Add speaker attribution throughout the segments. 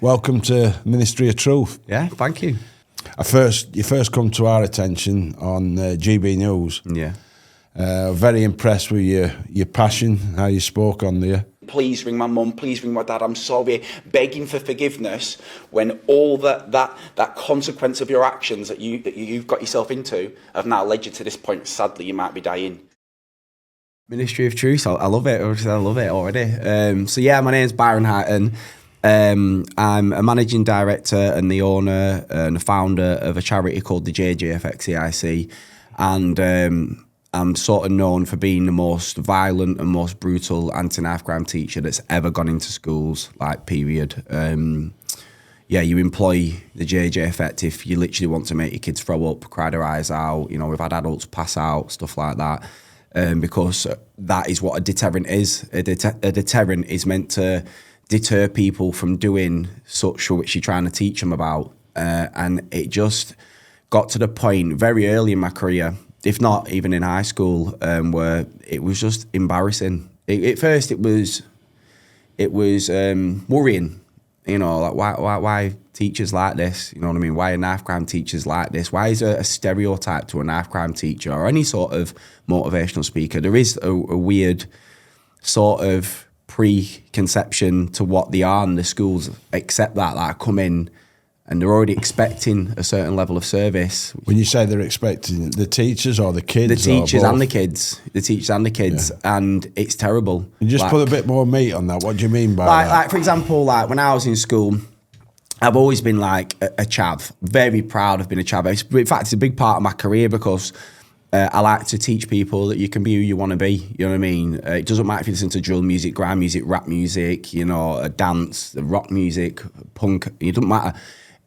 Speaker 1: welcome to Ministry of Truth.
Speaker 2: Yeah, thank you.
Speaker 1: You first come to our attention on GB News.
Speaker 2: Yeah.
Speaker 1: Very impressed with your passion, how you spoke on there.
Speaker 3: Please ring my mum, please ring my dad, I'm sorry, begging for forgiveness when all that consequence of your actions that you've got yourself into have now led you to this point. Sadly, you might be dying.
Speaker 2: Ministry of Truth, I love it. I love it already. So yeah, my name's Byron Highton. I'm a managing director and the owner and the founder of a charity called the JJFXCIC, and I'm sort of known for being the most violent and most brutal anti-knife crime teacher that's ever gone into schools, like, period. Yeah, you employ the JJ effect if you literally want to make your kids throw up, cry their eyes out. You know, we've had adults pass out, stuff like that, because that is what a deterrent is. A deterrent is meant to deter people from doing such which you're trying to teach them about. And it just got to the point very early in my career, if not even in high school, where it was just embarrassing. At first, it was worrying. You know, like why teachers like this? You know what I mean? Why are knife crime teachers like this? Why is there a stereotype to a knife crime teacher or any sort of motivational speaker? There is a weird sort of preconception to what they are, and the schools accept that. Like, come in and they're already expecting a certain level of service.
Speaker 1: When you say they're expecting, the teachers or the kids?
Speaker 2: The teachers and the kids. The teachers and the kids. Yeah. And it's terrible.
Speaker 1: You just put a bit more meat on that. What do you mean by that?
Speaker 2: Like, for example, like when I was in school, I've always been like a chav. Very proud of being a chav. In fact, it's a big part of my career because I like to teach people that you can be who you want to be. You know what I mean? It doesn't matter if you listen to drill music, grime music, rap music, you know, dance, rock music, punk. It doesn't matter.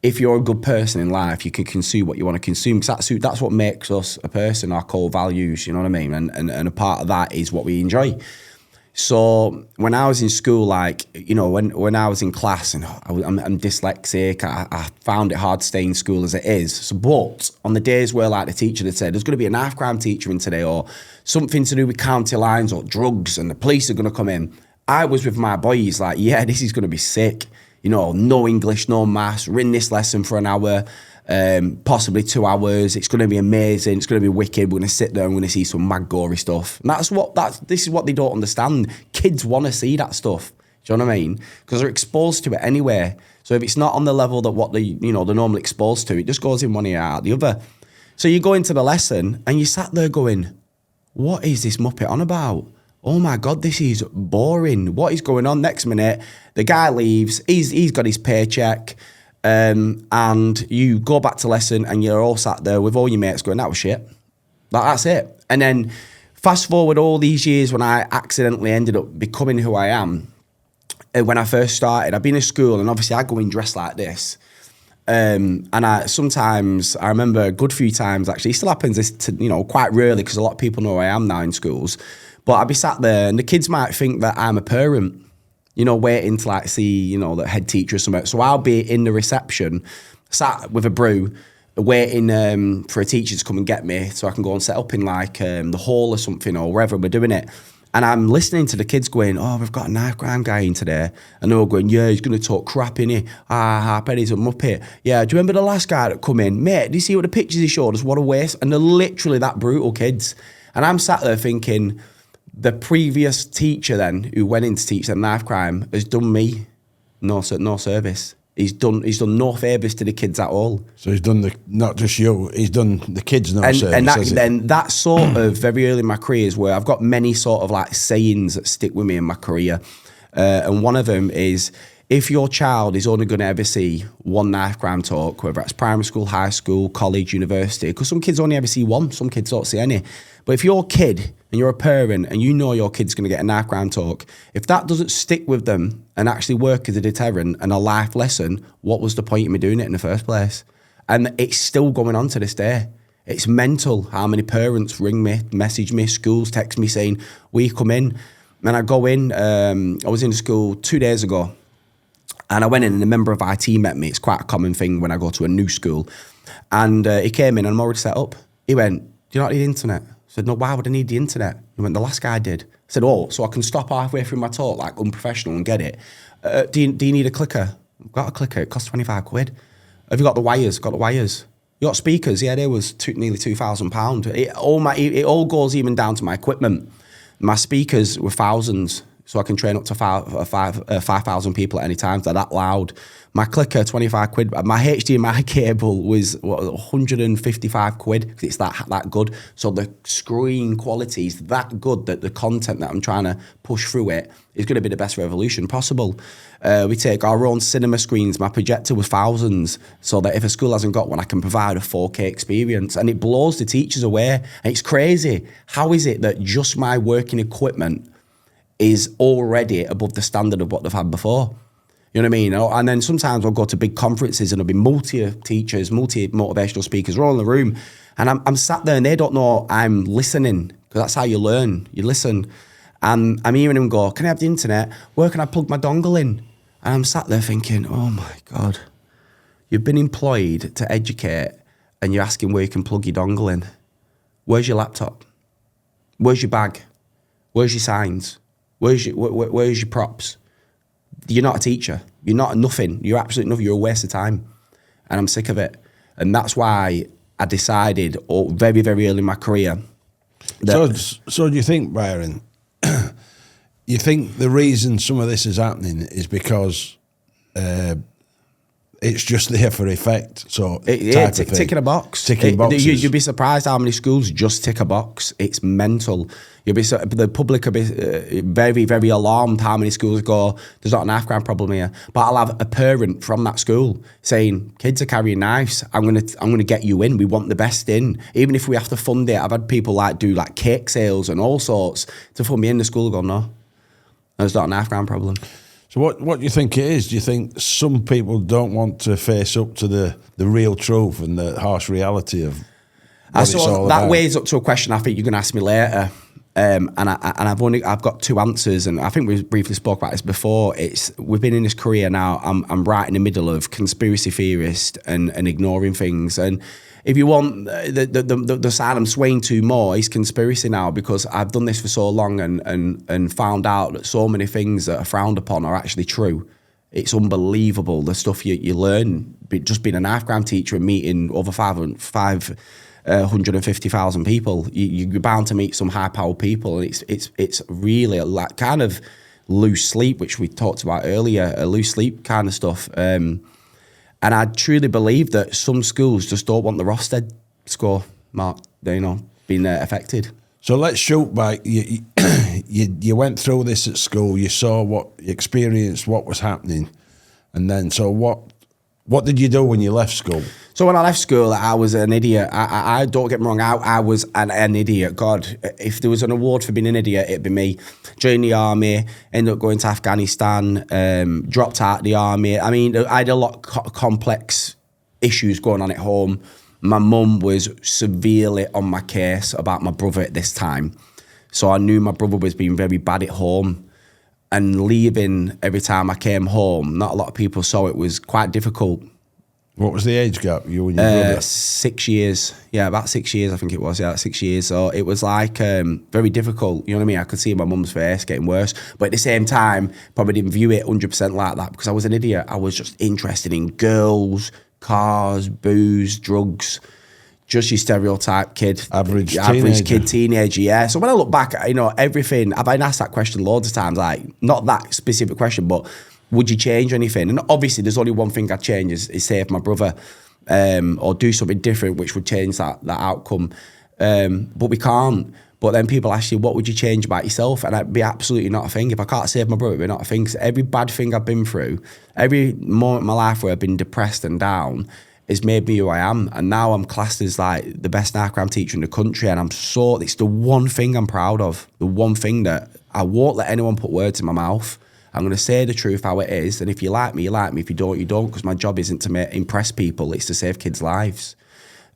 Speaker 2: If you're a good person in life, you can consume what you want to consume, because that's what makes us a person, our core values, you know what I mean? And a part of that is what we enjoy. So when I was in school, like, you know, when I was in class, and I'm dyslexic, I found it hard to stay in school as it is. So, but on the days where, like, the teacher had said, there's going to be a knife crime teacher in today, or something to do with county lines or drugs, and the police are going to come in, I was with my boys like, yeah, this is going to be sick. You know, no English, no maths, we're in this lesson for an hour, possibly 2 hours. It's going to be amazing. It's going to be wicked. We're going to sit there and we're going to see some mad, gory stuff. And this is what they don't understand. Kids want to see that stuff. Do you know what I mean? Because they're exposed to it anyway. So if it's not on the level that they're normally exposed to, it just goes in one ear out the other. So you go into the lesson and you sat there going, what is this muppet on about? Oh my God, this is boring. What is going on? Next minute, the guy leaves, he's got his paycheck, and you go back to lesson and you're all sat there with all your mates going, that was shit. That's it. And then fast forward all these years when I accidentally ended up becoming who I am. When I first started, I've been in school and obviously I go in dressed like this. And I remember a good few times, actually, it still happens quite rarely because a lot of people know who I am now in schools. But I'd be sat there and the kids might think that I'm a parent, you know, waiting to like see, you know, the head teacher or something. So I'll be in the reception, sat with a brew, waiting for a teacher to come and get me so I can go and set up in like the hall or something or wherever we're doing it. And I'm listening to the kids going, oh, we've got a knife crime guy in today. And they're all going, yeah, he's going to talk crap, innit? I bet he's a muppet. Yeah, do you remember the last guy that come in? Mate, do you see what the pictures he showed us? What a waste. And they're literally that brutal kids. And I'm sat there thinking, the previous teacher then, who went in to teach them knife crime, has done me no service. He's done no favours to the kids at all.
Speaker 1: So he's done not just you, he's done the kids no service.
Speaker 2: And that sort of very early in my career is where I've got many sort of like sayings that stick with me in my career. And one of them is, if your child is only going to ever see one knife crime talk, whether it's primary school, high school, college, university, because some kids only ever see one, some kids don't see any. But if you're a kid and you're a parent and you know your kid's going to get a knife crime talk, if that doesn't stick with them and actually work as a deterrent and a life lesson, what was the point of me doing it in the first place? And it's still going on to this day. It's mental how many parents ring me, message me, schools text me saying, will you come in? And I go in, I was in school 2 days ago, and I went in and a member of IT met me. It's quite a common thing when I go to a new school. And he came in and I'm already set up. He went, do you not need internet? I said, no, why would I need the internet? He went, the last guy did. I said, oh, so I can stop halfway through my talk like unprofessional and get it. Do you need a clicker? I've got a clicker, it costs 25 quid. Have you got the wires? Got the wires. You got speakers? Yeah, they was nearly £2,000. It all goes even down to my equipment. My speakers were thousands, so I can train up to 5,000 people at any time. They're that loud. My clicker, 25 quid. My HDMI cable was 155 quid because it's that good. So the screen quality is that good that the content that I'm trying to push through it is going to be the best revolution possible. We take our own cinema screens. My projector was thousands, so that if a school hasn't got one, I can provide a 4K experience. And it blows the teachers away. And it's crazy. How is it that just my working equipment is already above the standard of what they've had before? You know what I mean? And then sometimes I'll go to big conferences and there'll be multi-teachers, multi-motivational speakers, we're all in the room. And I'm sat there and they don't know I'm listening, because that's how you learn. You listen. And I'm hearing them go, can I have the internet? Where can I plug my dongle in? And I'm sat there thinking, oh my God, you've been employed to educate and you're asking where you can plug your dongle in. Where's your laptop? Where's your bag? Where's your signs? Where's your props? You're not a teacher. You're not nothing. You're absolutely nothing. You're a waste of time. And I'm sick of it. And that's why I decided very, very early in my career.
Speaker 1: So do you think, Byron, you think the reason some of this is happening is because it's just there for effect? So
Speaker 2: ticking a box.
Speaker 1: Ticking boxes.
Speaker 2: You'd be surprised how many schools just tick a box. It's mental. The public will be very, very alarmed how many schools go, there's not an half-grand problem here. But I'll have a parent from that school saying, kids are carrying knives. I'm gonna get you in. We want the best in. Even if we have to fund it. I've had people do cake sales and all sorts to fund me in. The school go, no, there's not an half-grand problem.
Speaker 1: So what do you think it is? Do you think some people don't want to face up to the real truth and the harsh reality of what it's all about?
Speaker 2: That weighs up to a question I think you're going to ask me later. And I've got two answers, and I think we briefly spoke about this before. We've been in this career now. I'm right in the middle of conspiracy theorist and ignoring things. And if you want the side I'm swaying to more is conspiracy now, because I've done this for so long and found out that so many things that are frowned upon are actually true. It's unbelievable the stuff you learn just being an half-gram teacher and meeting over 150,000 people. You're bound to meet some high-powered people, and it's really like kind of loose sleep, which we talked about earlier, a loose sleep kind of stuff. And I truly believe that some schools just don't want the Rosted score mark, being affected.
Speaker 1: So let's shoot back. You went through this at school. You saw you experienced what was happening, and then so what did you do when you left school?
Speaker 2: So when I left school, I was an idiot. I don't get me wrong, I was an idiot. God, if there was an award for being an idiot, it'd be me. Joined the army, ended up going to Afghanistan, dropped out of the army. I mean, I had a lot of complex issues going on at home. My mum was severely on my case about my brother at this time. So I knew my brother was being very bad at home. And leaving every time I came home, not a lot of people saw it, was quite difficult.
Speaker 1: What was the age gap, you and your brother?
Speaker 2: 6 years. Yeah, about 6 years, I think it was. Yeah, 6 years. So it was very difficult. You know what I mean? I could see my mum's face getting worse. But at the same time, probably didn't view it 100% like that, because I was an idiot. I was just interested in girls, cars, booze, drugs. Just your stereotype kid.
Speaker 1: Average
Speaker 2: kid, teenager, yeah. So when I look back at, everything, I've been asked that question loads of times, not that specific question, but would you change anything? And obviously there's only one thing I'd change is save my brother, or do something different which would change that outcome. But we can't. But then people ask you, what would you change about yourself? And it'd be absolutely not a thing. If I can't save my brother, it'd be not a thing. 'Cause every bad thing I've been through, every moment in my life where I've been depressed and down, has made me who I am. And now I'm classed as the best half-gram teacher in the country. And it's the one thing I'm proud of. The one thing that I won't let anyone put words in my mouth. I'm going to say the truth how it is. And if you like me, you like me. If you don't, you don't. Because my job isn't to impress people. It's to save kids' lives.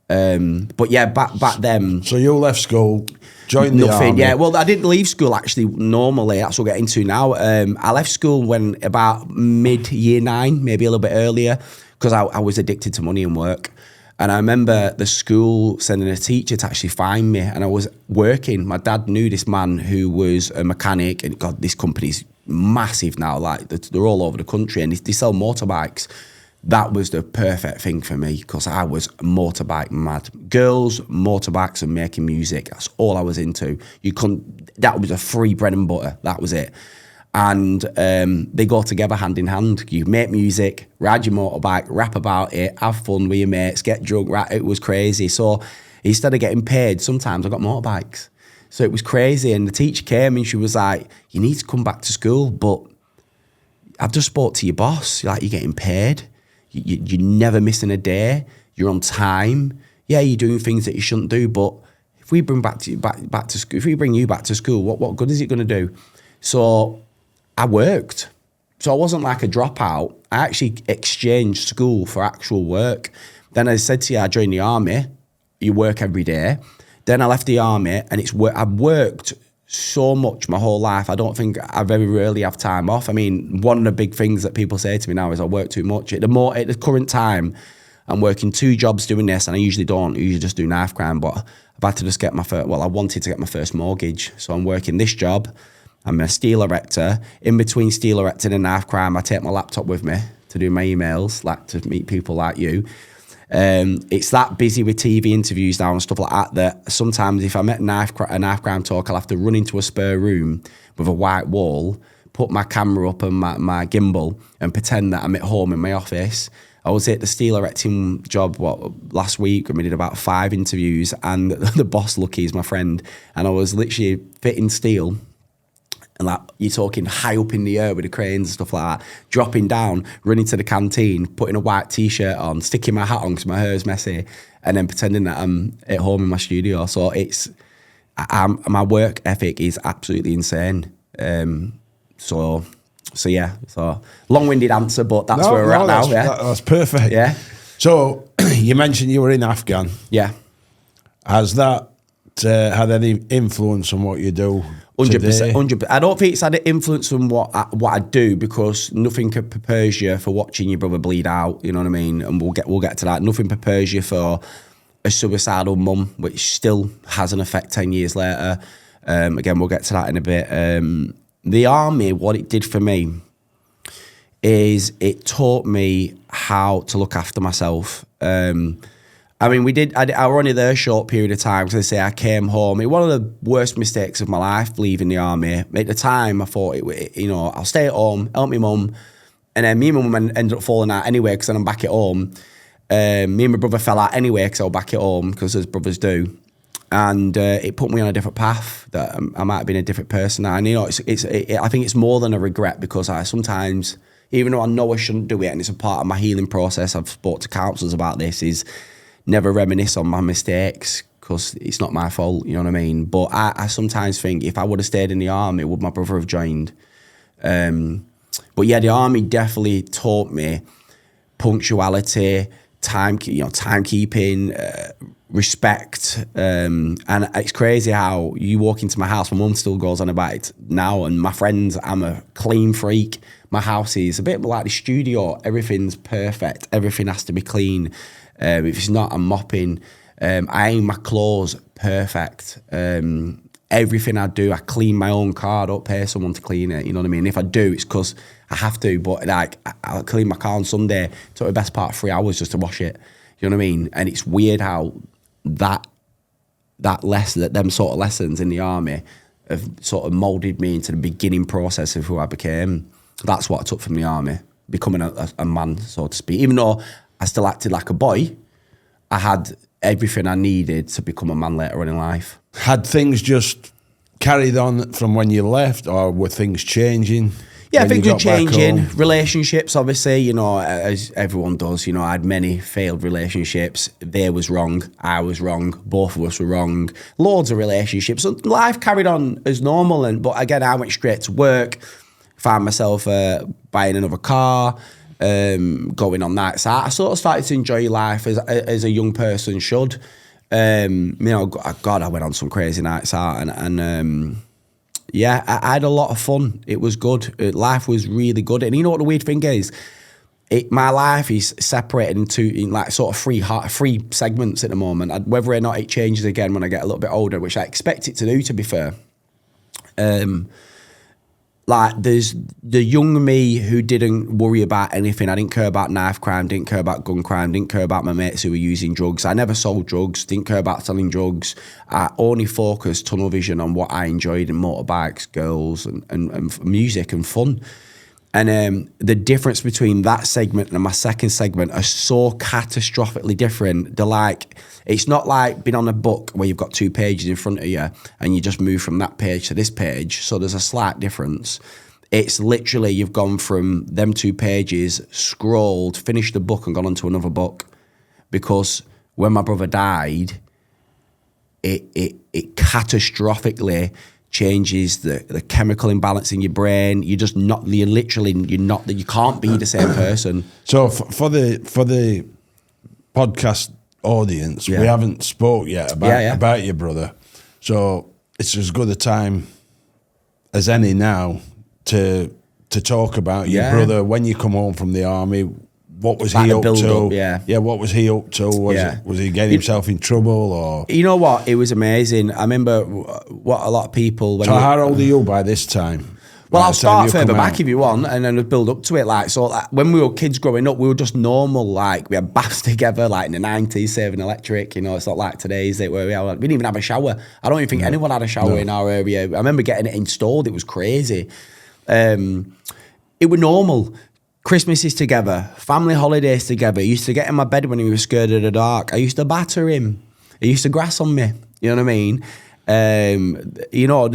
Speaker 2: But yeah, back then.
Speaker 1: So you left school, joined the army.
Speaker 2: Yeah, well, I didn't leave school actually normally. That's what we'll get into now. I left school when about mid-year 9, maybe a little bit earlier, because I was addicted to money and work. And I remember the school sending a teacher to actually find me, and I was working. My dad knew this man who was a mechanic, and God, this company's massive now. Like they're all over the country, and they sell motorbikes. That was the perfect thing for me because I was motorbike mad. Girls, motorbikes, and making music. That's all I was into. That was a free bread and butter. That was it. And they go together hand in hand. You make music, ride your motorbike, rap about it, have fun with your mates, get drunk. It was crazy. So instead of getting paid, sometimes I got motorbikes. So it was crazy. And the teacher came and she was like, you need to come back to school, but I've just spoke to your boss. Like, you're getting paid. You're never missing a day. You're on time. Yeah, you're doing things that you shouldn't do, but if we bring back to school, if we bring you back to school, what good is it going to do? So I worked. So I wasn't like a dropout. I actually exchanged school for actual work. Then I said to you, I joined the army. You work every day. Then I left the army, and I've worked so much my whole life. I don't think I very rarely have time off. I mean, one of the big things that people say to me now is I work too much. At the current time, I'm working 2 jobs doing this, and I usually just do knife crime, but I've had to just get I wanted to get my first mortgage. So I'm working this job. I'm a steel erector. In between steel erecting and knife crime, I take my laptop with me to do my emails, like to meet people like you. It's that busy with TV interviews now and stuff like that sometimes if I'm at a knife crime talk, I'll have to run into a spare room with a white wall, put my camera up and my gimbal and pretend that I'm at home in my office. I was at the steel erecting job last week, and we did about 5 interviews, and the boss, Lucky, is my friend, and I was literally fitting steel. And like, you're talking high up in the air with the cranes and stuff like that, dropping down, running to the canteen, putting a white T-shirt on, sticking my hat on because my hair's messy, and then pretending that I'm at home in my studio. So my work ethic is absolutely insane. So long-winded answer, but that's where we're at now. Yeah,
Speaker 1: that's perfect.
Speaker 2: Yeah.
Speaker 1: So you mentioned you were in Afghan.
Speaker 2: Yeah.
Speaker 1: Has that had any influence on what you do?
Speaker 2: 100%. 100%. I don't think it's had an influence on what I do, because nothing prepares you for watching your brother bleed out. You know what I mean? And we'll get to that. Nothing prepares you for a suicidal mum, which still has an effect 10 years later. Again, we'll get to that in a bit. The army, what it did for me is it taught me how to look after myself. I mean, I were only there a short period of time, because I say I came home. It was one of the worst mistakes of my life, leaving the army. At the time, I thought, I'll stay at home, help my mum. And then me and my mum ended up falling out anyway, because then I'm back at home. Me and my brother fell out anyway, because I was back at home, because as brothers do. And it put me on a different path, that I might have been a different person. And, I think it's more than a regret, because I sometimes, even though I know I shouldn't do it, and it's a part of my healing process, I've spoke to counsellors about this, is never reminisce on my mistakes, because it's not my fault, you know what I mean? But I sometimes think, if I would have stayed in the army, would my brother have joined? But yeah, the army definitely taught me punctuality, timekeeping, respect. And it's crazy how you walk into my house, my mum still goes on about it now, and my friends, I'm a clean freak. My house is a bit like the studio. Everything's perfect. Everything has to be clean. If it's not, I'm mopping. I aim my clothes perfect. Everything I do, I clean my own car. I don't pay someone to clean it. You know what I mean? If I do, it's because I have to. But like, I'll clean my car on Sunday. It took the best part of 3 hours just to wash it. You know what I mean? And it's weird how them sort of lessons in the army have sort of moulded me into the beginning process of who I became. That's what I took from the army, becoming a man, so to speak. Even though I still acted like a boy, I had everything I needed to become a man later on in life.
Speaker 1: Had things just carried on from when you left, or were things changing?
Speaker 2: Yeah, things were changing. Relationships, obviously, as everyone does. I had many failed relationships. They was wrong. I was wrong. Both of us were wrong. Loads of relationships. So life carried on as normal. But again, I went straight to work, found myself buying another car, going on nights out. I sort of started to enjoy life as a young person should. God, I went on some crazy nights out, and yeah, I had a lot of fun. It was good. Life was really good. And you know what the weird thing is? My life is separated in like sort of three segments at the moment. Whether or not it changes again when I get a little bit older, which I expect it to do, to be fair. like there's the young me who didn't worry about anything. I didn't care about knife crime, didn't care about gun crime, didn't care about my mates who were using drugs. I never sold drugs, didn't care about selling drugs. I only focused tunnel vision on what I enjoyed in motorbikes, girls and music and fun. And the difference between that segment and my second segment are so catastrophically different. They're like, it's not like being on a book where you've got 2 pages in front of you and you just move from that page to this page. So there's a slight difference. It's literally you've gone from them 2 pages, scrolled, finished the book and gone on to another book. Because when my brother died, it catastrophically changes the chemical imbalance in your brain. You can't be the same person.
Speaker 1: So for the podcast audience, we haven't spoke yet about your brother. So it's as good a time as any now to talk about your brother when you come home from the army. What was he up to? What was he up to? Was he getting himself in trouble or?
Speaker 2: You know what? It was amazing. I remember what a lot of people.
Speaker 1: How old are you by this time?
Speaker 2: Well, I'll start further back if you want, and then we'll build up to it. Like, so when we were kids growing up, we were just normal. Like, we had baths together, like in the 90s, saving electric. You know, it's not like today's where we didn't even have a shower. I don't even think anyone had a shower in our area. I remember getting it installed. It was crazy. It was normal. Christmases together, family holidays together. He used to get in my bed when he was scared of the dark. I used to batter him. He used to grass on me. You know what I mean? You know,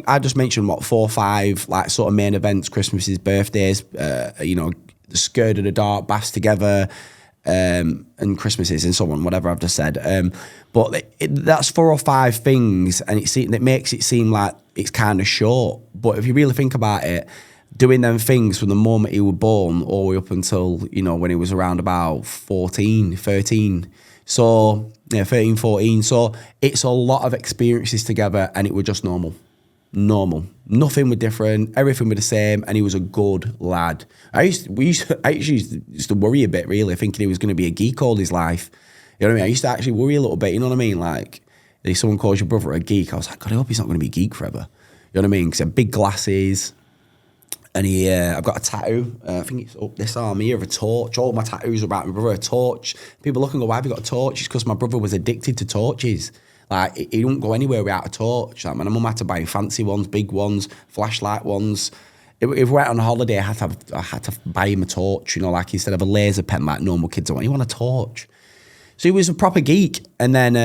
Speaker 2: I just mentioned 4 or 5 like sort of main events: Christmases, birthdays. You know, scared of the dark, baths together, and Christmases and so on. Whatever I've just said. But that's 4 or 5 things, and it makes it seem like it's kind of short. But if you really think about it, doing them things from the moment he was born all the way up until, you know, when he was around about 13. So, 13, 14. So it's a lot of experiences together, and it was just normal. Nothing was different. Everything was the same, and he was a good lad. I used to worry a bit, really, thinking he was going to be a geek all his life. You know what I mean? I used to actually worry a little bit, you know what I mean? Like, if someone calls your brother a geek, I was like, God, I hope he's not going to be a geek forever. You know what I mean? Because he had big glasses. And I've got a tattoo. I think it's up this arm here of a torch. All my tattoos are about my brother. A torch. People look and go, "Why have you got a torch?" It's because my brother was addicted to torches. Like he wouldn't go anywhere without a torch. Like, my mum had to buy fancy ones, big ones, flashlight ones. If we went on a holiday, I had to buy him a torch. You know, like instead of a laser pen like normal kids want, you want a torch. So he was a proper geek. And then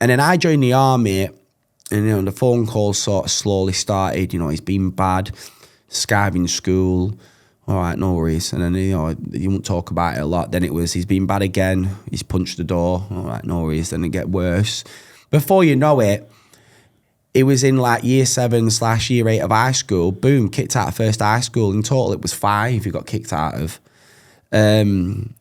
Speaker 2: I joined the army, and you know the phone calls sort of slowly started. You know, he's been bad. Skiving school, all right, no worries. And then, you know, you won't talk about it a lot. Then it was, he's been bad again, he's punched the door, all right, no worries. Then it get worse. Before you know it, it was in like year 7/year 8 of high school, boom, kicked out of first high school. In total, it was 5 he got kicked out of. And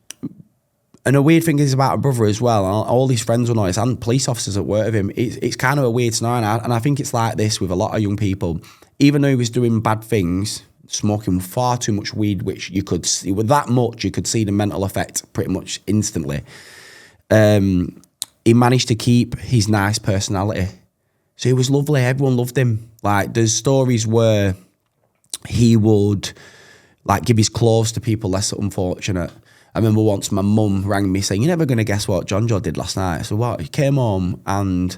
Speaker 2: a weird thing is about a brother as well, all his friends will know this, and police officers that work with him, it's kind of a weird scenario, and I think it's like this with a lot of young people. Even though he was doing bad things, smoking far too much weed, which you could see, with that much, you could see the mental effect pretty much instantly. He managed to keep his nice personality. So he was lovely, everyone loved him. Like, there's stories where he would, like, give his clothes to people less unfortunate. I remember once my mum rang me saying, "You're never going to guess what John Joe did last night." I said, "What?" He came home and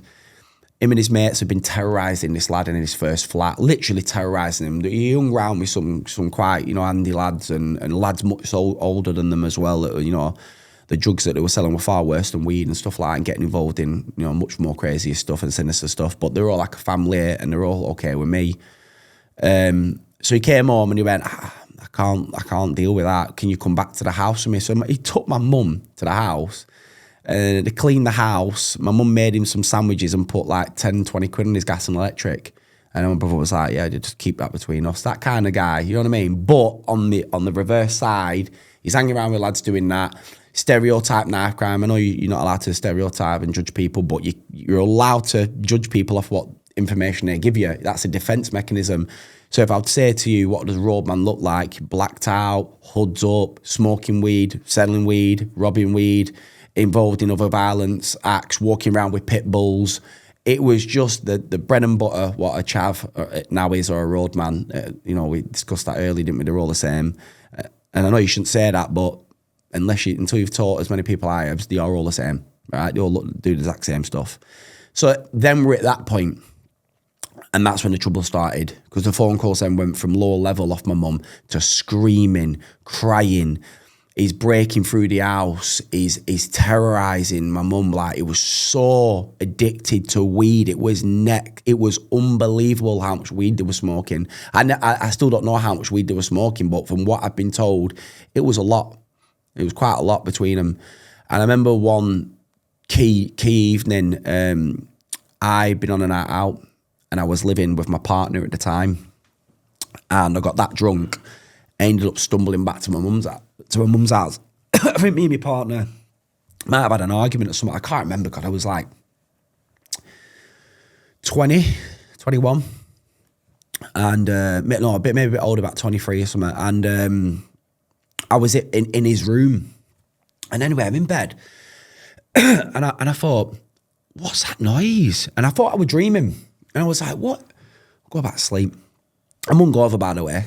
Speaker 2: him and his mates had been terrorising this lad in his first flat, literally terrorising him. He hung around with some quite, you know, handy lads and lads much older than them as well. You know, the drugs that they were selling were far worse than weed and stuff like that, and getting involved in, you know, much more crazier stuff and sinister stuff. But they're all like a family, and they're all okay with me. So he came home and he went, I can't deal with that. Can you come back to the house with me? So he took my mum to the house. They cleaned the house. My mum made him some sandwiches and put like 10, 20 quid in his gas and electric. And my brother was like, yeah, just keep that between us. That kind of guy, you know what I mean? But on the reverse side, he's hanging around with lads doing that. Stereotype knife crime. I know you're not allowed to stereotype and judge people, but you're allowed to judge people off what information they give you. That's a defense mechanism. So if I would say to you, what does roadman look like? Blacked out, hoods up, smoking weed, selling weed, robbing weed, involved in other violence acts, walking around with pit bulls. it was just the bread and butter, what a chav now is, or a roadman. We discussed that earlier, didn't we? They're all the same. And I know you shouldn't say that, but until you've taught as many people I have, they are all the same, right? They all do the exact same stuff. So then we're at that point, and that's when the trouble started, because the phone calls then went from low level off my mum to screaming, crying. He's breaking through the house. He's terrorising my mum. Like, he was so addicted to weed. It was unbelievable how much weed they were smoking. I still don't know how much weed they were smoking, but from what I've been told, it was a lot. It was quite a lot between them. And I remember one key evening, I'd been on a night out, and I was living with my partner at the time, and I got that drunk. I ended up stumbling back to my mum's house. I think me and my partner might have had an argument or something. I can't remember, because I was like 20, 21. And maybe a bit older, about 23 or something. And I was in his room. And anyway, I'm in bed. and I thought, what's that noise? And I thought I was dreaming. And I was like, what? I'll go back to sleep. I'm hungover, by the way.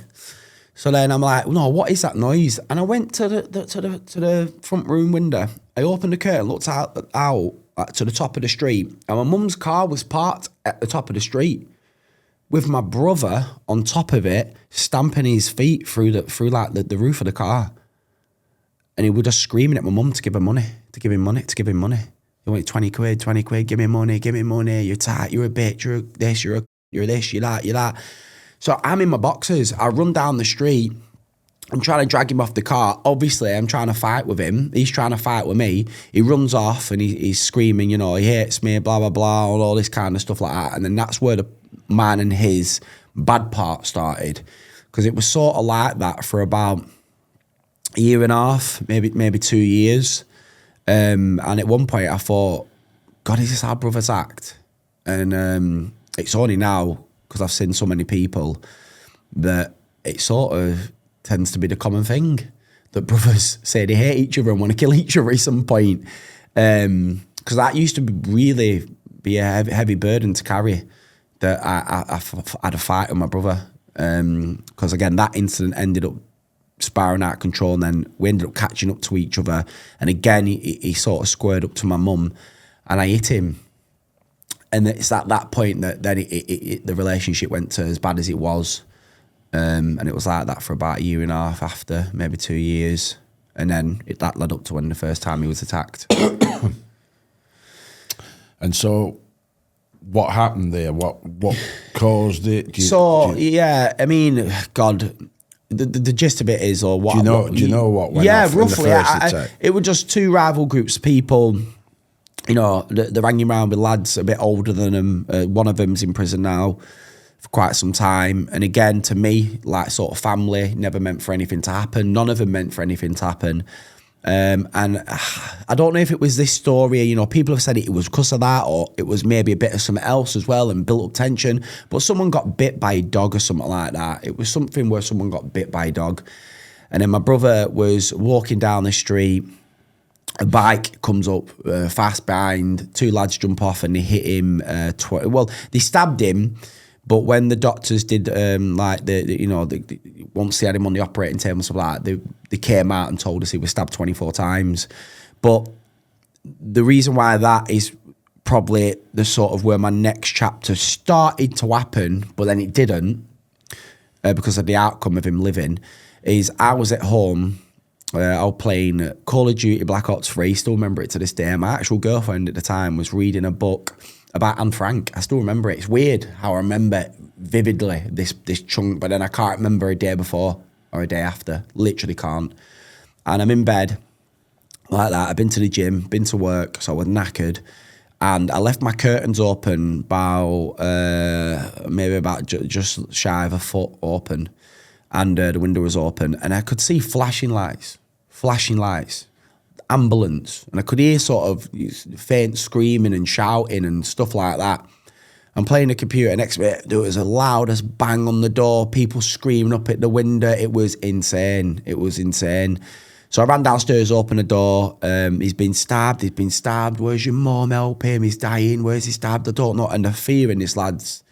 Speaker 2: So then I'm like, no, what is that noise? And I went to the front room window. I opened the curtain, looked out to the top of the street, and my mum's car was parked at the top of the street, with my brother on top of it, stamping his feet through the roof of the car. And he was just screaming at my mum to give him money. He wanted 20 quid, give me money, you're tight, you're a bitch, you're this, you're this, you're that. So I'm in my boxers. I run down the street. I'm trying to drag him off the car. Obviously, I'm trying to fight with him. He's trying to fight with me. He runs off and he's screaming, he hates me, blah, blah, blah, all this kind of stuff like that. And then that's where the mine and his bad part started. Because it was sort of like that for about a year and a half, maybe 2 years. And at one point I thought, God, is this how brothers act? And it's only now, because I've seen so many people, that it sort of tends to be the common thing, that brothers say they hate each other and want to kill each other at some point. Because that used to really be a heavy burden to carry, that I had a fight with my brother. Because again, that incident ended up spiraling out of control, and then we ended up catching up to each other. And again, he sort of squared up to my mum, and I hit him. And it's at that point that then the relationship went to as bad as it was. And it was like that for about a year and a half after, maybe 2 years. And then that led up to when the first time he was attacked.
Speaker 1: And so what happened there? What caused it?
Speaker 2: I mean, God, the gist of it is, or what...
Speaker 1: Do you know what went off
Speaker 2: roughly.
Speaker 1: In the first attack?
Speaker 2: It was just two rival groups of people... they're hanging around with lads a bit older than them. One of them's in prison now for quite some time. And again, to me, like sort of family, never meant for anything to happen. None of them meant for anything to happen. And I don't know if it was this story, people have said it was because of that, or it was maybe a bit of something else as well and built up tension. But someone got bit by a dog or something like that. It was something where someone got bit by a dog. And then my brother was walking down the street. A bike comes up fast behind. Two lads jump off and they hit him. They stabbed him, but when the doctors did once they had him on the operating table and stuff like that, they came out and told us he was stabbed 24 times. But the reason why that is probably the sort of where my next chapter started to happen, but then it didn't, because of the outcome of him living, is I was at home. I was playing Call of Duty Black Ops 3, still remember it to this day. My actual girlfriend at the time was reading a book about Anne Frank. I still remember it. It's weird how I remember vividly this chunk, but then I can't remember a day before or a day after. Literally can't. And I'm in bed like that. I've been to the gym, been to work, so I was knackered. And I left my curtains open maybe about just shy of a foot open. And the window was open, and I could see flashing lights, ambulance, and I could hear sort of faint screaming and shouting and stuff like that. I'm playing the computer next to it. There was a loudest bang on the door, people screaming up at the window. It was insane. So I ran downstairs, opened the door. He's been stabbed. Where's your mum? Help him. He's dying. Where's he stabbed? I don't know. And the fear in this lad's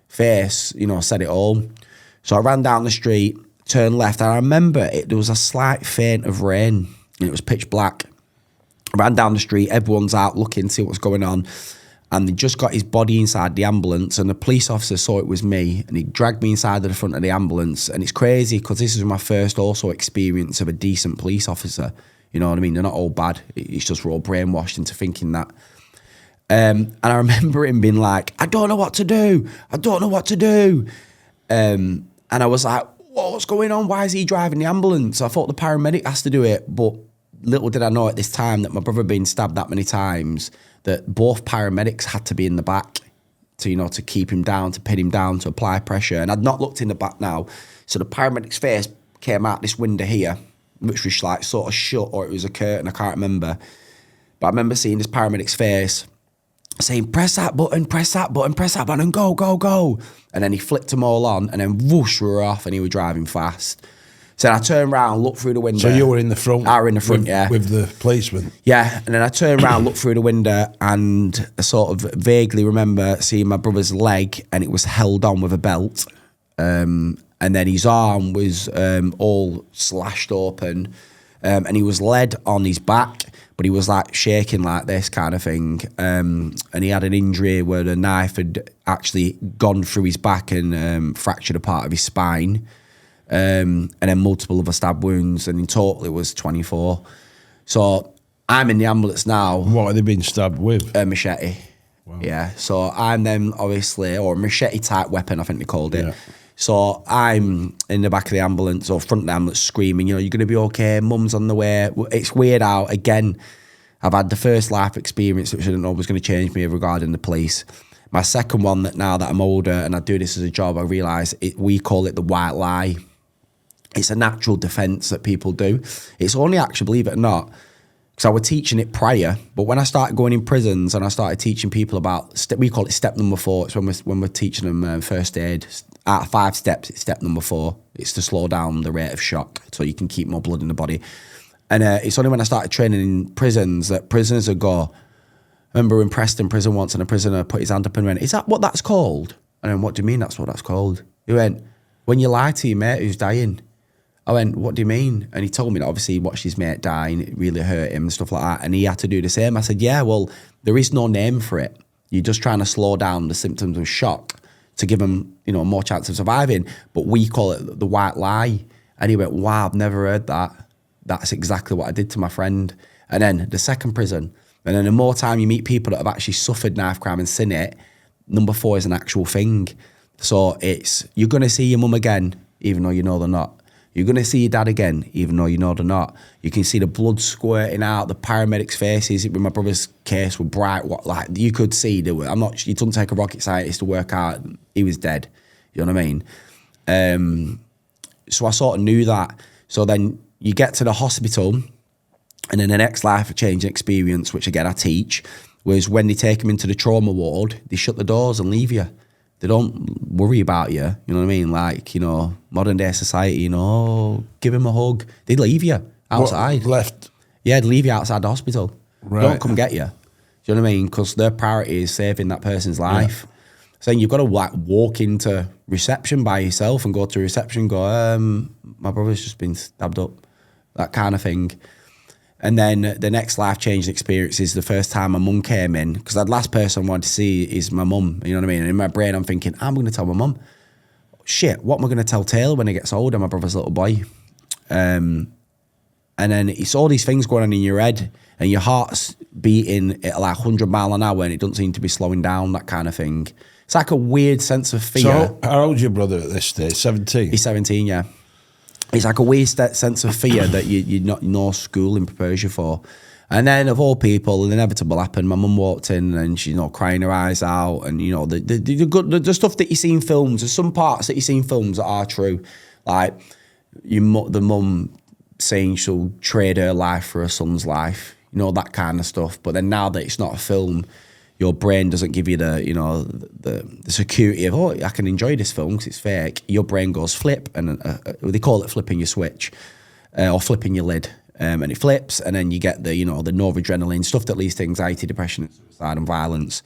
Speaker 2: face, said it all. So I ran down the street, turned left. And I remember there was a slight feint of rain. And it was pitch black. I ran down the street. Everyone's out looking to see what's going on. And they just got his body inside the ambulance, and the police officer saw it was me, and he dragged me inside of the front of the ambulance. And it's crazy because this is my first also experience of a decent police officer. You know what I mean? They're not all bad. It's just we're all brainwashed into thinking that. And I remember him being like, I don't know what to do. And I was like, what's going on? Why is he driving the ambulance? I thought the paramedic has to do it. But little did I know at this time that my brother had been stabbed that many times that both paramedics had to be in the back to, to keep him down, to pin him down, to apply pressure. And I'd not looked in the back now. So the paramedic's face came out this window here, which was like sort of shut, or it was a curtain, I can't remember. But I remember seeing this paramedic's face saying, press that button, and go, go, go. And then he flicked them all on, and then whoosh, we were off, and he was driving fast. So I turned around, looked through the window.
Speaker 1: So you were in the front?
Speaker 2: I were in the front, yeah.
Speaker 1: With the policeman?
Speaker 2: Yeah, and then I turned around, looked through the window, and I sort of vaguely remember seeing my brother's leg, and it was held on with a belt. And then his arm was all slashed open, and he was led on his back, but he was like shaking like this kind of thing. And he had an injury where the knife had actually gone through his back and fractured a part of his spine. And then multiple other stab wounds, and in total it was 24. So I'm in the ambulance now.
Speaker 1: What have they been stabbed with?
Speaker 2: A machete. Wow. Yeah. So I'm then obviously, or a machete type weapon, I think they called it. Yeah. So I'm in the back of the ambulance, or front of the ambulance, screaming, you're going to be okay, mum's on the way. It's weird how, again, I've had the first life experience which I didn't know was going to change me regarding the police. My second one, that now that I'm older and I do this as a job, I realise we call it the white lie. It's a natural defence that people do. It's only actually, believe it or not, because I was teaching it prior, but when I started going in prisons and I started teaching people about, we call it step number 4. It's when we're teaching them first aid. Out of 5 steps, it's step number 4. It's to slow down the rate of shock so you can keep more blood in the body. And it's only when I started training in prisons that prisoners would go, I remember in Preston prison once, and a prisoner put his hand up and went, is that what that's called? And I went, what do you mean that's what that's called? He went, when you lie to your mate who's dying. I went, what do you mean? And he told me that obviously he watched his mate die and it really hurt him and stuff like that. And he had to do the same. I said, yeah, well, there is no name for it. You're just trying to slow down the symptoms of shock to give them, more chance of surviving. But we call it the white lie. And he went, wow, I've never heard that. That's exactly what I did to my friend. And then the second prison. And then the more time you meet people that have actually suffered knife crime and seen it, number 4 is an actual thing. So it's, you're going to see your mum again, even though you know they're not. You're going to see your dad again, even though you know they're not. You can see the blood squirting out, the paramedics' faces. In my brother's case were bright. Like you could see, you couldn't take a rocket scientist to work out. He was dead. You know what I mean? So I sort of knew that. So then you get to the hospital, and then the next life-changing experience, which again I teach, was when they take him into the trauma ward, they shut the doors and leave you. They don't worry about you, you know what I mean? Like, modern day society, give him a hug. They'd leave you outside.
Speaker 1: What, left?
Speaker 2: Yeah, they'd leave you outside the hospital.
Speaker 1: Right.
Speaker 2: They don't come get you. Do you know what I mean? Because their priority is saving that person's life. Yeah. So then you've got to walk into reception by yourself and go to reception and go, my brother's just been stabbed up. That kind of thing. And then the next life-changing experience is the first time my mum came in, because that last person I wanted to see is my mum, you know what I mean? And in my brain, I'm thinking, I'm going to tell my mum. Shit, what am I going to tell Taylor when he gets older, my brother's little boy? And then it's all these things going on in your head, and your heart's beating at like 100 miles an hour, and it doesn't seem to be slowing down, that kind of thing. It's like a weird sense of fear.
Speaker 1: So how old's your brother at this stage? 17?
Speaker 2: He's 17, yeah. It's like a weird sense of fear that you're not, no schooling prepares you for. And then, of all people, the inevitable happened. My mum walked in and she's crying her eyes out. And, the stuff that you see in films, there's some parts that you see in films that are true. Like the mum saying she'll trade her life for her son's life, that kind of stuff. But then now that it's not a film, your brain doesn't give you the security of, I can enjoy this film because it's fake. Your brain goes flip, and they call it flipping your switch or flipping your lid. and it flips, and then you get the, you know, the noradrenaline, stuff that leads to anxiety, depression, suicide and violence.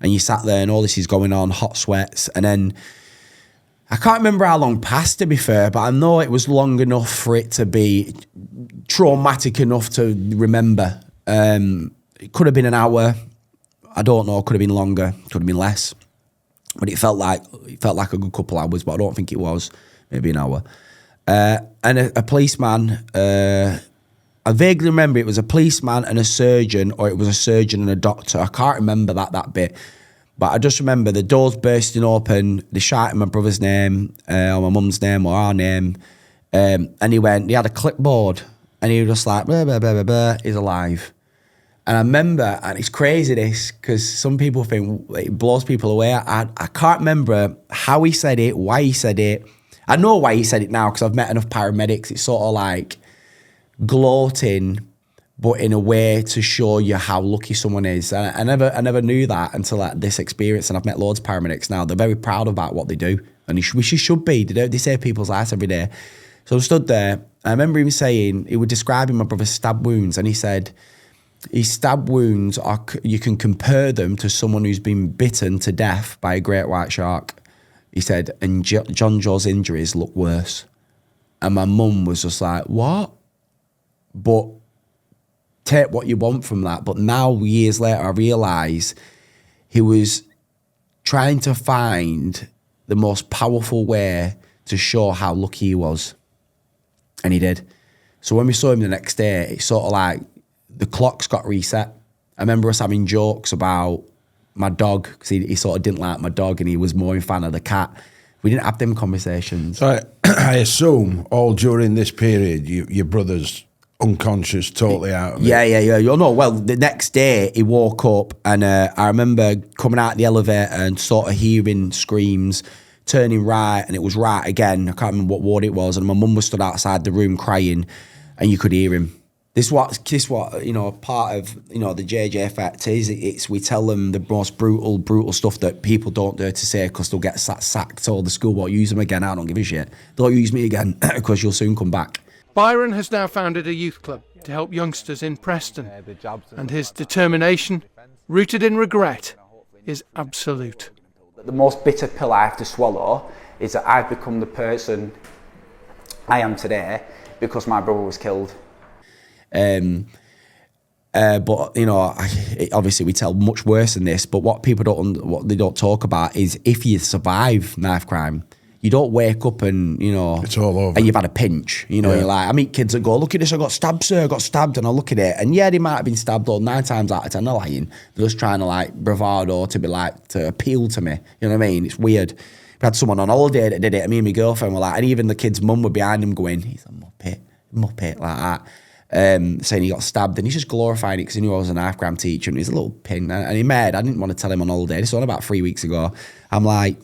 Speaker 2: And you sat there and all this is going on, hot sweats, and then I can't remember how long passed, to be fair, but I know it was long enough for it to be traumatic enough to remember. It could have been an hour. I don't know. Could have been longer. Could have been less. But it felt like a good couple hours, but I don't think it was. Maybe an hour. And a policeman. I vaguely remember it was a policeman and a surgeon, or it was a surgeon and a doctor. I can't remember that bit. But I just remember the doors bursting open, they shouting my brother's name, or my mum's name, or our name. And he had a clipboard, and he was just like, blah, blah, blah, blah, blah, he's alive. And I remember, and it's crazy this, because some people think it blows people away. I can't remember how he said it, why he said it. I know why he said it now, because I've met enough paramedics. It's sort of like gloating, but in a way to show you how lucky someone is. And I never knew that until this experience. And I've met loads of paramedics now. They're very proud about what they do, and we should be. They save people's lives every day. So I stood there. I remember him saying, he was describing my brother's stab wounds, and he said, his stab wounds you can compare them to someone who's been bitten to death by a great white shark. He said, and John Joe's injuries look worse. And my mum was just like, what? But take what you want from that. But now, years later, I realise he was trying to find the most powerful way to show how lucky he was. And he did. So when we saw him the next day, it's sort of like the clocks got reset. I remember us having jokes about my dog, because he sort of didn't like my dog and he was more a fan of the cat. We didn't have them conversations.
Speaker 1: So I assume all during this period, your brother's unconscious, totally out of it.
Speaker 2: Yeah. You know, well, the next day he woke up, and I remember coming out the elevator and sort of hearing screams, turning right, and it was right again. I can't remember what ward it was, and my mum was stood outside the room crying, and you could hear him. This what you know, part of, you know, the JJ effect is. It's we tell them the most brutal stuff that people don't dare to say, because they'll get sacked, or the school won't use them again. I don't give a shit. They'll use me again because you'll soon come back.
Speaker 4: Byron has now founded a youth club to help youngsters in Preston, and his determination, rooted in regret, is absolute.
Speaker 3: The most bitter pill I have to swallow is that I've become the person I am today because my brother was killed.
Speaker 2: But you know, obviously we tell much worse than this. But what they don't talk about is, if you survive knife crime, you don't wake up and, you know,
Speaker 1: it's all over,
Speaker 2: and you've had a pinch. You know, You're like, I meet kids that go, look at this, I got stabbed, sir, I got stabbed, and I look at it, and yeah, they might have been stabbed, or 9 times out of 10 they're lying. They're just trying to like bravado to be like, to appeal to me. You know what I mean? It's weird. We had someone on holiday that did it, and me and my girlfriend were like, and even the kid's mum were behind him going, he's a muppet, like that. Saying he got stabbed, and he's just glorifying it because he knew I was a knife crime teacher, and he's a little pin. And he made, I didn't want to tell him on holiday. This was on about 3 weeks ago. I'm like,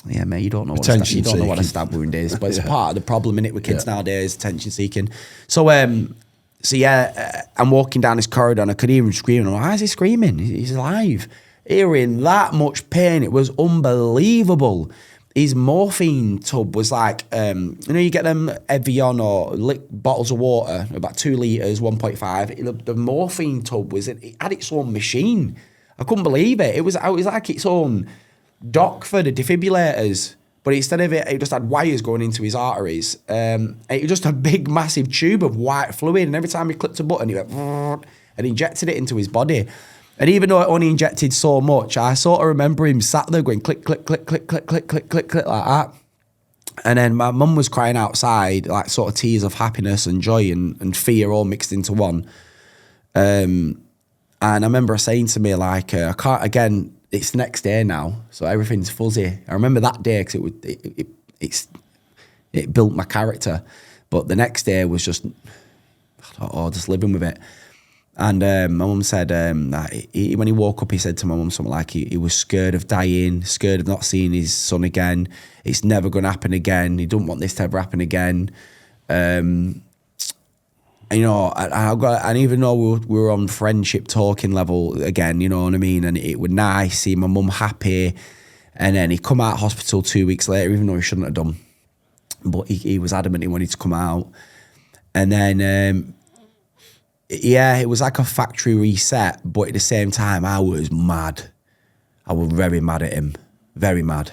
Speaker 2: yeah, mate, you don't know what a stab wound is, but it's part of the problem, innit, with kids nowadays, attention seeking. So I'm walking down this corridor, and I could hear him screaming. I'm like, why is he screaming? He's alive. Hearing that much pain, it was unbelievable. His morphine tub was like, you know, you get them Evian or bottles of water, about 2 litres, 1.5. The morphine tub it had its own machine. I couldn't believe it. It was like its own dock for the defibrillators. But instead of it just had wires going into his arteries. It was just a big, massive tube of white fluid. And every time he clicked a button, he went and injected it into his body. And even though it only injected so much, I sort of remember him sat there going click, click, click, click, click, click, click, click, click, like that. And then my mum was crying outside, like sort of tears of happiness and joy and fear all mixed into one. And I remember her saying to me, like, I can't, again, it's the next day now, so everything's fuzzy. I remember that day because it built my character. But the next day was just, just living with it. And my mum said, when he woke up, he said to my mum something like he was scared of dying, scared of not seeing his son again. It's never going to happen again. He don't want this to ever happen again. And, you know, and even though we were on friendship talking level again, you know what I mean? And it was nice seeing my mum happy. And then he come out of hospital 2 weeks later, even though he shouldn't have done. But he was adamant he wanted to come out. And then Yeah, it was like a factory reset, but at the same time, I was mad. I was very mad at him, very mad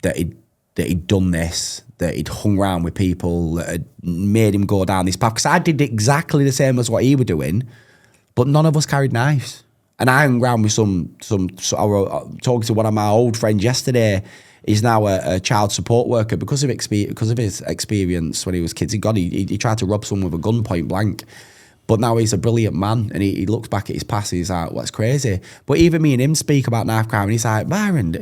Speaker 2: that he'd done this, that he'd hung around with people that had made him go down this path. Because I did exactly the same as what he was doing, but none of us carried knives. And I hung around with some I was talking to one of my old friends yesterday. He's now a child support worker because of his experience when he was kids. He tried to rob someone with a gun point blank. But now he's a brilliant man, and he looks back at his past, and he's like, what's crazy? But even me and him speak about knife crime, and he's like, Byron,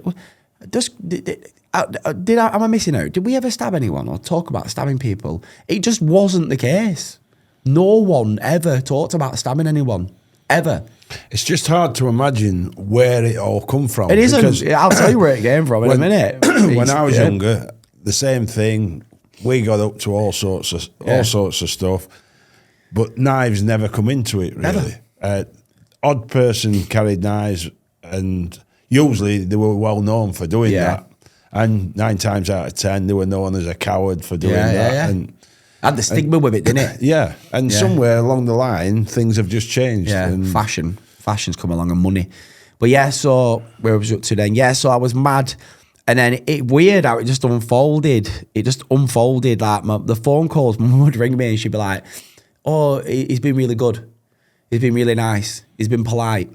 Speaker 2: am I missing out? Did we ever stab anyone or talk about stabbing people? It just wasn't the case. No one ever talked about stabbing anyone, ever.
Speaker 1: It's just hard to imagine where it all come from.
Speaker 2: It isn't. I'll tell you where it came from in a minute.
Speaker 1: When I was younger, the same thing. We got up to all sorts of stuff. But knives never come into it, really. Odd person carried knives, and usually they were well known for doing that. And 9 times out of 10, they were known as a coward for doing that. Yeah. And
Speaker 2: had the stigma with it, didn't it?
Speaker 1: Yeah. And somewhere along the line, things have just changed.
Speaker 2: Yeah, fashion's come along, and money. But yeah, so where was I up to then? Yeah, so I was mad. And then weird how it just unfolded. It just unfolded. Like the phone calls, mum would ring me and she'd be like, oh, he's been really good. He's been really nice. He's been polite.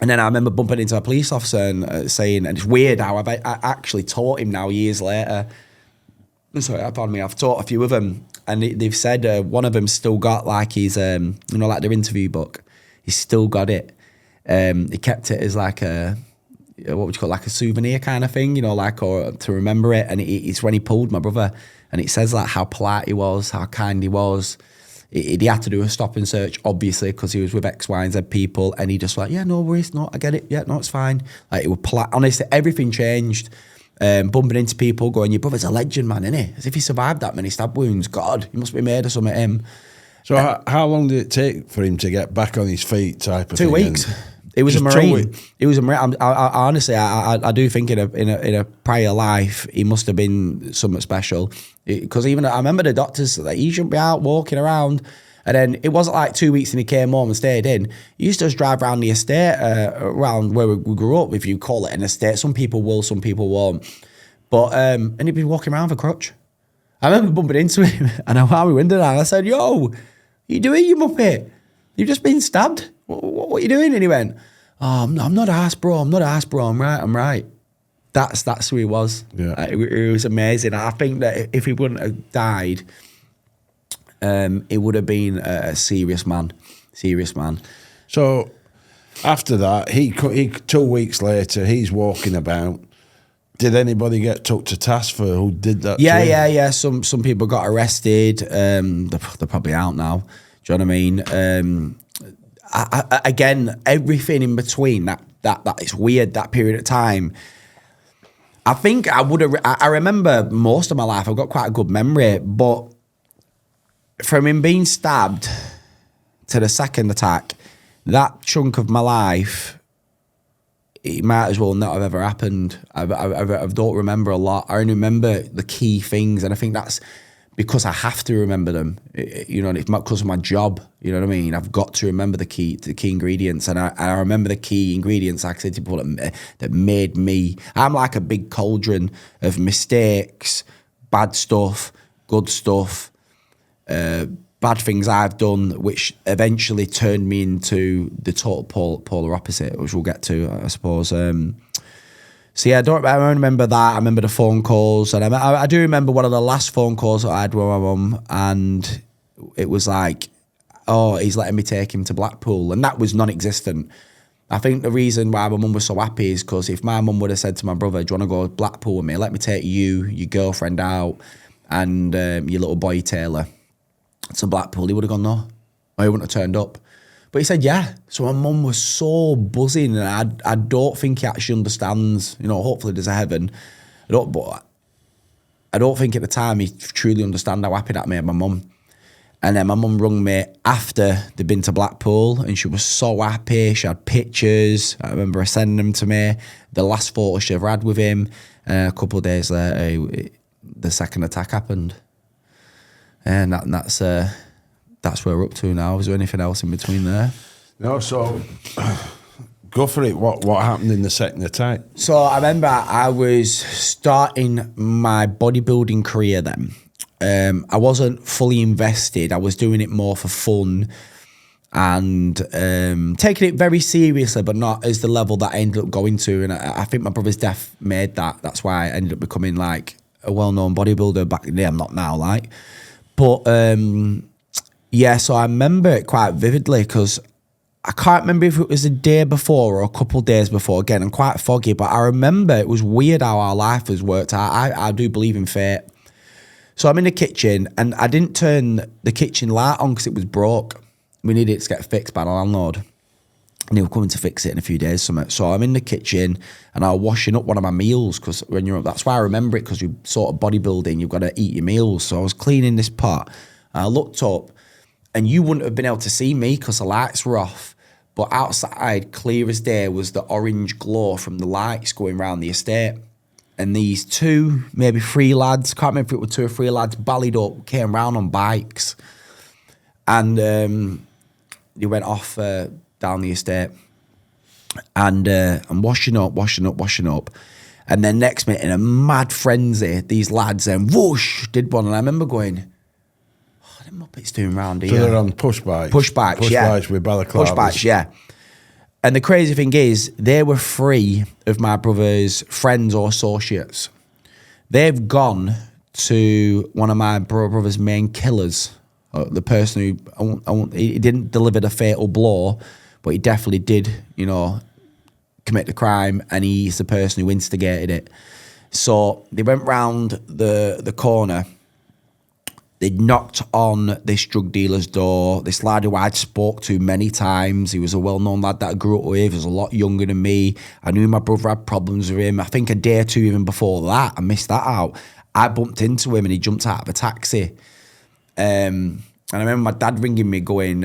Speaker 2: And then I remember bumping into a police officer and saying, and it's weird how I actually taught him now years later. Sorry, pardon me. I've taught a few of them, and they've said one of them still got like his, like their interview book. He's still got it. He kept it as like a, what would you call it, like a souvenir kind of thing, like, or to remember it. And it's when he pulled my brother, and it says like how polite he was, how kind he was. He had to do a stop and search, obviously, because he was with X, Y, and Z people, and he just like, yeah, no worries, no, I get it, yeah, no, it's fine. Like, it was polite. Honestly, everything changed. Bumping into people, going, your brother's a legend, man, isn't he? As if he survived that many stab wounds. God, he must be made of something, him.
Speaker 1: So how long did it take for him to get back on his feet? Type of
Speaker 2: 2 weeks. He was a Marine. He was a Marine. I honestly, I do think in a prior life he must have been something special. Because even I remember the doctors that he shouldn't be out walking around. And then it wasn't like 2 weeks and he came home and stayed in. He used to just drive around the estate, around where we grew up, if you call it an estate. Some people will, some people won't. But and he'd be walking around with a crutch. I remember bumping into him and I we went in and I said, "Yo, what you doing, you muppet? You've just been stabbed. What are you doing?" And he went, "Oh, I'm not ass, bro. I'm not ass, bro. I'm right." That's who he was.
Speaker 1: Yeah.
Speaker 2: It was amazing. I think that if he wouldn't have died, it would have been a serious man.
Speaker 1: So after that, he 2 weeks later, he's walking about. Did anybody get took to task for who did that?
Speaker 2: Yeah. Some people got arrested. They're probably out now. Do you know what I mean? Again, everything in between that it's weird, that period of time. I think I remember most of my life. I've got quite a good memory, but from him being stabbed to the second attack, that chunk of my life, it might as well not have ever happened. I don't remember a lot. I only remember the key things, and I think that's because I have to remember them. And it's because of my job. You know what I mean? I've got to remember the key ingredients, and I remember the key ingredients. Like I said to people that made me. I'm like a big cauldron of mistakes, bad stuff, good stuff, bad things I've done, which eventually turned me into the total polar opposite, which we'll get to, I suppose. So yeah, I remember that. I remember the phone calls, and I do remember one of the last phone calls that I had with my mum, and it was like, "Oh, he's letting me take him to Blackpool," and that was non-existent. I think the reason why my mum was so happy is because if my mum would have said to my brother, "Do you want to go to Blackpool with me? Let me take you, your girlfriend out, and your little boy Taylor to Blackpool," he would have gone no, or he wouldn't have turned up. But he said, yeah. So my mum was so buzzing, and I don't think he actually understands. Hopefully there's a heaven. But I don't think at the time he truly understand how happy that made my mum. And then my mum rung me after they'd been to Blackpool, and she was so happy. She had pictures. I remember her sending them to me. The last photo she ever had with him. A couple of days later, the second attack happened. And that's that's where we're up to now. Is there anything else in between there?
Speaker 1: No, so go for it. What happened in the second attack?
Speaker 2: So I remember I was starting my bodybuilding career then. I wasn't fully invested. I was doing it more for fun and taking it very seriously, but not as the level that I ended up going to. And I think my brother's death made that. That's why I ended up becoming like a well-known bodybuilder back in the day. I'm not now, like. But yeah, so I remember it quite vividly because I can't remember if it was a day before or a couple of days before. Again, I'm quite foggy, but I remember it was weird how our life has worked out. I do believe in fate. So I'm in the kitchen and I didn't turn the kitchen light on because it was broke. We needed it to get fixed by the landlord. And he was coming to fix it in a few days. So I'm in the kitchen and I'm washing up one of my meals because when you're, that's why I remember it, because you sort of bodybuilding, you've got to eat your meals. So I was cleaning this pot and I looked up and you wouldn't have been able to see me because the lights were off. But outside, clear as day, was the orange glow from the lights going around the estate. And these two, maybe three lads, can't remember if it were 2 or 3 lads, ballied up, came round on bikes. And they went off down the estate. And I'm washing up. And then next minute, in a mad frenzy, these lads then whoosh, did one. And I remember going, oh, them Muppets doing round here.
Speaker 1: So they're on push bikes.
Speaker 2: Push bikes, yeah.
Speaker 1: Push bikes with balaclavas.
Speaker 2: Push bikes, yeah. And the crazy thing is, they were 3 of my brother's friends or associates. They've gone to one of my brother's main killers, the person who, he didn't deliver the fatal blow, but he definitely did, you know, commit the crime, and he's the person who instigated it. So they went round the corner. They knocked on this drug dealer's door. This lad who I'd spoke to many times. He was a well-known lad that I grew up with. He was a lot younger than me. I knew my brother had problems with him. I think a day or 2 even before that, I missed that out. I bumped into him and he jumped out of a taxi. And I remember my dad ringing me going,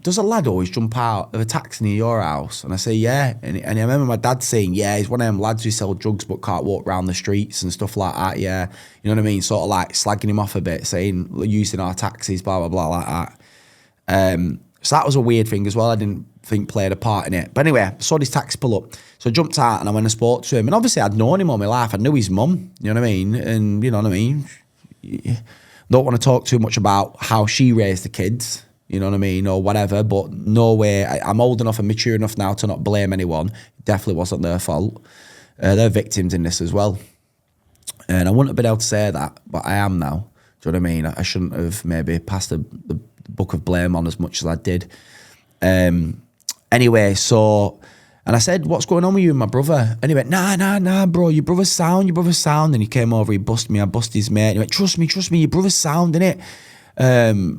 Speaker 2: does a lad always jump out of a taxi near your house? And I say, yeah. And I remember my dad saying, yeah, he's one of them lads who sell drugs but can't walk around the streets and stuff like that, yeah. You know what I mean? Sort of like slagging him off a bit, saying, using our taxis, blah, blah, blah, like that. So that was a weird thing as well. I didn't think played a part in it. But anyway, I saw this taxi pull up. So I jumped out and I went and spoke to him. And obviously I'd known him all my life. I knew his mum, you know what I mean? And you know what I mean? Don't want to talk too much about how she raised the kids, you know what I mean, or whatever, but no way. I'm old enough and mature enough now to not blame anyone. It definitely wasn't their fault. They're victims in this as well. And I wouldn't have been able to say that, but I am now. Do you know what I mean? I shouldn't have maybe passed the book of blame on as much as I did. Anyway, so... And I said, what's going on with you and my brother? And he went, nah, bro, your brother's sound. And he came over, he busted me, I busted his mate. And he went, trust me, your brother's sound, innit?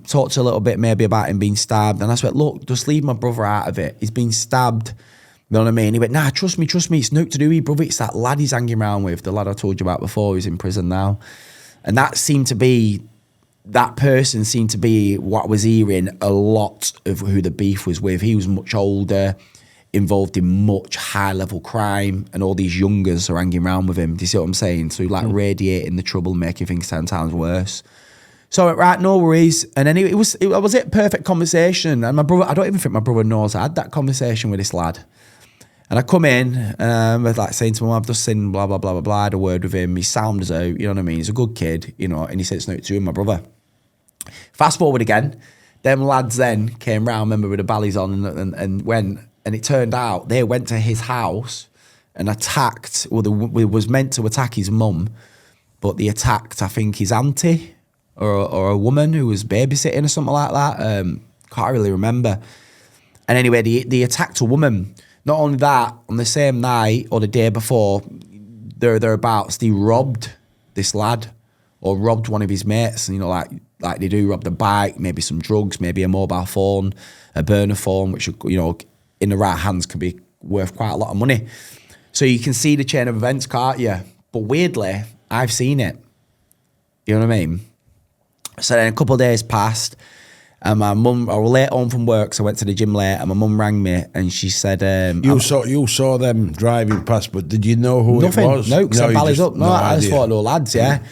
Speaker 2: Talked a little bit maybe about him being stabbed. And I said, look, just leave my brother out of it. He's been stabbed. You know what I mean? He went, nah, trust me, it's nothing to do with your brother. It's that lad he's hanging around with, the lad I told you about before, who's in prison now. And that person seemed to be what I was hearing a lot of who the beef was with. He was much older, involved in much high-level crime, and all these youngers are hanging around with him. Do you see what I'm saying? So like radiating the trouble, making things 10 times worse. So I went, right, no worries. And then it was perfect conversation. And my brother, I don't even think my brother knows I had that conversation with this lad. And I come in, and I'm like saying to him, I've just seen blah, blah, blah, blah, blah. I had a word with him. His sound is out, you know what I mean? He's a good kid, you know, and he said it's not to him, my brother. Fast forward again. Them lads then came round, remember, with the ballies on and went. And it turned out they went to his house and attacked, well, they was meant to attack his mum, but they attacked, I think, his auntie or a woman who was babysitting or something like that. Can't really remember. And anyway, they attacked a woman. Not only that, on the same night or the day before, thereabouts, they robbed this lad or robbed one of his mates, you know, like they do, robbed a bike, maybe some drugs, maybe a mobile phone, a burner phone, which, you know, in the right hands can be worth quite a lot of money. So you can see the chain of events, can't you? But weirdly, I've seen it. You know what I mean? So then a couple of days passed, and my mum, I was late home from work, so I went to the gym late, and my mum rang me, and she said... You saw them driving past, but did you know who it was? No, because I ballied up. No, I just thought they were lads, yeah.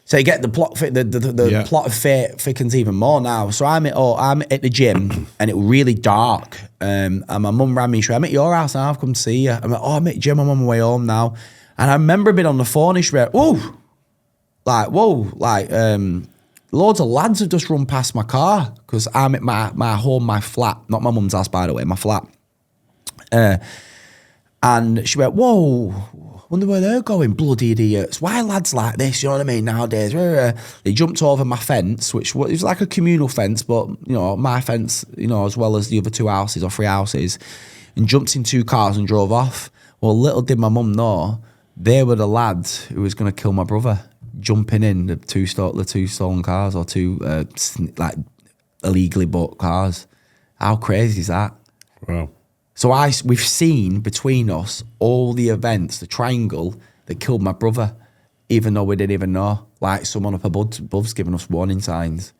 Speaker 2: So you get the plot, the plot of fate thickens even more now. So I'm at the gym and it was really dark. And my mum rang me, she went, I'm at your house now, I've come to see you. I'm like, I'm at the gym, I'm on my way home now. And I remember being on the phone and she went, whoa, loads of lads have just run past my car because I'm at my home, my flat, not my mum's house, by the way, my flat. And she went, whoa, wonder where they're going, bloody idiots. Why lads like this, you know what I mean, nowadays? They jumped over my fence, which was like a communal fence, but, you know, my fence, you know, as well as the other 2 houses or 3 houses, and jumped in 2 cars and drove off. Well, little did my mum know, they were the lads who was going to kill my brother, jumping in the two stolen cars or 2 like illegally bought cars. How crazy is that?
Speaker 1: Wow. So
Speaker 2: we've seen between us all the events, the triangle that killed my brother, even though we didn't even know. Like someone up above's giving us warning signs.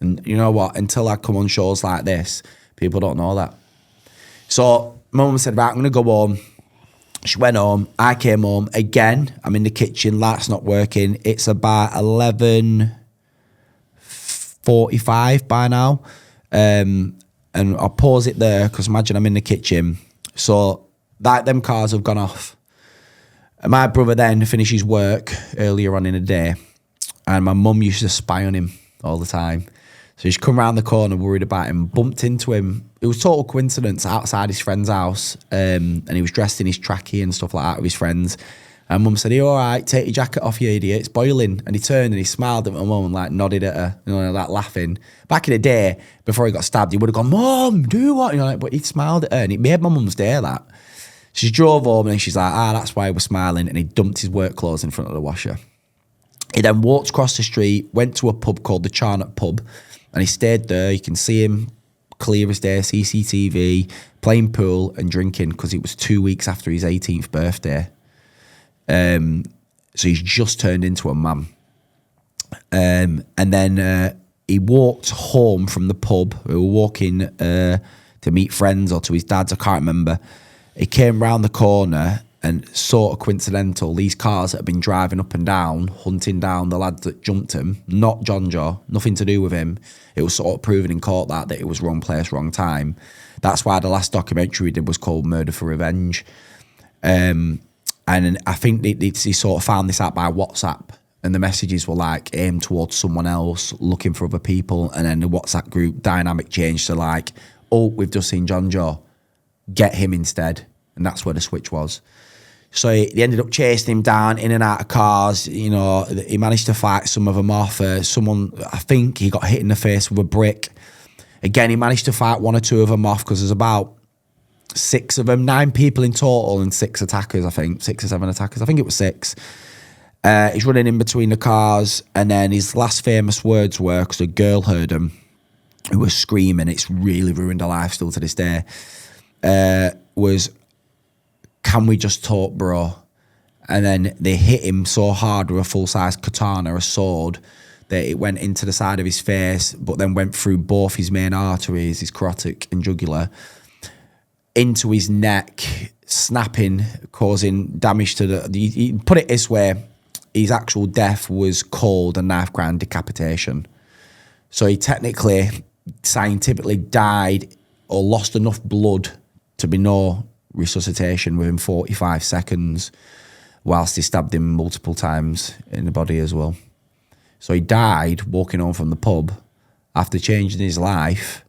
Speaker 2: And you know what? Until I come on shows like this, people don't know that. So my mum said, right, I'm going to go home. She went home. I came home. Again, I'm in the kitchen. Light's not working. It's about 11:45 by now. And I'll pause it there because imagine I'm in the kitchen. So them cars have gone off. And my brother then finishes work earlier on in the day. And my mum used to spy on him all the time. So she'd come round the corner worried about him, bumped into him. It was total coincidence outside his friend's house. And he was dressed in his trackie and stuff like that with his friends. And mum said, "Are you all right? Take your jacket off, you idiot. It's boiling." And he turned and he smiled at my mum and like nodded at her, you know, like laughing. Back in the day, before he got stabbed, he would have gone, "Mum, do what?" You know, like, but he smiled at her and it made my mum's day that. She drove home and she's like, that's why he was smiling. And he dumped his work clothes in front of the washer. He then walked across the street, went to a pub called the Charnock Pub, and he stayed there. You can see him clear as day, CCTV, playing pool and drinking because it was 2 weeks after his 18th birthday. So he's just turned into a man. And then he walked home from the pub. We were walking to meet friends or to his dad's, I can't remember. He came round the corner and sort of coincidental, these cars that had been driving up and down, hunting down the lads that jumped him, not John Joe, nothing to do with him. It was sort of proven in court that it was wrong place, wrong time. That's why the last documentary we did was called Murder for Revenge. And I think he sort of found this out by WhatsApp, and the messages were like aimed towards someone else, looking for other people, and then the WhatsApp group dynamic changed to like, oh, we've just seen John Joe, get him instead. And that's where the switch was. So he ended up chasing him down in and out of cars. You know, he managed to fight some of them off. Someone, I think he got hit in the face with a brick. Again, he managed to fight 1 or 2 of them off because there's about 6 of them, 9 people in total and 6 attackers, I think. 6 or 7 attackers. I think it was 6. He's running in between the cars, and then his last famous words were, because a girl heard him, who was screaming, it's really ruined her life still to this day, was, "Can we just talk, bro?" And then they hit him so hard with a full-size katana, a sword, that it went into the side of his face, but then went through both his main arteries, his carotid and jugular, into his neck, snapping, causing damage to the... Put it this way, his actual death was called a knife grind decapitation. So he technically, scientifically died or lost enough blood to be no resuscitation within 45 seconds, whilst he stabbed him multiple times in the body as well. So he died walking home from the pub after changing his life,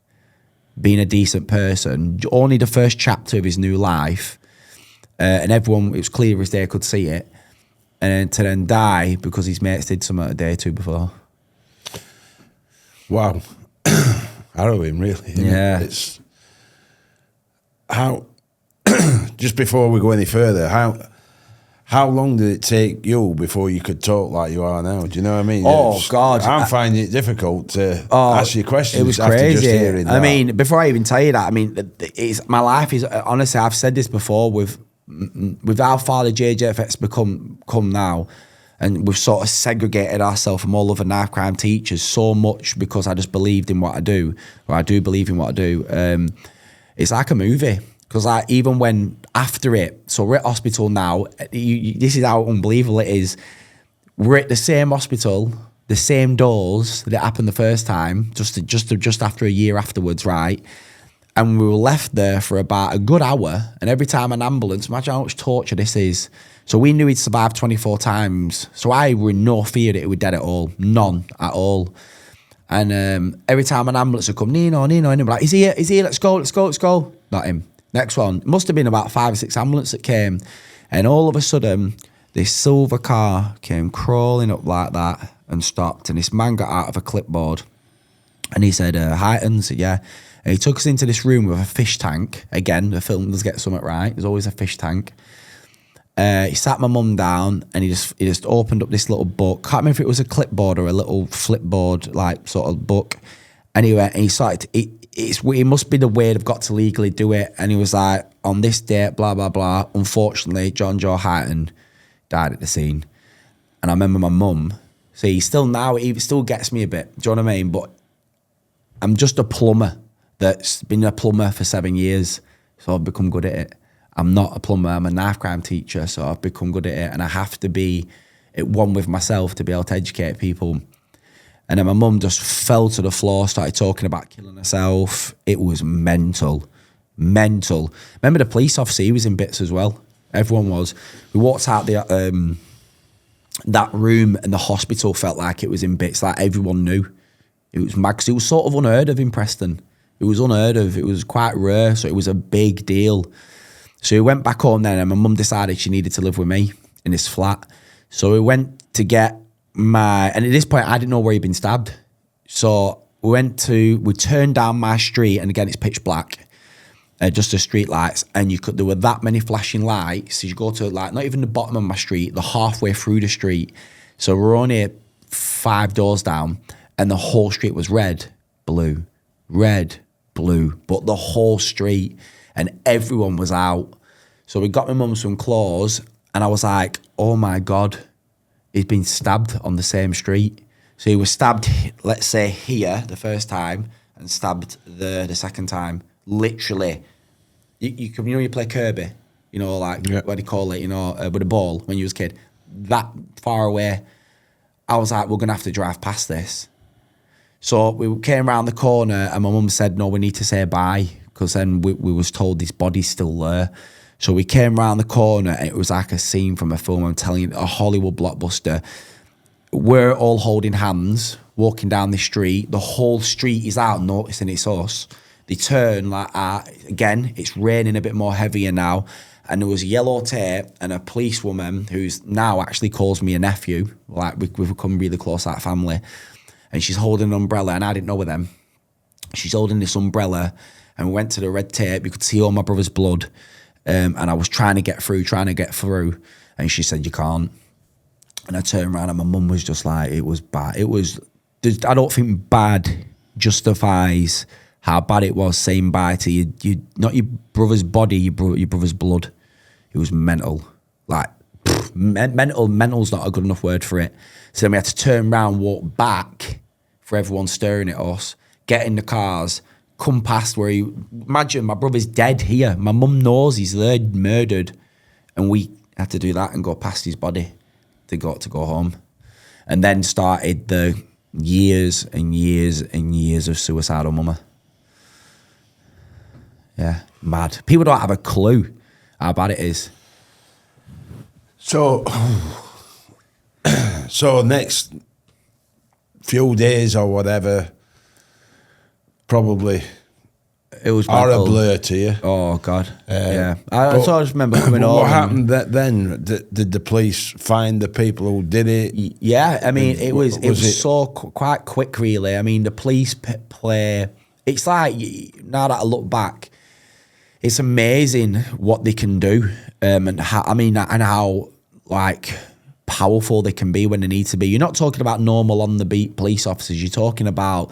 Speaker 2: being a decent person, only the first chapter of his new life, and everyone, it was clear as day could see it, and to then die because his mates did something a day or 2 before.
Speaker 1: Wow. Harrowing, really.
Speaker 2: Yeah.
Speaker 1: It's how, just before we go any further, how long did it take you before you could talk like you are now? Do you know what I mean?
Speaker 2: God.
Speaker 1: I'm finding it difficult to ask you questions.
Speaker 2: It was
Speaker 1: after
Speaker 2: crazy.
Speaker 1: Just hearing that.
Speaker 2: I mean, before I even tell you that, I mean, my life is, honestly, I've said this before with how far the JJF's come now, and we've sort of segregated ourselves from all other knife crime teachers so much because I just believed in what I do, or I do believe in what I do. It's like a movie. Because like, even when after it, so we're at hospital now, this is how unbelievable it is. we're at the same hospital, the same doors that happened the first time, just after a year afterwards, right? And we were left there for about a good hour. And every time an ambulance, imagine how much torture this is. So we knew he'd survived 24 times. So I were in no fear that he would dead at all. None at all. And every time an ambulance would come, Nino, and I'm like, he's here, let's go. Not him. Next one. It must have been about 5 or 6 ambulances that came. And all of a sudden, this silver car came crawling up like that and stopped. And this man got out of a clipboard. And he said, Highton? I said, yeah. And he took us into this room with a fish tank. Again, the film does get something right. There's always a fish tank. He sat my mum down and he just opened up this little book. Can't remember if it was a clipboard or a little flipboard, like sort of book. Anyway, and he started, it must be the way they've got to legally do it. And he was like, on this date, blah, blah, blah. Unfortunately, John Joe Highton died at the scene. And I remember my mum, see, still now, it still gets me a bit. Do you know what I mean? But I'm just a plumber that's been a plumber for 7 years. So I've become good at it. I'm not a plumber, I'm a knife crime teacher, so I've become good at it, and I have to be at one with myself to be able to educate people. And then my mum just fell to the floor, started talking about killing herself. It was mental. Remember the police officer, he was in bits as well. Everyone was. We walked out the that room, and the hospital felt like it was in bits, like everyone knew. It was mad, 'cause it was sort of unheard of in Preston. It was unheard of, it was quite rare, so it was a big deal. So we went back home then, and my mum decided she needed to live with me in this flat. So we went to get and at this point, I didn't know where he'd been stabbed. So we turned down my street, and again, it's pitch black, just the street lights, and there were that many flashing lights. You go to like, not even the bottom of my street, the halfway through the street. So we're only 5 doors down, and the whole street was red, blue, but the whole street. And everyone was out. So we got my mum some clothes, and I was like, oh my God, he's been stabbed on the same street. So he was stabbed, let's say here the first time, and stabbed the second time. Literally. You play Kirby, like what do you call it, with a ball when you was a kid. That far away. I was like, we're going to have to drive past this. So we came around the corner, and my mum said, no, we need to say bye. Because then we was told this body's still there. So we came around the corner, and it was like a scene from a film, I'm telling you, a Hollywood blockbuster. We're all holding hands, walking down the street. The whole street is out noticing it's us. They turn like, again, it's raining a bit more heavier now. And there was yellow tape, and a policewoman who's now actually calls me a nephew. Like we've become really close, like family. And she's holding an umbrella, and I didn't know with them. She's holding this umbrella. And we went to the red tape. You could see all my brother's blood. And I was trying to get through. And she said, you can't. And I turned around, and my mum was just like, it was bad. I don't think bad justifies how bad it was saying bye to you, not your brother's body, your brother's blood. It was mental. Like, mental's not a good enough word for it. So then we had to turn around, walk back for everyone staring at us, get in the cars, come past where imagine my brother's dead here. My mum knows he's there, murdered. And we had to do that and go past his body to go home. And then started the years and years and years of suicidal mama. Yeah, mad. People don't have a clue how bad it is.
Speaker 1: So next few days or whatever, probably
Speaker 2: it was
Speaker 1: are a blur to you.
Speaker 2: Oh God, yeah. I just remember coming home.
Speaker 1: What happened then? Did the police find the people who did it?
Speaker 2: Yeah, I mean, it was quite quick, really. I mean, the police play. It's like, now that I look back, it's amazing what they can do, and how like powerful they can be when they need to be. You're not talking about normal on the beat police officers. You're talking about,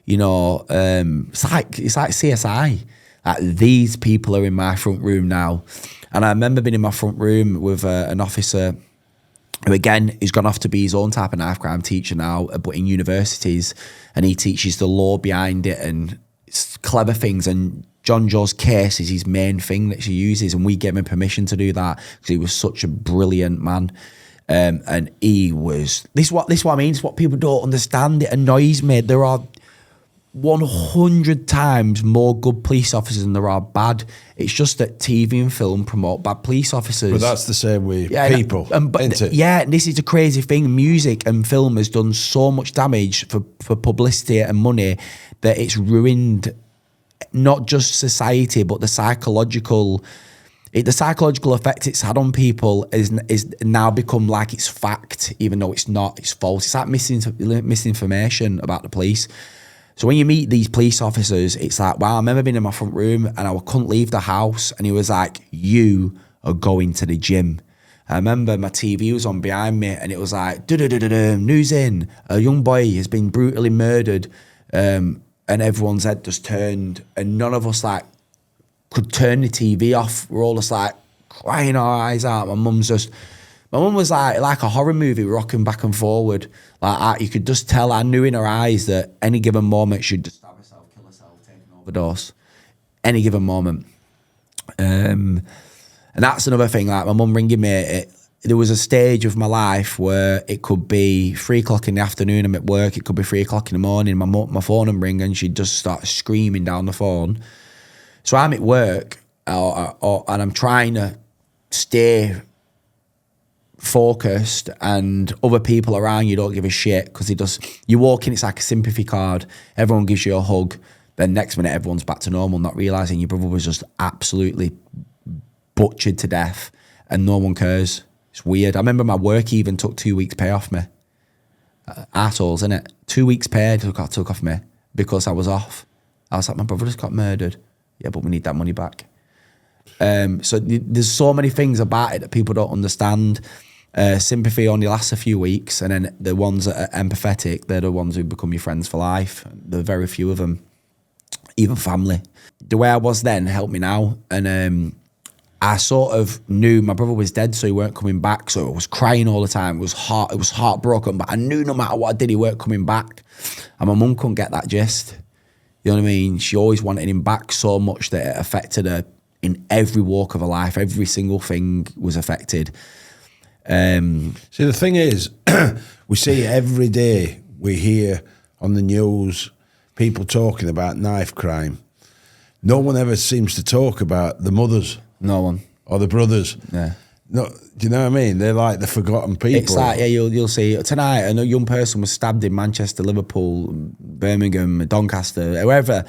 Speaker 2: it's like CSI. Like, these people are in my front room now. And I remember being in my front room with an officer who, again, has gone off to be his own type of knife crime teacher now, but in universities, and he teaches the law behind it and it's clever things. And John Joe's case is his main thing that she uses, and we gave him permission to do that because he was such a brilliant man. And he was, this is what I mean, it's what people don't understand. It annoys me. There are 100 times more good police officers than there are bad. It's just that TV and film promote bad police officers.
Speaker 1: But that's the same with people, isn't it?
Speaker 2: Yeah, and this is the crazy thing. Music and film has done so much damage for publicity and money that it's ruined not just society, but the psychological effect it's had on people is now become like it's fact, even though it's not, it's false. It's like misinformation about the police. So when you meet these police officers, it's like, wow, I remember being in my front room and I couldn't leave the house, and he was like, you are going to the gym. I remember my TV was on behind me and it was like, news in, a young boy has been brutally murdered, and everyone's head just turned, and none of us like could turn the TV off. We're all just like crying our eyes out. My mum was like a horror movie, rocking back and forward. Like you could just tell, I knew in her eyes that any given moment she'd just stab herself, kill herself, take an overdose. Any given moment. And that's another thing, like my mum ringing me, there was a stage of my life where it could be 3 o'clock in the afternoon, I'm at work, it could be 3 o'clock in the morning, my phone would ring and she'd just start screaming down the phone. So I'm at work and I'm trying to stay focused, and other people around you don't give a shit because you walk in, it's like a sympathy card, everyone gives you a hug, then next minute everyone's back to normal, not realising your brother was just absolutely butchered to death and no one cares. It's weird. I remember my work even took 2 weeks pay off me. Arseholes, innit? 2 weeks pay took off me because I was off. I was like, my brother just got murdered. Yeah, but we need that money back. So there's so many things about it that people don't understand. Sympathy only lasts a few weeks, and then the ones that are empathetic, they're the ones who become your friends for life. There are very few of them, even family. The way I was then helped me now, and I sort of knew my brother was dead, so he weren't coming back. So I was crying all the time. It was heartbroken, but I knew no matter what I did, he weren't coming back. And my mum couldn't get that gist. You know what I mean? She always wanted him back so much that it affected her in every walk of her life. Every single thing was affected.
Speaker 1: See, the thing is, we see every day, we hear on the news people talking about knife crime. No one ever seems to talk about the mothers.
Speaker 2: No one.
Speaker 1: Or the brothers.
Speaker 2: Yeah.
Speaker 1: No, do you know what I mean? They're like the forgotten people.
Speaker 2: It's like, yeah, you'll see. Tonight, a young person was stabbed in Manchester, Liverpool, Birmingham, Doncaster, wherever.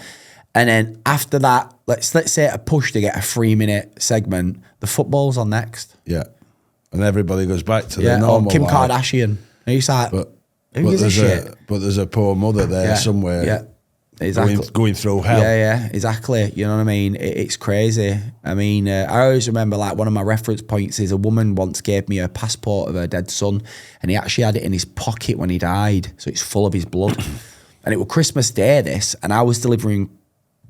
Speaker 2: And then after that, let's say a push to get a 3-minute segment, the football's on next.
Speaker 1: Yeah. And everybody goes back to their normal
Speaker 2: Kim
Speaker 1: life.
Speaker 2: Kardashian. And he's like, who gives a shit?
Speaker 1: But there's a poor mother there somewhere.
Speaker 2: Yeah. Exactly.
Speaker 1: Going through hell.
Speaker 2: Yeah, exactly. You know what I mean? It's crazy. I mean, I always remember, like, one of my reference points is a woman once gave me a passport of her dead son, and he actually had it in his pocket when he died, so it's full of his blood. And it was Christmas Day, this, and I was delivering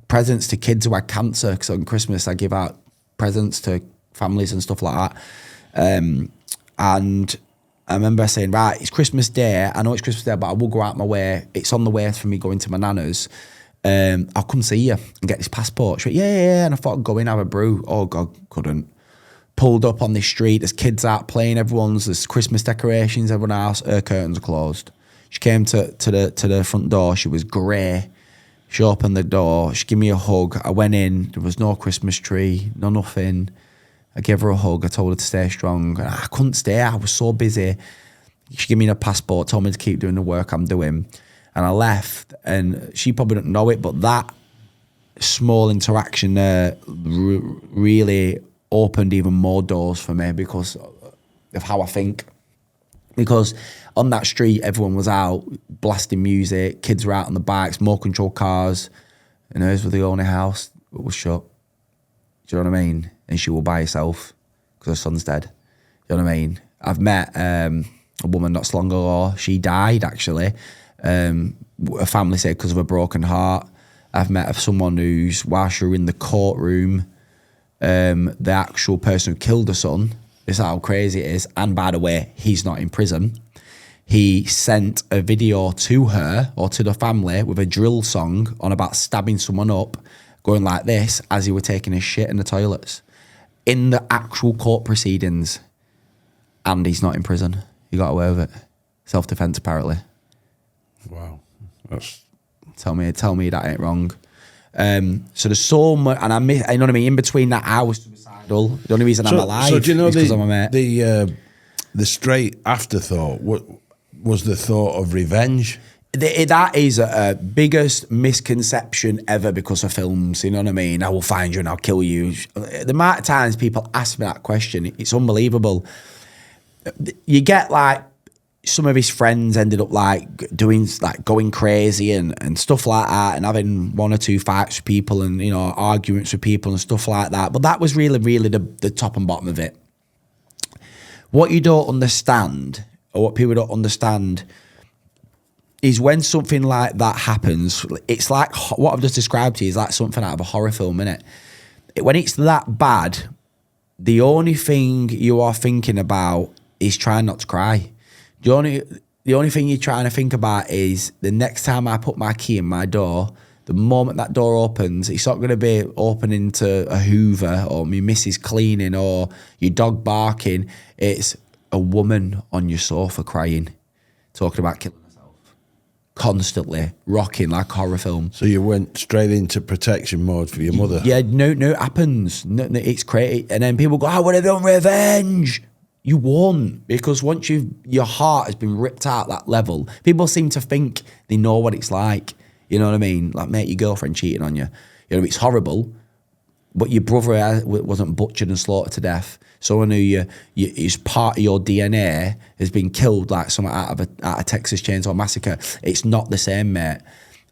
Speaker 2: presents to kids who had cancer, because on Christmas I give out presents to families and stuff like that. And I remember saying, right, it's Christmas Day. I know it's Christmas Day, but I will go out my way. It's on the way for me going to my nana's. I'll come see you and get this passport. She went, yeah. And I thought I'd go in, have a brew. Oh, God, couldn't. Pulled up on the street. There's kids out playing. There's Christmas decorations. Everyone else, her curtains are closed. She came to the front door. She was grey. She opened the door. She gave me a hug. I went in. There was no Christmas tree, no nothing. I gave her a hug. I told her to stay strong. I couldn't stay. I was so busy. She gave me a passport, told me to keep doing the work I'm doing. And I left. And she probably didn't know it, but that small interaction there really opened even more doors for me because of how I think. Because on that street, everyone was out blasting music. Kids were out on the bikes, more control cars. And hers was the only house that was shut. Do you know what I mean? And she was by herself because her son's dead. You know what I mean? I've met a woman not so long ago. She died, actually. A family said because of a broken heart. I've met someone who's, while she was in the courtroom, the actual person who killed her son, this is how crazy it is, and by the way, he's not in prison. He sent a video to her or to the family with a drill song on about stabbing someone up, going like this as he were taking a shit in the toilets. In the actual court proceedings. and he's not in prison. He got away with it. Self-defense, apparently.
Speaker 1: Wow. That's...
Speaker 2: Tell me that ain't wrong. So there's so much, and you know what I mean? In between that, I was suicidal. The only reason I'm alive
Speaker 1: so do you know
Speaker 2: is because I'm a mate.
Speaker 1: The straight afterthought was the thought of revenge.
Speaker 2: That is a biggest misconception ever because of films. You know what I mean? I will find you and I'll kill you. The amount of times people ask me that question, it's unbelievable. You get like, some of his friends ended up like going crazy and stuff like that, and having one or two fights with people and, you know, arguments with people and stuff like that. But that was really, really the top and bottom of it. What you don't understand, or what people don't understand, is when something like that happens, it's like what I've just described to you is like something out of a horror film, innit? When it's that bad, the only thing you are thinking about is trying not to cry. The only thing you're trying to think about is the next time I put my key in my door, the moment that door opens, it's not going to be opening to a Hoover or me missus cleaning or your dog barking. It's a woman on your sofa crying, talking about killing herself, constantly rocking like a horror film.
Speaker 1: So you went straight into protection mode for your mother?
Speaker 2: Yeah, no, it happens. No, it's crazy. And then people go, I would have done revenge. You won't, because once your heart has been ripped out that level, people seem to think they know what it's like. You know what I mean? Like, mate, your girlfriend cheating on you. You know, it's horrible, but your brother wasn't butchered and slaughtered to death. Someone who is part of your DNA has been killed like something out of a Texas Chainsaw Massacre. It's not the same, mate.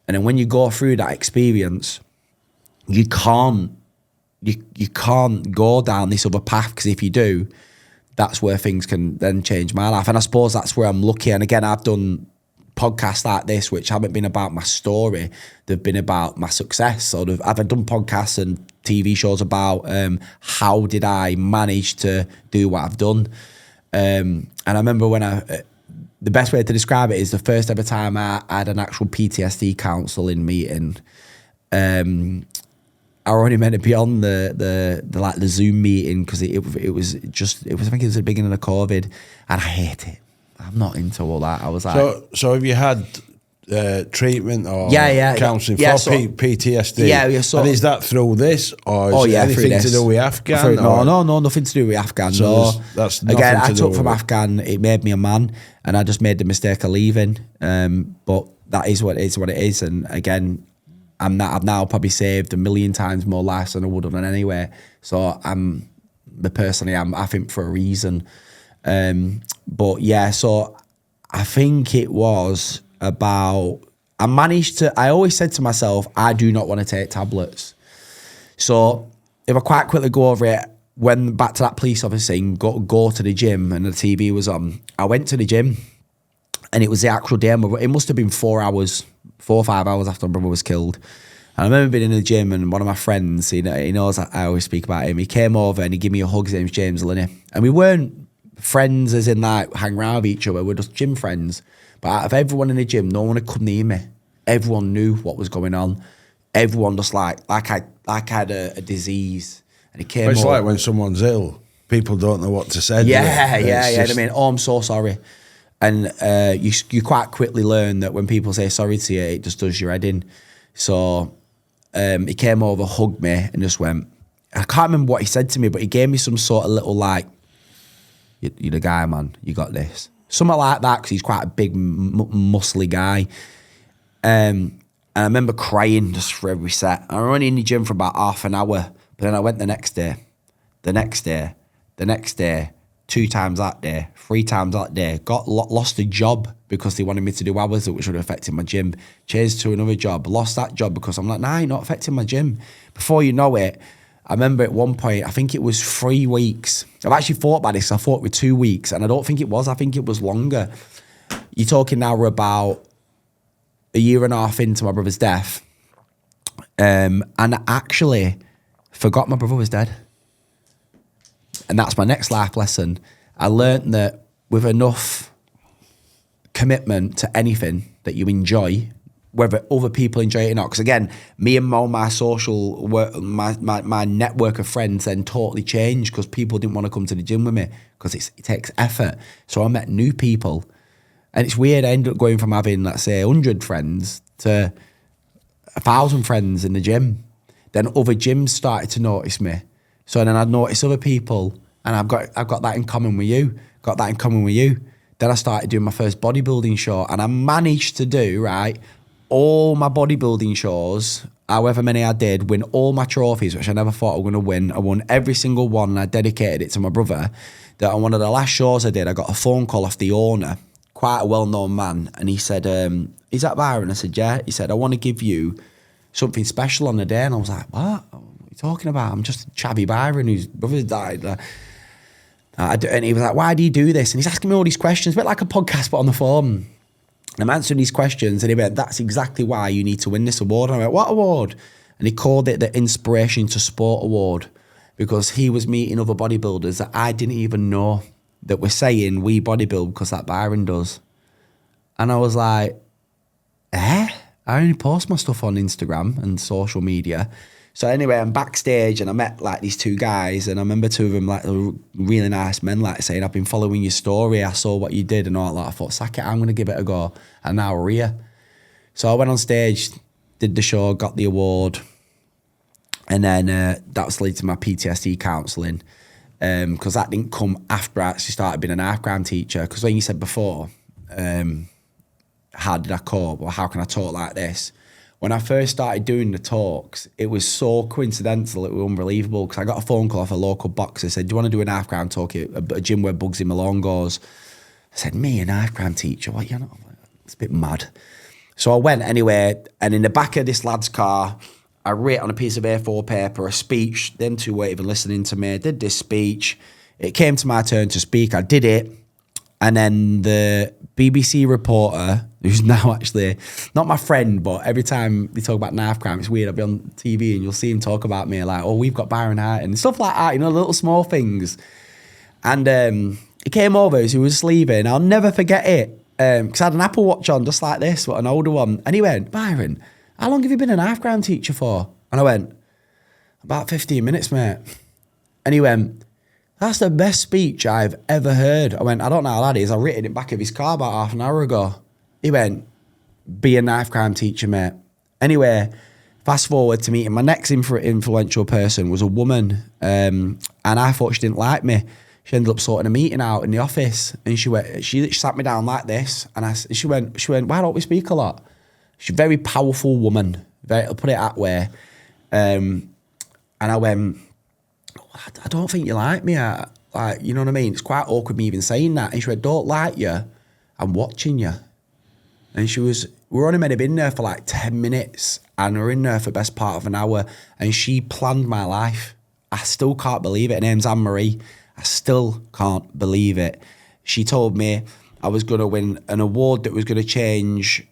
Speaker 2: And then when you go through that experience, you can't go down this other path, because if you do, that's where things can then change my life. And I suppose that's where I'm lucky. And again, I've done podcasts like this, which haven't been about my story. They've been about my success. Sort of, I've done podcasts and TV shows about how did I manage to do what I've done. And I remember when the best way to describe it is the first ever time I had an actual PTSD counselling meeting. I only meant to be on the Zoom meeting because it was I think it was the beginning of COVID, and I hate it. I'm not into all that. I was like,
Speaker 1: so have you had treatment or counselling for PTSD?
Speaker 2: Yeah. So,
Speaker 1: and is that through this, or is it anything to do with Afghan?
Speaker 2: No, nothing to do with Afghan.
Speaker 1: So that's
Speaker 2: again, I took from Afghan. It made me a man, and I just made the mistake of leaving. But that is what it is, and again, I've now probably saved 1 million times more lives than I would have done anyway. So I'm the person I am, I think, for a reason. But yeah, so I think it was about, I always said to myself, I do not want to take tablets. So if I quite quickly go over it, when back to that police officer saying, go to the gym, and the TV was on, I went to the gym, and it was the actual day. It must have been 4 or 5 hours after my brother was killed. And I remember being in the gym, and one of my friends, he knows I always speak about him. He came over and he gave me a hug. His name's James Linney. And we weren't friends as in like hang around with each other. We're just gym friends. But out of everyone in the gym, no one had come near me. Everyone knew what was going on. Everyone just like I had a disease. And he came over.
Speaker 1: It's like when someone's ill, people don't know what to say.
Speaker 2: Yeah. I mean, I'm so sorry. And you quite quickly learn that when people say sorry to you, it just does your head in. So he came over, hugged me, and just went, I can't remember what he said to me, but he gave me some sort of little like, you're the guy, man, you got this. Something like that, because he's quite a big, muscly guy. And I remember crying just for every set. I was only in the gym for about half an hour, but then I went the next day, 2 times that day, 3 times that day, lost a job because they wanted me to do hours which would have affected my gym, changed to another job, lost that job because I'm like, nah, you're not affecting my gym. Before you know it, I remember at one point, I think it was 3 weeks. I've actually thought about this. I thought with 2 weeks, and I don't think it was. I think it was longer. You're talking now about a year and a half into my brother's death, and I actually forgot my brother was dead. And that's my next life lesson. I learned that with enough commitment to anything that you enjoy, whether other people enjoy it or not. Because again, me and my social work, my network of friends then totally changed because people didn't want to come to the gym with me because it takes effort. So I met new people. And it's weird, I ended up going from having, let's say, 100 friends to 1,000 friends in the gym. Then other gyms started to notice me. So then I'd notice other people, and I've got that in common with you. Then I started doing my first bodybuilding show, and I managed to do, right, all my bodybuilding shows, however many I did, win all my trophies, which I never thought I was going to win. I won every single one, and I dedicated it to my brother. That on one of the last shows I did, I got a phone call off the owner, quite a well-known man, and he said, is that Byron? I said, yeah. He said, I want to give you something special on the day. And I was like, what are you talking about? I'm just Chavvy Byron whose brother's died. And he was like, why do you do this? And he's asking me all these questions, a bit like a podcast, but on the phone. And I'm answering these questions, and he went, that's exactly why you need to win this award. And I went, what award? And he called it the Inspiration to Sport Award, because he was meeting other bodybuilders that I didn't even know that were saying we bodybuild because that Byron does. And I was like, I only post my stuff on Instagram and social media. So anyway, I'm backstage and I met like these two guys, and I remember two of them, like, they were really nice men, like saying, I've been following your story, I saw what you did and all that. I thought, sack it, I'm going to give it a go. And now we're here. So I went on stage, did the show, got the award. And then that was leading to my PTSD counselling, because that didn't come after I actually started being an half-gram teacher. Because when you said before, how did I cope, or how can I talk like this? When I first started doing the talks, it was so coincidental, it was unbelievable, because I got a phone call off a local boxer, said, do you want to do an half-gram talk at a gym where Bugsy Malone goes? I said, me, an half-gram teacher? What, you're not? It's a bit mad. So I went anyway, and in the back of this lad's car, I wrote on a piece of A4 paper a speech. Them two weren't even listening to me. I did this speech. It came to my turn to speak. I did it. And then the BBC reporter, who's now actually not my friend, but every time they talk about knife crime, it's weird. I'll be on TV and you'll see him talk about me like, oh, we've got Byron Highton and stuff like that, you know, little small things. And he came over as he was leaving. I'll never forget it, because I had an Apple Watch on just like this, but an older one. And he went, Byron, how long have you been an half-gram teacher for? And I went, about 15 minutes, mate. And he went, that's the best speech I've ever heard. I went, I don't know how that is. I written it back of his car about half an hour ago. He went, be a knife crime teacher, mate. Anyway, fast forward to meeting my next influential person was a woman, and I thought she didn't like me. She ended up sorting a meeting out in the office, and she sat me down like this, and she went, why don't we speak a lot? She's a very powerful woman, I'll put it that way. And I went, I don't think you like me. Like, you know what I mean? It's quite awkward me even saying that. And she went, don't like you, I'm watching you. And we were only meant to be in there for like 10 minutes, and we were in there for the best part of an hour, and she planned my life. I still can't believe it. Her name's Anne-Marie. I still can't believe it. She told me I was going to win an award that was going to change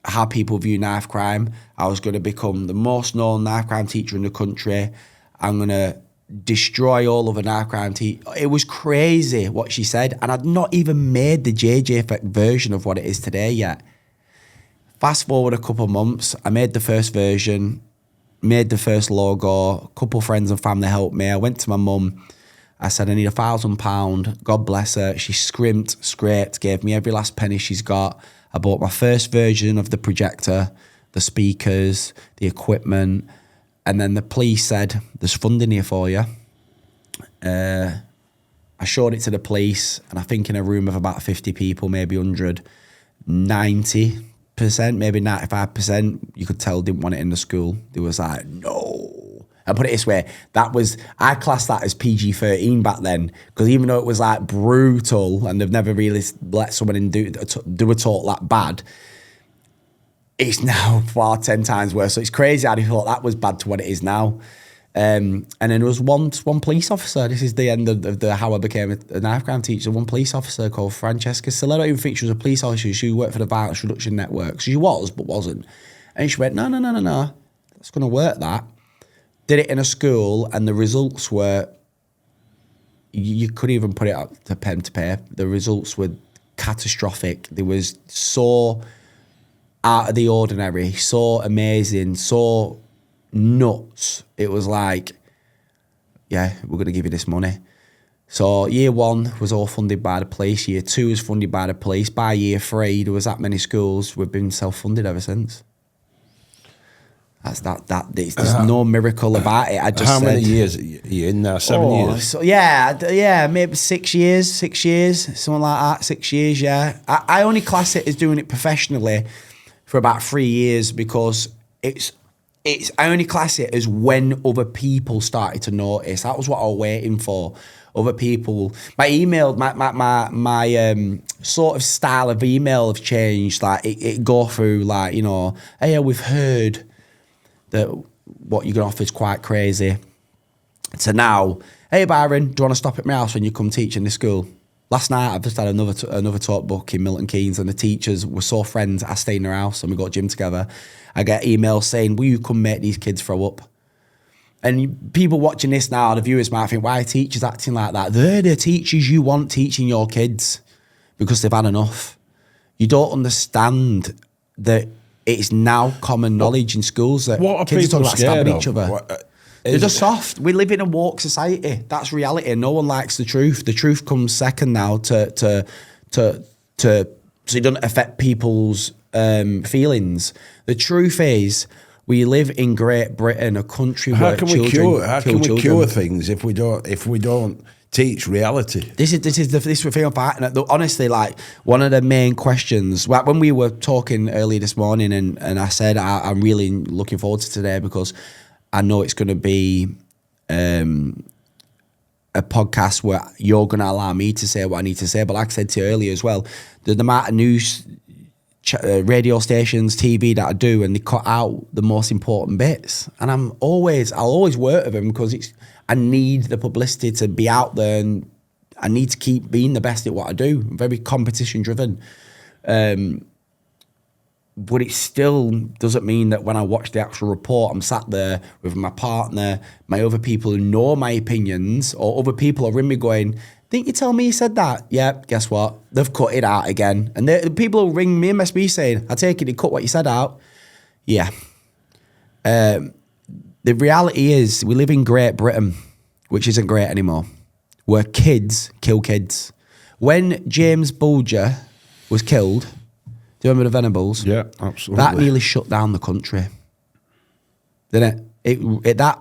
Speaker 2: how people view knife crime. I was going to become the most known knife crime teacher in the country. I'm going to destroy all of a knife crime teacher. It was crazy what she said, and I'd not even made the JJ Effect version of what it is today yet. Fast forward a couple of months, I made the first version, made the first logo, a couple of friends and family helped me. I went to my mum, I said, I need £1,000, God bless her. She scrimped, scraped, gave me every last penny she's got. I bought my first version of the projector, the speakers, the equipment, and then the police said, there's funding here for you. I showed it to the police, and I think in a room of about 50 people, maybe 100, 90%, maybe 95%, you could tell didn't want it in the school. They was like, no. I put it this way, I classed that as PG-13 back then, because even though it was like brutal, and they've never really let someone do a talk that bad, it's now far 10 times worse. So it's crazy how they thought that was bad to what it is now. And then there was one police officer. This is the end of how I became a knife crime teacher. One police officer called Francesca Still. I don't even think she was a police officer. She worked for the Violence Reduction Network. She was, but wasn't. And she went, no. That's going to work, that. Did it in a school, and the results were, you couldn't even put it up to pen to paper. The results were catastrophic. There was so out of the ordinary, so amazing, so nuts. It was like, yeah, we're going to give you this money. So year 1 was all funded by the police. Year 2 was funded by the police. By year 3, there was that many schools. We've been self-funded ever since. That's there's no miracle about it. I just
Speaker 1: how many years are you in now? 7 years?
Speaker 2: So yeah, maybe 6 years, something like that, 6 years, yeah. I only class it as doing it professionally for about 3 years because I only class it as when other people started to notice. That was what I was waiting for. Other people, my email, my sort of style of email have changed. Like it go through like, you know, hey, we've heard that what you're going to offer is quite crazy. So now, hey Byron, do you want to stop at my house when you come teach in the school? Last night I've just had another talk book in Milton Keynes, and the teachers were so friends. I stayed in their house and we got gym together. I get emails saying, will you come make these kids throw up? And people watching this now, the viewers might think, why are teachers acting like that? They're the teachers you want teaching your kids because they've had enough. You don't understand that it's now common knowledge in schools that kids are talking about stabbing each other. They're just soft. We live in a woke society. That's reality. No one likes the truth. The truth comes second now so it doesn't affect people's feelings. The truth is, we live in Great Britain, a country where children
Speaker 1: How can we cure things if we don't teach reality?
Speaker 2: This is the thing I'm fighting at. Honestly, like one of the main questions when we were talking earlier this morning, and I said I'm really looking forward to today because I know it's going to be a podcast where you're going to allow me to say what I need to say. But like I said to you earlier as well, the amount of news radio stations, TV that I do, and they cut out the most important bits. And I'll always work with them because I need the publicity to be out there, and I need to keep being the best at what I do. I'm very competition driven. But it still doesn't mean that when I watch the actual report, I'm sat there with my partner, my other people who know my opinions, or other people are in me going, didn't you tell me you said that? Yeah, guess what? They've cut it out again. And the people who ring me and mess me saying, I take it, they cut what you said out. Yeah. The reality is we live in Great Britain, which isn't great anymore, where kids kill kids. When James Bulger was killed, do you remember the Venables?
Speaker 1: Yeah, absolutely.
Speaker 2: That nearly shut down the country, didn't it? That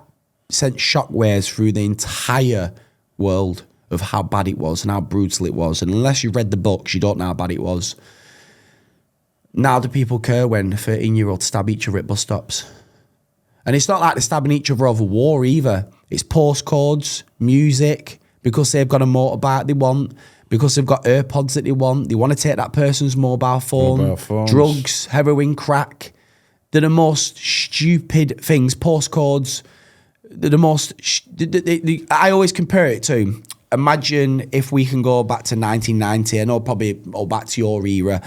Speaker 2: sent shockwaves through the entire world of how bad it was and how brutal it was. And unless you read the books, you don't know how bad it was. Now do people care when 13-year-olds stab each other at bus stops? And it's not like they're stabbing each other over war either. It's postcodes, music, because they've got a motorbike they want, because they've got AirPods that they want. They want to take that person's mobile phone, drugs, heroin, crack. They're the most stupid things. Postcodes, they're the most... I always compare it to... Imagine if we can go back to 1990. I know probably back to your era.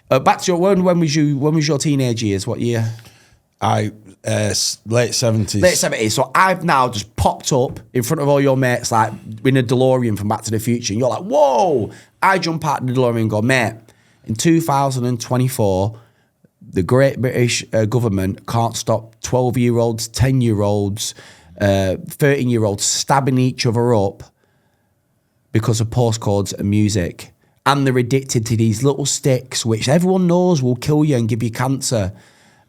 Speaker 2: Back to your when was your teenage years? What year?
Speaker 1: Late 70s.
Speaker 2: Late 70s. So I've now just popped up in front of all your mates like in a DeLorean from Back to the Future, and you're like, whoa! I jump out of the DeLorean and go, mate, in 2024, the Great British government can't stop 12-year-olds, 10-year-olds, 13-year-olds stabbing each other up because of postcodes and music. And they're addicted to these little sticks, which everyone knows will kill you and give you cancer.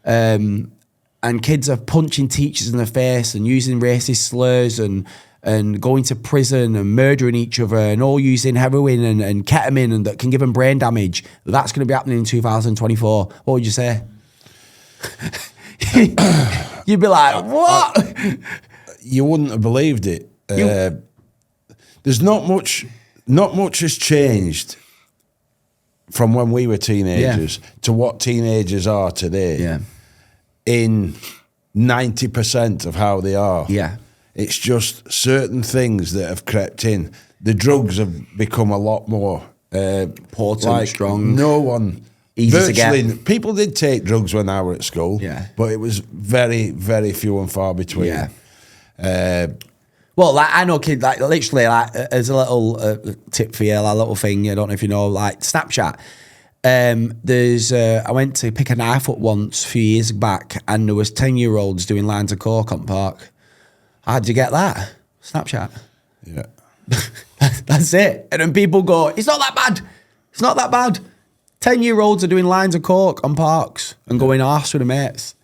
Speaker 2: And kids are punching teachers in the face and using racist slurs and going to prison and murdering each other and all using heroin and ketamine and that can give them brain damage. That's going to be happening in 2024. What would you say? You'd be like, what?
Speaker 1: You wouldn't have believed it. There's not much has changed from when we were teenagers to what teenagers are today.
Speaker 2: Yeah.
Speaker 1: In 90% of how they are.
Speaker 2: Yeah.
Speaker 1: It's just certain things that have crept in. The drugs have become a lot more
Speaker 2: potent, strong.
Speaker 1: No one...
Speaker 2: Easy to get.
Speaker 1: People did take drugs when I were at school, but it was very, very few and far between.
Speaker 2: Yeah. Well, like I know kids, like literally, like as a little tip for you, like a little thing. I don't know if you know, like Snapchat. I went to pick a knife up once a few years back, and there was 10-year-olds doing lines of coke on park. How'd you get that? Snapchat.
Speaker 1: Yeah.
Speaker 2: That's it. And then people go, it's not that bad. It's not that bad. 10-year-olds are doing lines of coke on parks and going arse with their mates.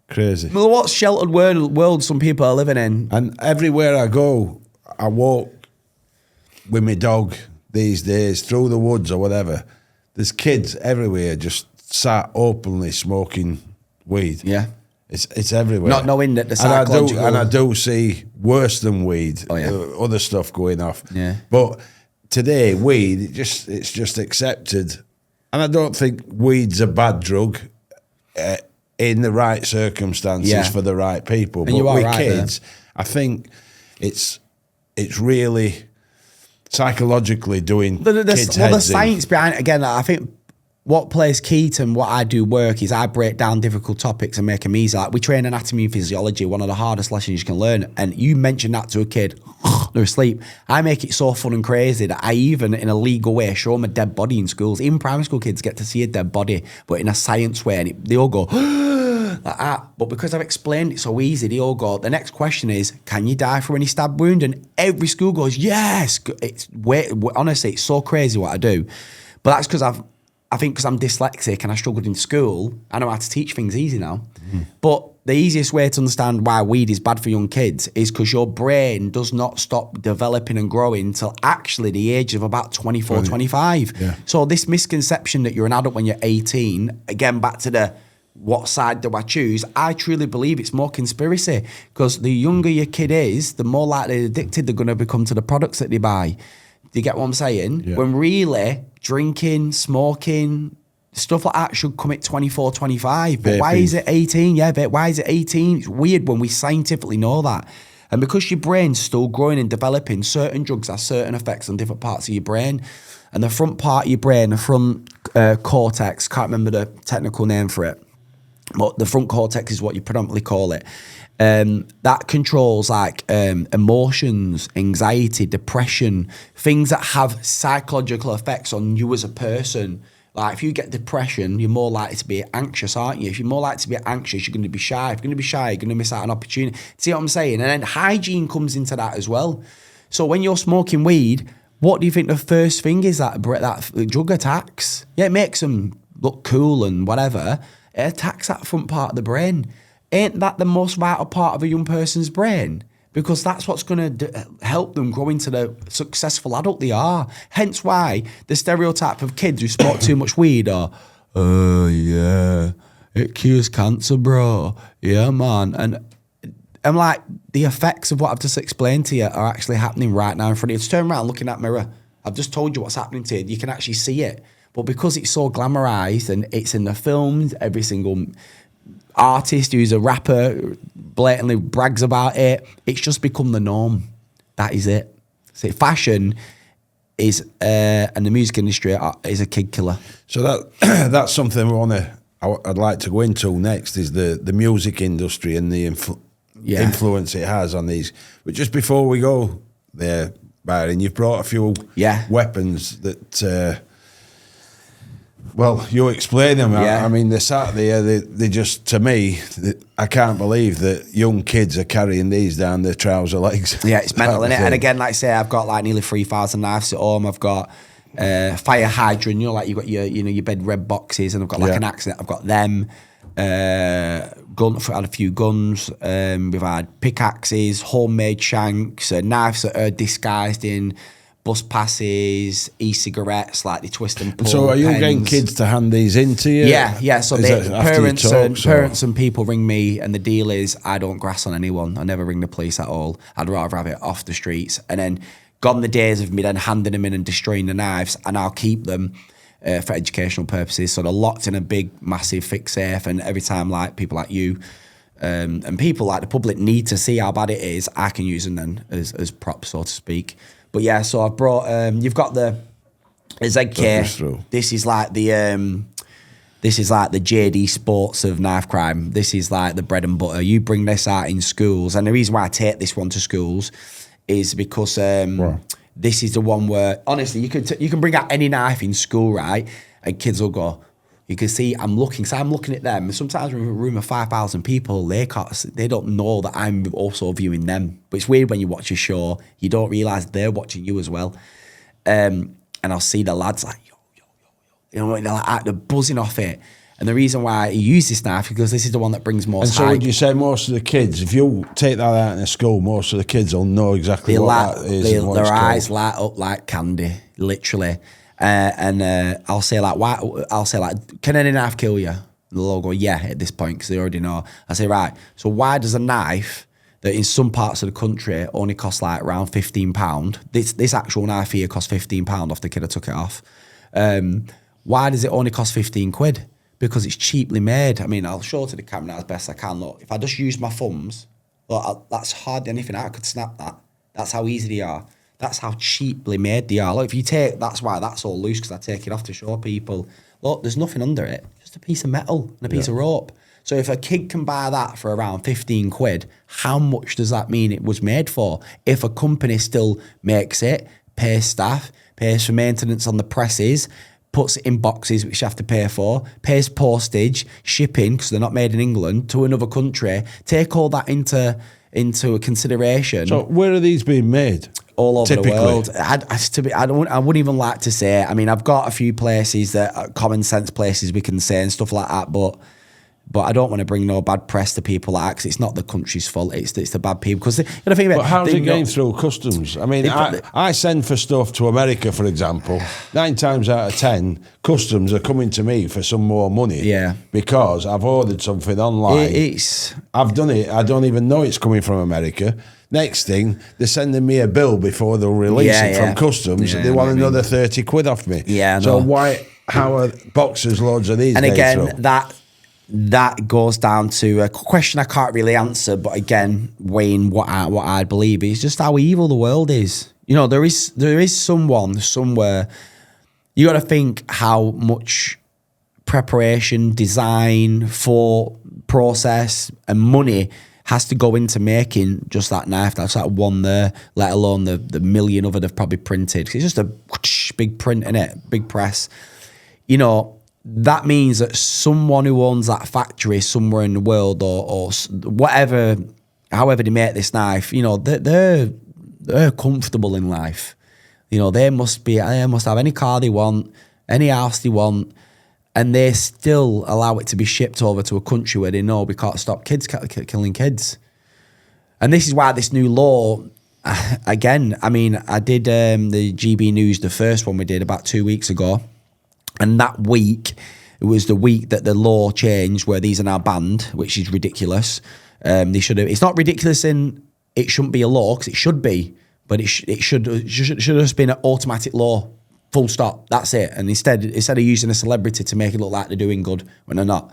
Speaker 1: Crazy.
Speaker 2: Well, what sheltered world some people are living in.
Speaker 1: And everywhere I go, I walk with my dog these days through the woods or whatever. There's kids everywhere just sat openly smoking weed.
Speaker 2: Yeah.
Speaker 1: It's everywhere.
Speaker 2: Not knowing that the psychological...
Speaker 1: And I do see worse than weed, other stuff going off.
Speaker 2: Yeah.
Speaker 1: But today, weed, it's just accepted. And I don't think weed's a bad drug in the right circumstances for the right people.
Speaker 2: And
Speaker 1: but
Speaker 2: you are
Speaker 1: with
Speaker 2: right
Speaker 1: kids, I think it's really psychologically doing kids' heads
Speaker 2: the science behind it, again, I think what plays key to what I do work is I break down difficult topics and make them easy. Like we train anatomy and physiology, one of the hardest lessons you can learn. And you mention that to a kid, they're asleep. I make it so fun and crazy that I even, in a legal way, show them a dead body in schools. Even primary school kids get to see a dead body, but in a science way. And they all go, like that. But because I've explained it so easy, they all go, the next question is, can you die from any stab wound? And every school goes, yes. Honestly, it's so crazy what I do. But that's because I think because I'm dyslexic and I struggled in school, I know how to teach things easy now. But the easiest way to understand why weed is bad for young kids is because your brain does not stop developing and growing until actually the age of about 24, 25.
Speaker 1: Yeah.
Speaker 2: So this misconception that you're an adult when you're 18, again, back to the what side do I choose, I truly believe it's more conspiracy, because the younger your kid is, the more likely addicted they're going to become to the products that they buy. Do you get what I'm saying?
Speaker 1: Yeah.
Speaker 2: When really drinking, smoking, stuff like that should come at 24, 25. But why is it 18? Yeah, but why is it 18? It's weird when we scientifically know that. And because your brain's still growing and developing, certain drugs have certain effects on different parts of your brain. And the front part of your brain, the front cortex, can't remember the technical name for it, but the front cortex is what you predominantly call it. That controls like emotions, anxiety, depression, things that have psychological effects on you as a person. Like if you get depression, you're more likely to be anxious, aren't you? If you're more likely to be anxious, you're going to be shy. If you're going to be shy, you're going to miss out on opportunity. See what I'm saying? And then hygiene comes into that as well. So when you're smoking weed, what do you think the first thing is that drug attacks? Yeah, it makes them look cool and whatever. It attacks that front part of the brain. Ain't that the most vital part of a young person's brain? Because that's what's going to help them grow into the successful adult they are. Hence why the stereotype of kids who smoke too much weed are, oh yeah, it cures cancer, bro. Yeah, man. And I'm like, the effects of what I've just explained to you are actually happening right now in front of you. Just turn around, look in that mirror. I've just told you what's happening to you. You can actually see it. But because it's so glamorized and it's in the films, every single artist who's a rapper blatantly brags about it, it's just become the norm. That is it. So fashion is, and the music industry is a kid killer. So
Speaker 1: that's something I'd like to go into next, is the music industry and the influence it has on these. But just before we go there, Byron, you've brought a few weapons that... Well, you explain them.
Speaker 2: Yeah.
Speaker 1: I mean, they're sat there. They just, to me, I can't believe that young kids are carrying these down their trouser legs.
Speaker 2: Yeah, it's mental, isn't it? And again, like I say, I've got like nearly 3,000 knives at home. I've got fire hydrant. You know, like you've got your bed red boxes, and I've got like an axe. I've got them. I've had a few guns. We've had pickaxes, homemade shanks, knives that are disguised in bus passes, e-cigarettes, like they twist and pull.
Speaker 1: So are you getting kids to hand these in to you?
Speaker 2: Yeah. So parents and people ring me, and the deal is I don't grass on anyone. I never ring the police at all. I'd rather have it off the streets. And then gone the days of me then handing them in and destroying the knives, and I'll keep them for educational purposes. So they're locked in a big, massive fix safe, and every time like people like you and people like the public need to see how bad it is, I can use them then as props, so to speak. But yeah, so I've brought. You've got the ZK. This is like the JD Sports of knife crime. This is like the bread and butter. You bring this out in schools, and the reason why I take this one to schools is because this is the one where honestly you can bring out any knife in school, right? and kids will go, you can see I'm looking at them. And sometimes we're in a room of 5,000 people, they don't know that I'm also viewing them. But it's weird when you watch a show, you don't realise they're watching you as well. And I'll see the lads like, yo. You know, they're buzzing off it. And the reason why he used this knife is because this is the one that brings most. And
Speaker 1: so would you say most of the kids, if you take that out in a school, most of the kids will know exactly what that is?
Speaker 2: Their eyes light up like candy, literally. I'll say can any knife kill you? And they'll all go, yeah, at this point, because they already know. I say, right, so why does a knife that in some parts of the country only costs like around £15, this actual knife here costs £15 off the kid I took it off. Why does it only cost 15 quid? Because it's cheaply made. I mean, I'll show to the camera now as best I can. Look, if I just use my thumbs, look, that's hardly anything. I could snap that. That's how easy they are. That's how cheaply made they are. Look, if you take, that's why that's all loose, because I take it off to show people. Look, there's nothing under it. Just a piece of metal and a piece of rope. So if a kid can buy that for around 15 quid, how much does that mean it was made for? If a company still makes it, pays staff, pays for maintenance on the presses, puts it in boxes which you have to pay for, pays postage, shipping, because they're not made in England, to another country, take all that into a consideration.
Speaker 1: So where are these being made?
Speaker 2: All over the world. I wouldn't even like to say. I mean, I've got a few places that are common sense places we can say and stuff like that, but I don't want to bring no bad press to people like that, because it's not the country's fault. It's the bad people. Because
Speaker 1: but how's it going through customs? I mean, I send for stuff to America, for example. 9 times out of 10, customs are coming to me for some more money.
Speaker 2: Yeah.
Speaker 1: Because I've ordered something online. I've done it. I don't even know it's coming from America. Next thing, they're sending me a bill before they'll release it from customs. They want another 30 quid off me.
Speaker 2: Yeah.
Speaker 1: So how are boxes loads of these?
Speaker 2: And again, that goes down to a question I can't really answer, but again, weighing what I believe is just how evil the world is. You know, there is someone somewhere. You got to think how much preparation, design, thought, process, and money has to go into making just that knife. That's like one there, let alone the million other they've probably printed. It's just a big print, innit? Big press. You know, that means that someone who owns that factory somewhere in the world or whatever, however they make this knife, you know, they're comfortable in life. You know, they must have any car they want, any house they want, and they still allow it to be shipped over to a country where they know we can't stop kids killing kids. And this is why this new law, again, I mean, I did the GB News, the first one we did about 2 weeks ago. And that week, it was the week that the law changed where these are now banned, which is ridiculous. It's not ridiculous in it shouldn't be a law, because it should be, but it should have just been an automatic law, full stop. That's it. And instead of using a celebrity to make it look like they're doing good when they're not.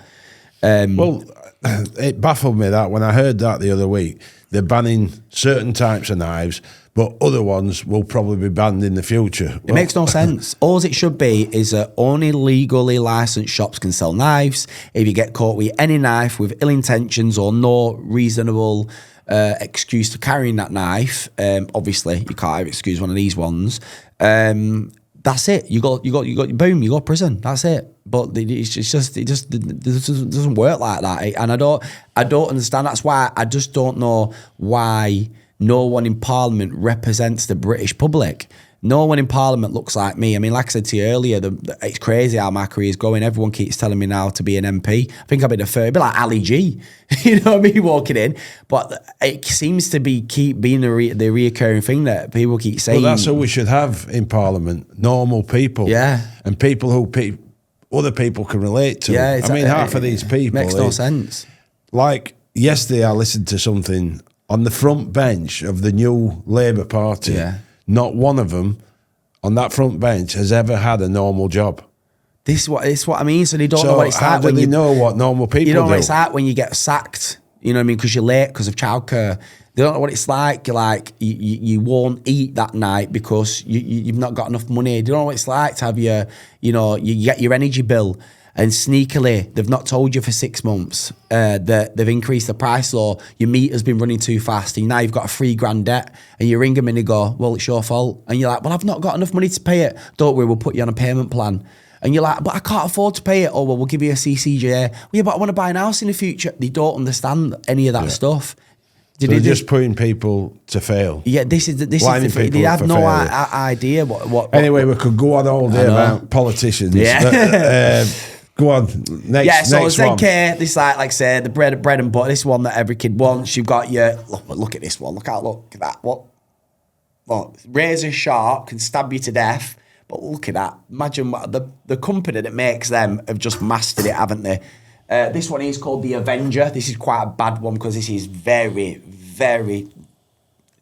Speaker 1: Well, it baffled me that when I heard that the other week, they're banning certain types of knives, but other ones will probably be banned in the future.
Speaker 2: It makes no sense. All it should be is that only legally licensed shops can sell knives. If you get caught with any knife with ill intentions or no reasonable excuse for carrying that knife, obviously you can't excuse one of these ones. That's it. You got boom. You go to prison. That's it. But it just doesn't work like that. And I don't understand. That's why I just don't know why no one in Parliament represents the British public. No one in Parliament looks like me. I mean, like I said to you earlier, it's crazy how my career is going. Everyone keeps telling me now to be an MP. I think I'll be the third. It'll be like Ali G, you know what I mean, walking in. But it seems to keep being the reoccurring thing that people keep saying.
Speaker 1: Well, that's what we should have in Parliament. Normal people.
Speaker 2: Yeah.
Speaker 1: And people who other people can relate to.
Speaker 2: Yeah,
Speaker 1: I mean, half of these people.
Speaker 2: Makes no sense.
Speaker 1: Like yesterday, I listened to something on the front bench of the new Labour Party.
Speaker 2: Yeah.
Speaker 1: Not one of them on that front bench has ever had a normal job.
Speaker 2: This is what I mean. So they don't know what it's like
Speaker 1: when you know what normal people do.
Speaker 2: You don't know what it's like when you get sacked. You know what I mean? Because you're late because of childcare. They don't know what it's like. You're like you won't eat that night because you've not got enough money. They don't know what it's like to have you get your energy bill. And sneakily, they've not told you for 6 months that they've increased the price, or your meter's been running too fast, and now you've got a $3,000 debt, and you ring them and they go, well, it's your fault. And you're like, well, I've not got enough money to pay it. Don't worry, we'll put you on a payment plan. And you're like, but I can't afford to pay it. Oh, well, we'll give you a CCJA. Well, yeah, but I want to buy an house in the future. They don't understand any of that stuff.
Speaker 1: So they're just putting people to fail.
Speaker 2: Yeah, this is they have no idea what.
Speaker 1: Anyway, we could go on all day about politicians. Yeah. Go on. Next
Speaker 2: so
Speaker 1: next
Speaker 2: ZK, this like I say, the bread and butter. This one that every kid wants. You've got your look at this one. Look at that. What? Razor sharp can stab you to death. But look at that. Imagine what the company that makes them have just mastered it, haven't they? This one is called the Avenger. This is quite a bad one because this is very, very,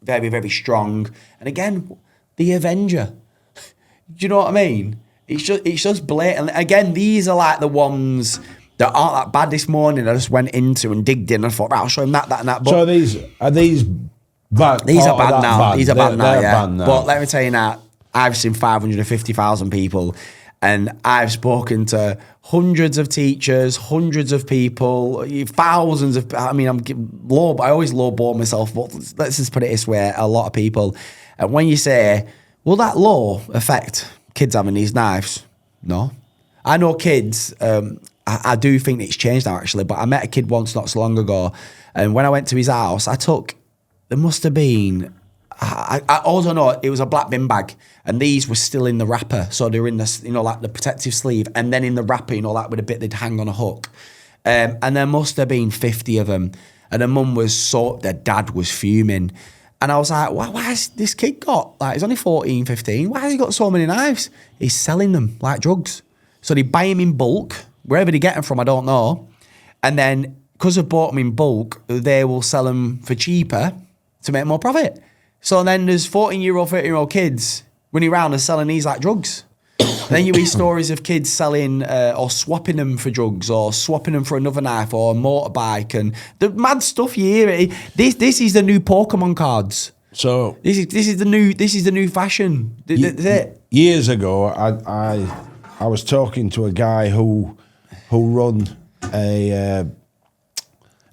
Speaker 2: very, very strong. And again, the Avenger. Do you know what I mean? It's just blatant. Again, these are like the ones that aren't that bad. This morning I just went into and digged in and thought, right, I'll show him that and that. But
Speaker 1: so are these bad?
Speaker 2: These are bad now.
Speaker 1: Bad?
Speaker 2: These are bad now, yeah.
Speaker 1: Bad now.
Speaker 2: But let me tell you now, I've seen 550,000 people. And I've spoken to hundreds of teachers, hundreds of people, thousands of. I mean, I always lowball myself, but let's just put it this way: a lot of people. And when you say, "Will that law affect kids having these knives?" No, I know kids. I do think it's changed now, actually. But I met a kid once not so long ago, and when I went to his house, there must have been. I also know it was a black bin bag, and these were still in the wrapper, so they were in the like the protective sleeve, and then in the wrapper, like with a bit they'd hang on a hook, and there must have been 50 of them, and their dad was fuming, and I was like, why has this kid got he's only 14, 15, why has he got so many knives? He's selling them like drugs, so they buy them in bulk wherever they get them from, I don't know, and then because they've bought them in bulk, they will sell them for cheaper to make more profit. So then there's 14-year-old, 13-year-old kids running around and selling these like drugs. Then you hear stories of kids selling or swapping them for drugs or swapping them for another knife or a motorbike and the mad stuff you hear. This is the new Pokemon cards.
Speaker 1: So
Speaker 2: this is the new fashion. That's it.
Speaker 1: Years ago, I was talking to a guy who run a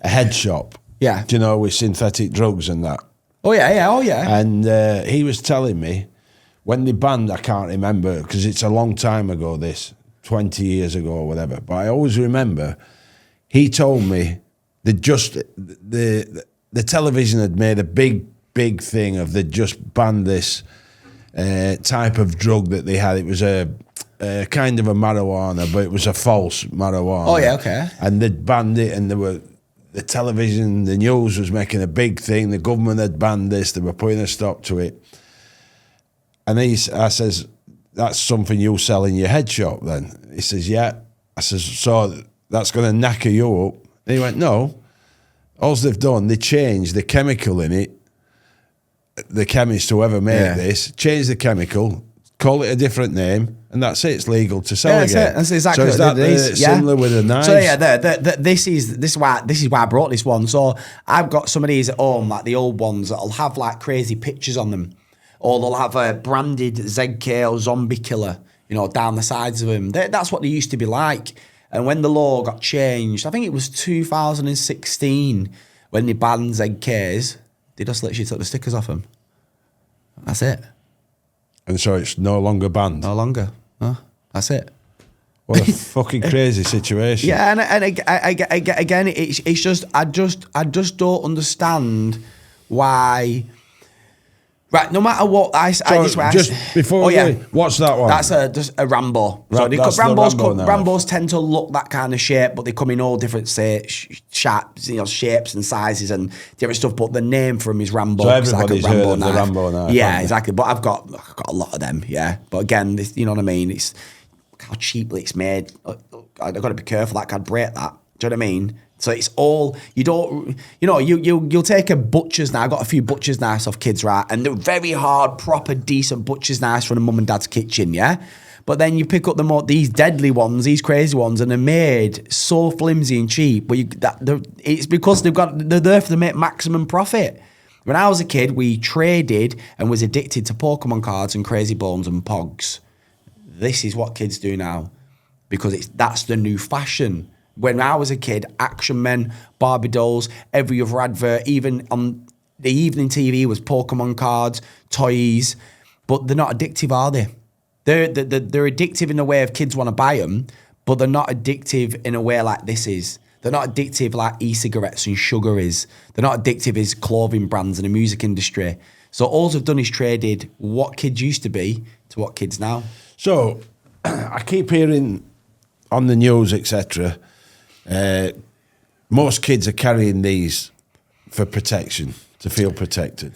Speaker 1: head shop.
Speaker 2: Yeah.
Speaker 1: Do you know, with synthetic drugs and that.
Speaker 2: Oh yeah.
Speaker 1: And he was telling me when they banned, I can't remember because it's a long time ago, 20 years ago or whatever, but I always remember he told me that just the television had made a big thing of they just banned this type of drug that they had. It was a kind of a marijuana, but it was a false marijuana.
Speaker 2: Oh yeah, okay.
Speaker 1: And they'd banned it, and the television, the news was making a big thing. The government had banned this. They were putting a stop to it. And I says, that's something you sell in your head shop then? He says, yeah. I says, so that's going to knacker you up? And he went, no. All they've done, they changed the chemical in it. The chemist, whoever made this, changed the chemical, call it a different name, and that's it. It's legal to sell again.
Speaker 2: That's exactly
Speaker 1: so is
Speaker 2: what
Speaker 1: that
Speaker 2: it is.
Speaker 1: similar with the knives?
Speaker 2: So yeah, this is why I brought this one. So I've got some of these at home, like the old ones that'll have like crazy pictures on them, or they'll have a branded ZK or zombie killer, down the sides of them. That's what they used to be like. And when the law got changed, I think it was 2016 when they banned ZKs, they just literally took the stickers off them. That's it.
Speaker 1: And so it's no longer banned?
Speaker 2: No longer. No, that's it.
Speaker 1: What a fucking crazy situation.
Speaker 2: Yeah, and again, it's just I just don't understand why. Right, no matter what
Speaker 1: before what's that one?
Speaker 2: That's just a Rambo. So Rambos tend to look that kind of shape, but they come in all different shapes and sizes and different stuff. But the name for them is Rambo.
Speaker 1: So everybody's
Speaker 2: like
Speaker 1: heard of the Rambo knife.
Speaker 2: Yeah, exactly. But I've got a lot of them. Yeah, but again, you know what I mean? It's how cheaply it's made. I've got to be careful. That could break that. Do you know what I mean? So it's all, you'll take a butcher's knife. I got a few butcher's knives off kids, right? And they're very hard, proper, decent butcher's knives from a mum and dad's kitchen, yeah? But then you pick up these deadly ones, these crazy ones, and they're made so flimsy and cheap. But it's because they're there to make maximum profit. When I was a kid, we traded and was addicted to Pokemon cards and Crazy Bones and Pogs. This is what kids do now because that's the new fashion. When I was a kid, Action Men, Barbie dolls, every other advert, even on the evening TV was Pokemon cards, toys, but they're not addictive, are they? They're addictive in a way of kids want to buy them, but they're not addictive in a way like this is. They're not addictive like e-cigarettes and sugar is. They're not addictive as clothing brands and the music industry. So all they've done is traded what kids used to be to what kids now.
Speaker 1: So I keep hearing on the news, etc., most kids are carrying these for protection, to feel protected.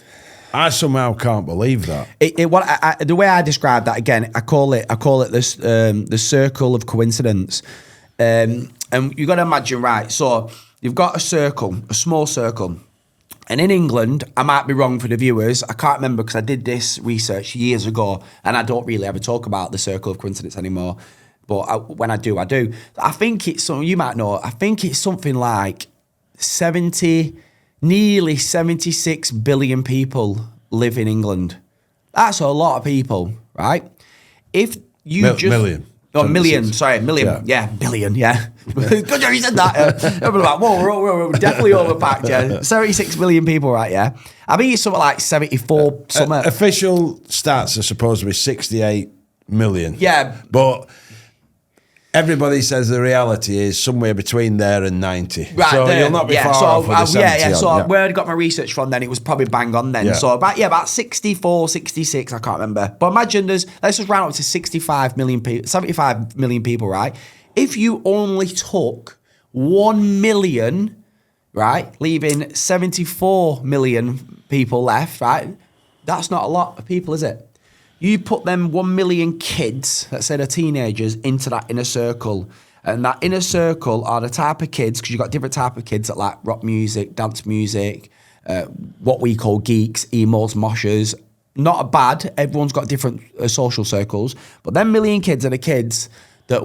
Speaker 1: I somehow can't believe that.
Speaker 2: The way I describe that, again, I call it this the circle of coincidence. And you've got to imagine, right? So you've got a circle, a small circle. And in England, I might be wrong for the viewers. I can't remember because I did this research years ago, and I don't really ever talk about the circle of coincidence anymore. But when I do, I do. I think it's something you might know. I think it's something like nearly 76 billion people live in England. That's a lot of people, right? If you
Speaker 1: million.
Speaker 2: Oh, million, sorry, million. Yeah, billion, yeah. Good job you said that. I'm like, whoa, definitely overpacked, yeah. 76 million people, right, yeah. I think it's something like 74 something.
Speaker 1: Official stats are supposed to be 68 million.
Speaker 2: Yeah.
Speaker 1: But everybody says the reality is somewhere between there and 90.
Speaker 2: Right,
Speaker 1: so you'll not be far off with the 70
Speaker 2: So where I got my research from then, it was probably bang on then.
Speaker 1: Yeah.
Speaker 2: So about 64, 66, I can't remember. But imagine let's just round up to 75 million people, 75 million people, right? If you only took 1 million, right, leaving 74 million people left, right? That's not a lot of people, is it? You put them 1 million kids, let's say they're teenagers, into that inner circle. And that inner circle are the type of kids, because you've got different type of kids that like rock music, dance music, what we call geeks, emos, moshers. Not bad, everyone's got different social circles. But them million kids are the kids that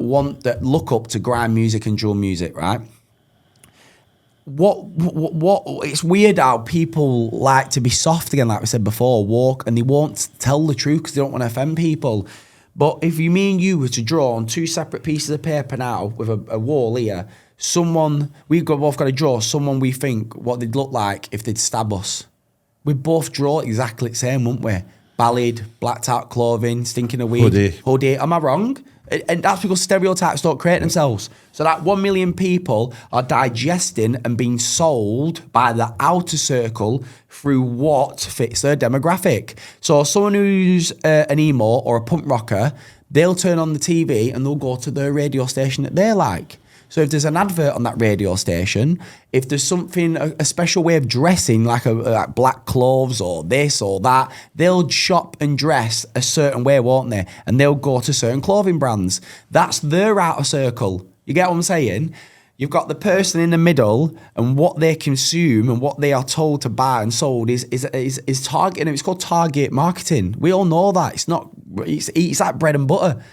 Speaker 2: look up to grime music and drill music, right? What it's weird how people like to be soft again, like we said before, and they won't tell the truth because they don't want to offend people. But if me and you were to draw on two separate pieces of paper now with a wall here, we've both got to draw someone we think what they'd look like if they'd stab us. We'd both draw exactly the same, wouldn't we? Ballad, blacked out clothing, stinking of weed, hoodie. Am I wrong? And that's because stereotypes don't create themselves. So that 1 million people are digesting and being sold by the outer circle through what fits their demographic. So someone who's an emo or a punk rocker, they'll turn on the TV and they'll go to the radio station that they like. So if there's an advert on that radio station, if there's something, a special way of dressing, like like black clothes or this or that, they'll shop and dress a certain way, won't they? And they'll go to certain clothing brands. That's their outer circle. You get what I'm saying? You've got the person in the middle, and what they consume and what they are told to buy and sold is targeting. It's called target marketing. We all know that. It's like bread and butter.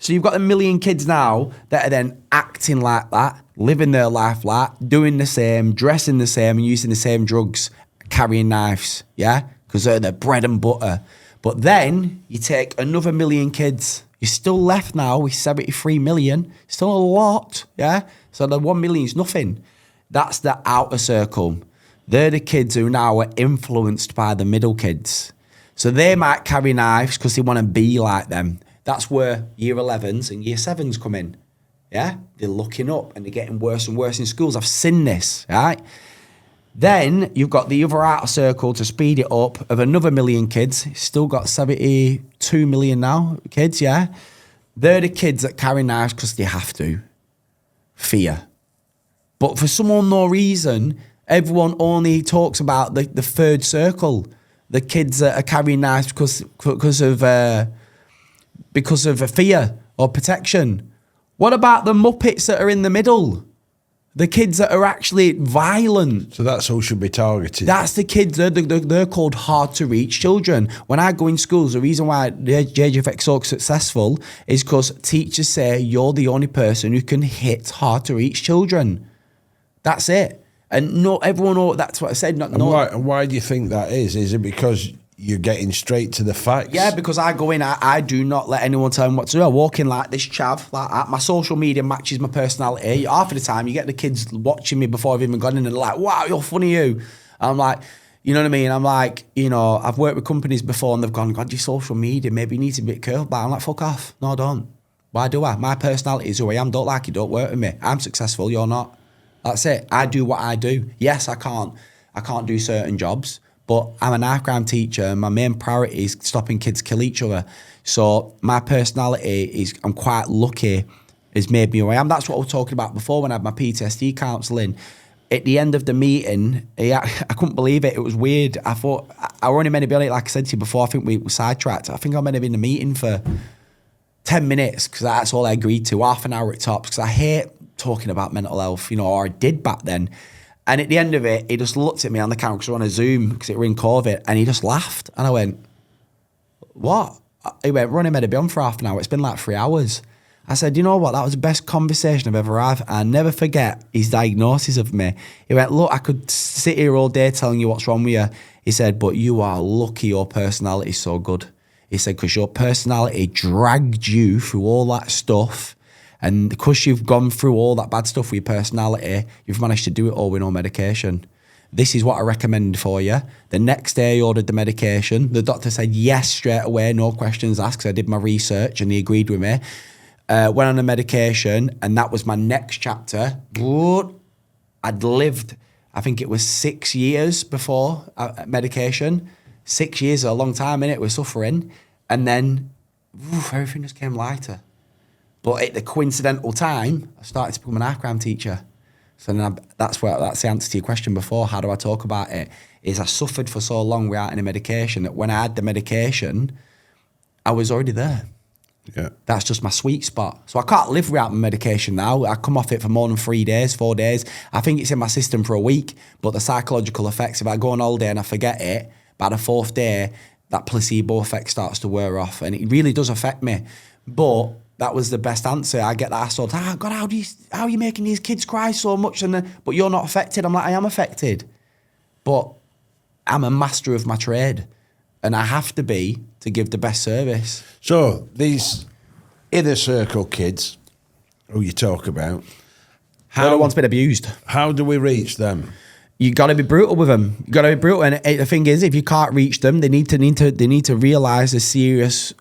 Speaker 2: So you've got a million kids now that are then acting like that, living their life like, doing the same, dressing the same, and using the same drugs, carrying knives, yeah? Because they're the bread and butter. But then you take another million kids. You're still left now with 73 million. Still a lot, yeah? So the 1 million is nothing. That's the outer circle. They're the kids who now are influenced by the middle kids. So they might carry knives because they want to be like them. That's where year 11s and year 7s come in, yeah? They're looking up and they're getting worse and worse in schools. I've seen this, right? Then you've got the other outer circle to speed it up of another million kids. Still got 72 million now kids, yeah? They're the kids that carry knives because they have to. Fear. But for some unknown reason, everyone only talks about the third circle. The kids that are carrying knives because of a fear or protection. What about the Muppets that are in the middle? The kids that are actually violent.
Speaker 1: So that's who should be targeted.
Speaker 2: That's the kids. They're called hard to reach children. When I go in schools, the reason why the JGFX is so successful is because teachers say you're the only person who can hit hard to reach children. That's it. And not everyone, that's what I said.
Speaker 1: Why do you think that is? Is it because you're getting straight to the facts?
Speaker 2: Yeah, because I go in, I do not let anyone tell me what to do. I walk in like this chav, like that. My social media matches my personality. Half of the time, you get the kids watching me before I've even gone in and they're like, wow, you're funny, you. I'm like, You know what I mean? I'm like, you know, I've worked with companies before and they've gone, God, your social media, maybe you need to be a bit careful. But I'm like, fuck off. No, I don't. Why do I? My personality is who I am. Don't like it, don't work with me. I'm successful, you're not. That's it. I do what I do. Yes, I can't do certain jobs, but I'm a knife crime teacher and my main priority is stopping kids kill each other. So my personality is, I'm quite lucky, has made me who I am. That's what I was talking about before when I had my PTSD counselling. At the end of the meeting, I couldn't believe it. It was weird. I thought, I were only meant to be on it, like I said to you before, I think we were sidetracked. I think I meant to be in the meeting for 10 minutes because that's all I agreed to, half an hour at tops, because I hate talking about mental health, you know, or I did back then. And at the end of it, he just looked at me on the camera because we're on a Zoom because it were in COVID, and he just laughed. And I went, what? He went, we're only meant to be on for half an hour. It's been like 3 hours. I said, you know what? That was the best conversation I've ever had. I'll never forget his diagnosis of me. He went, look, I could sit here all day telling you what's wrong with you. He said, but you are lucky your personality's so good. He said, because your personality dragged you through all that stuff. And because you've gone through all that bad stuff with your personality, you've managed to do it all with no medication. This is what I recommend for you. The next day I ordered the medication. The doctor said yes straight away, no questions asked, because I did my research and he agreed with me. Went on the medication, and that was my next chapter. But I'd lived, I think it was 6 years before medication. 6 years is a long time, innit? We're suffering. And then everything just came lighter. But at the coincidental time, I started to become an knife crime teacher. So then that's the answer to your question before. How do I talk about it? Is I suffered for so long without any medication that when I had the medication, I was already there.
Speaker 1: Yeah.
Speaker 2: That's just my sweet spot. So I can't live without my medication now. I come off it for more than 3 days, 4 days. I think it's in my system for a week, but the psychological effects, if I go on holiday and I forget it, by the 4th day, that placebo effect starts to wear off, and it really does affect me. But that was the best answer. I get that asked all the time, God, how are you making these kids cry so much? But you're not affected. I'm like, I am affected. But I'm a master of my trade, and I have to be to give the best service.
Speaker 1: So these inner circle kids who you talk about,
Speaker 2: How one's been abused.
Speaker 1: How do we reach them?
Speaker 2: You got to be brutal with them. You got to be brutal, and the thing is, if you can't reach them, they need to realise the serious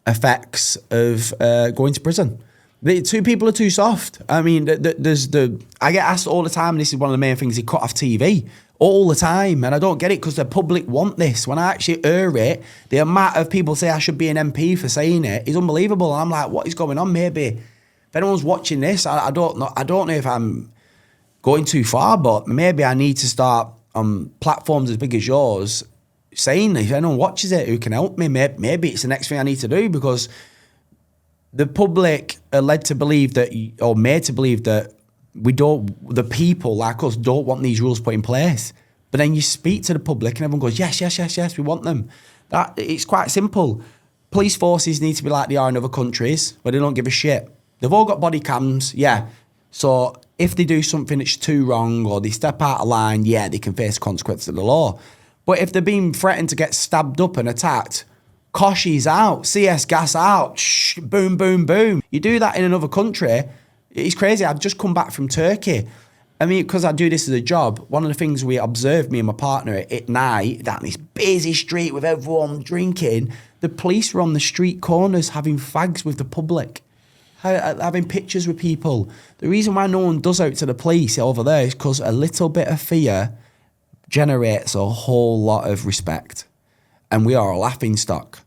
Speaker 2: effects of going to prison. People are too soft. I mean, I get asked all the time, and this is one of the main things, they cut off TV all the time, and I don't get it because the public want this. When I actually hear it, the amount of people say I should be an MP for saying it is unbelievable, and I'm like, what is going on? Maybe if anyone's watching this, I don't know if I'm going too far, but maybe I need to start on platforms as big as yours saying, if anyone watches it who can help me, maybe it's the next thing I need to do, because the public are led to believe that, or made to believe that the people like us don't want these rules put in place. But then you speak to the public and everyone goes, yes, we want them. It's quite simple. Police forces need to be like they are in other countries where they don't give a shit. They've all got body cams, yeah. So if they do something that's too wrong or they step out of line, yeah, they can face consequences of the law. But if they're being threatened to get stabbed up and attacked, Koshi's out, CS gas out, shh, boom, boom, boom. You do that in another country, it's crazy. I've just come back from Turkey. I mean, because I do this as a job, one of the things we observed, me and my partner, at night, down this busy street with everyone drinking, the police were on the street corners having fags with the public, having pictures with people. The reason why no one does out to the police over there is because a little bit of fear generates a whole lot of respect. And we are a laughingstock.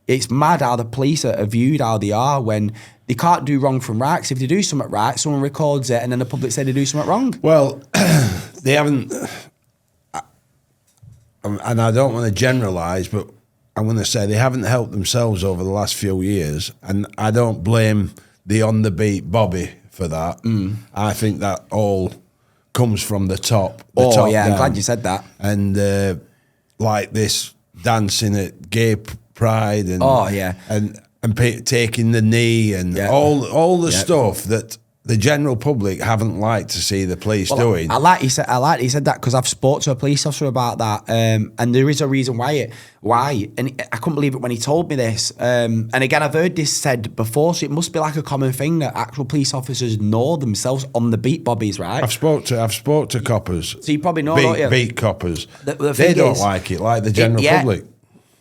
Speaker 2: It's mad how the police are viewed how they are when they can't do wrong from right. 'Cause if they do something right, someone records it and then the public say they do something wrong.
Speaker 1: Well, they haven't, and I don't want to generalise, but I'm going to say they haven't helped themselves over the last few years. And I don't blame the on the beat Bobby for that. I think that all comes from the top. Top
Speaker 2: yeah,
Speaker 1: down.
Speaker 2: I'm glad you said that.
Speaker 1: And like this dancing at gay pride and
Speaker 2: oh yeah,
Speaker 1: and taking the knee and all the stuff that the general public haven't liked to see the police doing.
Speaker 2: I like he said that because I've spoke to a police officer about that, and there is a reason why. And I couldn't believe it when he told me this. And again, I've heard this said before, so it must be like a common thing that actual police officers know themselves on the beat, bobbies, right?
Speaker 1: I've spoke to coppers.
Speaker 2: So you probably know, don't you?
Speaker 1: Beat coppers.
Speaker 2: The
Speaker 1: they don't like it, like the general public.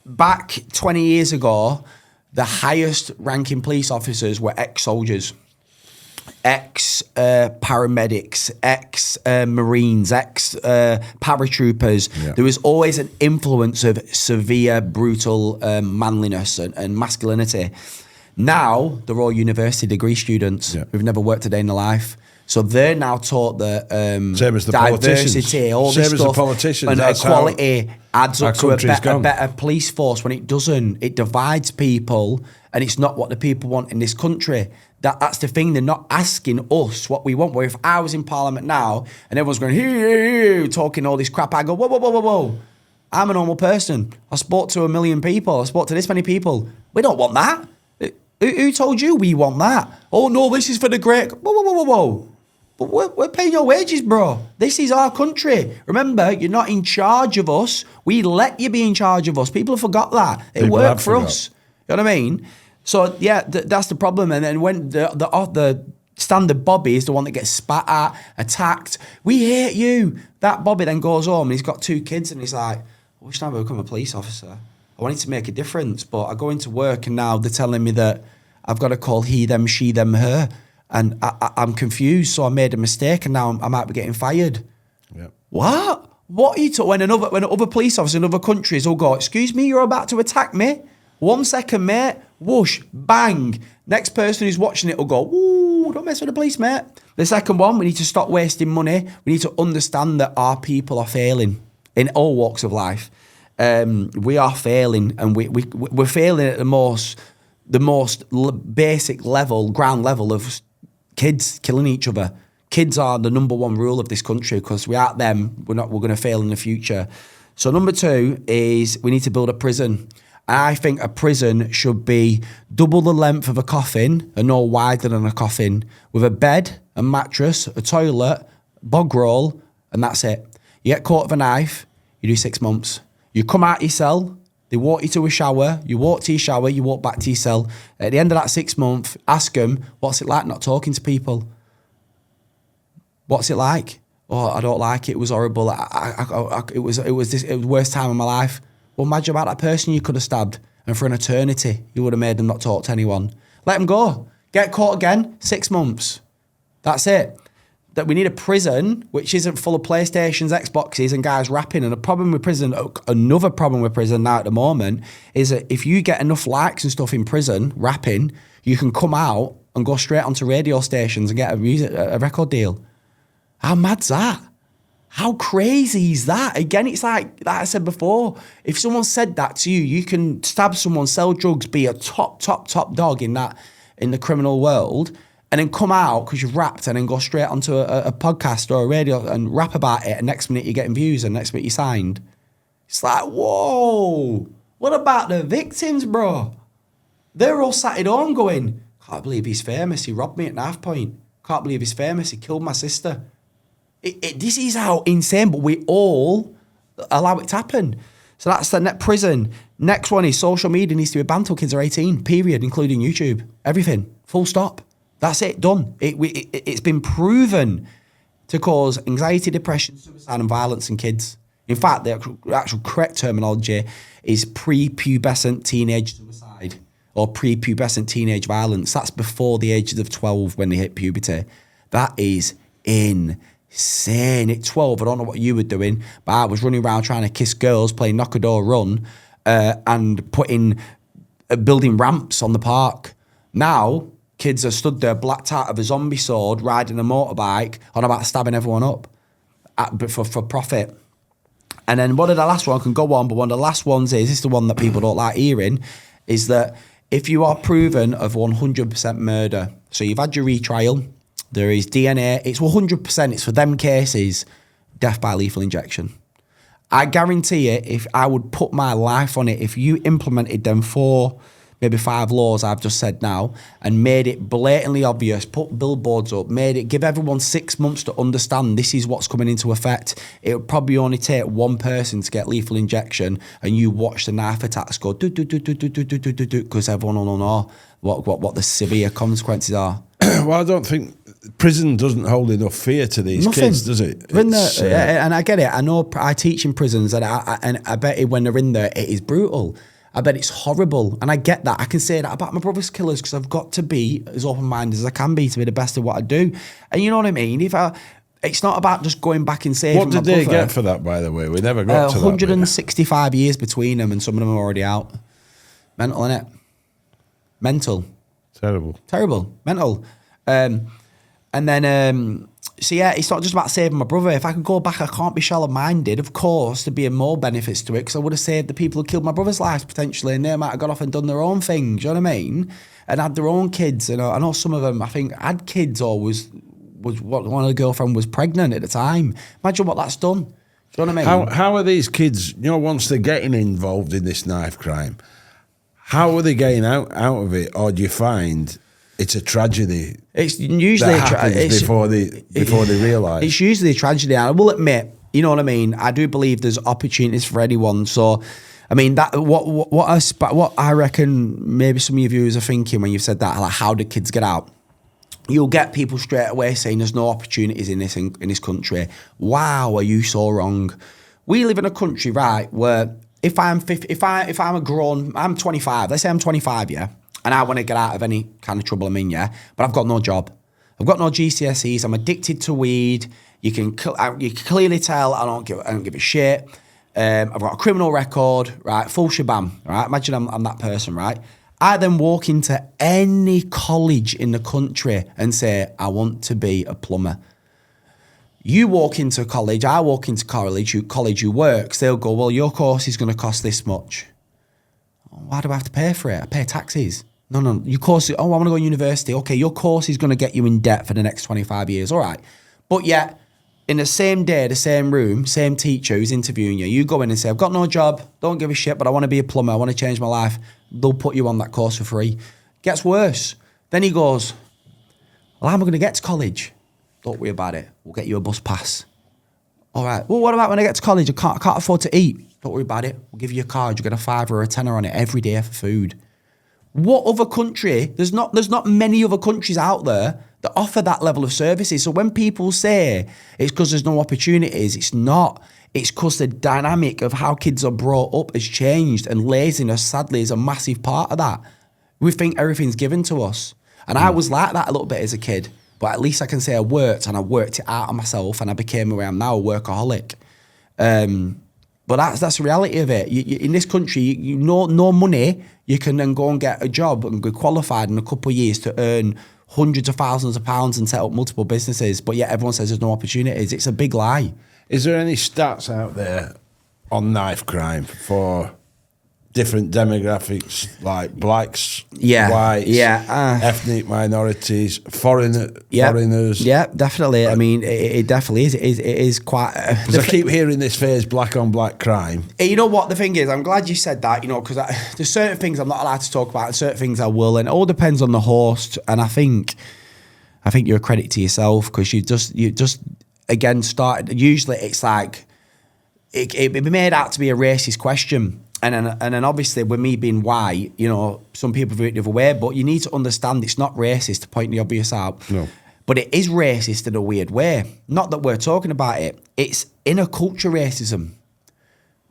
Speaker 2: Back 20 years ago, the highest ranking police officers were ex-soldiers, ex-paramedics, ex-marines, ex-paratroopers.
Speaker 1: Yeah.
Speaker 2: There was always an influence of severe, brutal manliness and masculinity. Now, they're all university degree students who've never worked a day in their life. So they're now taught that
Speaker 1: same as the
Speaker 2: diversity, all this stuff,
Speaker 1: the politicians,
Speaker 2: and equality adds up to a better police force. When it doesn't, it divides people, and it's not what the people want in this country. That's the thing. They're not asking us what we want. Where if I was in Parliament now and everyone's going, hey, talking all this crap, I go, whoa. I'm a normal person. I spoke to 1 million people. I spoke to this many people. We don't want that. Who told you we want that? Oh, no, this is for the great... Whoa. But we're paying your wages, bro. This is our country. Remember, you're not in charge of us. We let you be in charge of us. People have forgot that. It worked for us. You know what I mean? So, yeah, that's the problem. And then when the standard Bobby is the one that gets spat at, attacked, we hate you. That Bobby then goes home and he's got 2 kids and he's like, I wish I become a police officer. I wanted to make a difference, but I go into work and now they're telling me that I've got to call he, them, she, them, her. And I'm confused, so I made a mistake, and now I might be getting fired.
Speaker 1: Yep.
Speaker 2: What? What are you talking? When other police officers in other countries will go, excuse me, you're about to attack me? 1 second, mate. Whoosh, bang. Next person who's watching it will go, ooh, don't mess with the police, mate. The second one, we need to stop wasting money. We need to understand that our people are failing in all walks of life. We are failing, and we're failing at the most basic level, ground level of kids killing each other. Kids are the number 1 rule of this country, because without them, we're going to fail in the future. So number 2 is we need to build a prison. I think a prison should be double the length of a coffin and no wider than a coffin, with a bed, a mattress, a toilet, bog roll, and that's it. You get caught with a knife, you do 6 months. You come out your cell, they walk you to a shower, you walk to your shower, you walk back to your cell. At the end of that 6 months, ask them, what's it like not talking to people? What's it like? Oh, I don't like it. It was horrible. It was the worst time of my life. Well, imagine about that person you could have stabbed, and for an eternity, you would have made them not talk to anyone. Let them go. Get caught again, 6 months. That's it. That we need a prison which isn't full of PlayStations, Xboxes, and guys rapping. And another problem with prison now at the moment is that if you get enough likes and stuff in prison, rapping, you can come out and go straight onto radio stations and get a record deal. How mad's that? How crazy is that? Again, it's like I said before, if someone said that to you, you can stab someone, sell drugs, be a top dog in the criminal world, and then come out because you've rapped and then go straight onto a podcast or a radio and rap about it, and next minute you're getting views and next minute you're signed. It's like, whoa, what about the victims, bro? They're all sat at home going, can't believe he's famous, he robbed me at knife point. Can't believe he's famous, he killed my sister. This is how insane, but we all allow it to happen. So that's the net prison. Next one is social media needs to be banned till kids are 18, period, including YouTube. Everything, full stop. That's it, done. It's been proven to cause anxiety, depression, suicide, and violence in kids. In fact, the actual correct terminology is prepubescent teenage suicide or prepubescent teenage violence. That's before the ages of 12 when they hit puberty. That is insane. At 12, I don't know what you were doing, but I was running around trying to kiss girls, playing knock a door run, and building ramps on the park. Now, kids are stood there blacked out of a zombie sword, riding a motorbike, on about stabbing everyone up for profit. And then one of the last one, I can go on, but one of the last ones is, this is the one that people don't like hearing, is that if you are proven of 100% murder, so you've had your retrial, there is DNA, it's 100%, it's for them cases, death by lethal injection. I guarantee you, if I would put my life on it, if you implemented them 4 maybe 5 laws I've just said now, and made it blatantly obvious, put billboards up, give everyone 6 months to understand this is what's coming into effect, it would probably only take one person to get lethal injection, and you watch the knife attacks go do, because everyone will know what the severe consequences are.
Speaker 1: Well, I don't think prison doesn't hold enough fear to these kids, does it?
Speaker 2: And I get it. I know I teach in prisons, and I bet when they're in there, it is brutal. I bet it's horrible. And I get that. I can say that about my brother's killers because I've got to be as open-minded as I can be to be the best at what I do. And you know what I mean? It's not about just going back and saving my brother.
Speaker 1: What did they get for that, by the way? We never got to that.
Speaker 2: 165 years between them, and some of them are already out. Mental, innit? Mental. Terrible. Mental. And then, so yeah, it's not just about saving my brother. If I could go back, I can't be shallow-minded. Of course, there'd be more benefits to it because I would have saved the people who killed my brother's lives potentially, and they might have gone off and done their own things, you know what I mean? And had their own kids. You know, I know some of them, I think, had kids or was what one of the girlfriend was pregnant at the time. Imagine what that's done. Do you know what I mean?
Speaker 1: How are these kids, once they're getting involved in this knife crime, how are they getting out of it? Or do you find it's a tragedy?
Speaker 2: It's usually
Speaker 1: before they realise.
Speaker 2: It's usually a tragedy. I will admit, you know what I mean. I do believe there's opportunities for anyone. So, I mean, that what I reckon maybe some of your viewers are thinking when you've said that, like, how did kids get out? You'll get people straight away saying there's no opportunities in this country. Wow, are you so wrong? We live in a country, right, where if I'm 25. Let's say I'm 25, yeah. And I want to get out of any kind of trouble I'm in, yeah? But I've got no job. I've got no GCSEs. I'm addicted to weed. You can clearly tell I don't give a shit. I've got a criminal record, right? Full shabam, right? Imagine I'm that person, right? I then walk into any college in the country and say, I want to be a plumber. You walk into college, I walk into college who works, they'll go, well, your course is going to cost this much. Why do I have to pay for it? I pay taxes. No, your course, I want to go to university. Okay, your course is going to get you in debt for the next 25 years. All right. But yet, in the same day, the same room, same teacher who's interviewing you, you go in and say, I've got no job, don't give a shit, but I want to be a plumber, I want to change my life. They'll put you on that course for free. Gets worse. Then he goes, well, how am I going to get to college? Don't worry about it. We'll get you a bus pass. All right. Well, what about when I get to college? I can't afford to eat. Don't worry about it. We'll give you a card. You get a $5 or a $10 on it every day for food. What other country? There's not many other countries out there that offer that level of services. So when people say it's because there's no opportunities, it's not. It's because the dynamic of how kids are brought up has changed, and laziness, sadly, is a massive part of that. We think everything's given to us. And I was like that a little bit as a kid, but at least I can say I worked, and I worked it out of myself, and I became who I am now, a workaholic. But that's the reality of it. You, in this country, no money, you can then go and get a job and get qualified in a couple of years to earn hundreds of thousands of pounds and set up multiple businesses. But yet everyone says there's no opportunities. It's a big lie.
Speaker 1: Is there any stats out there on knife crime for different demographics, like blacks, whites, ethnic minorities, foreigners?
Speaker 2: Yeah, definitely. I mean, it definitely is. It is quite...
Speaker 1: Because I keep hearing this phrase, black on black crime.
Speaker 2: You know what? The thing is, I'm glad you said that, because there's certain things I'm not allowed to talk about and certain things I will, and it all depends on the host. And I think you're a credit to yourself because you just again started... Usually it's like... It made out to be a racist question. And then obviously with me being white, some people view it the other way, but you need to understand it's not racist to point the obvious out.
Speaker 1: No.
Speaker 2: But it is racist in a weird way. Not that we're talking about it. It's inner culture racism.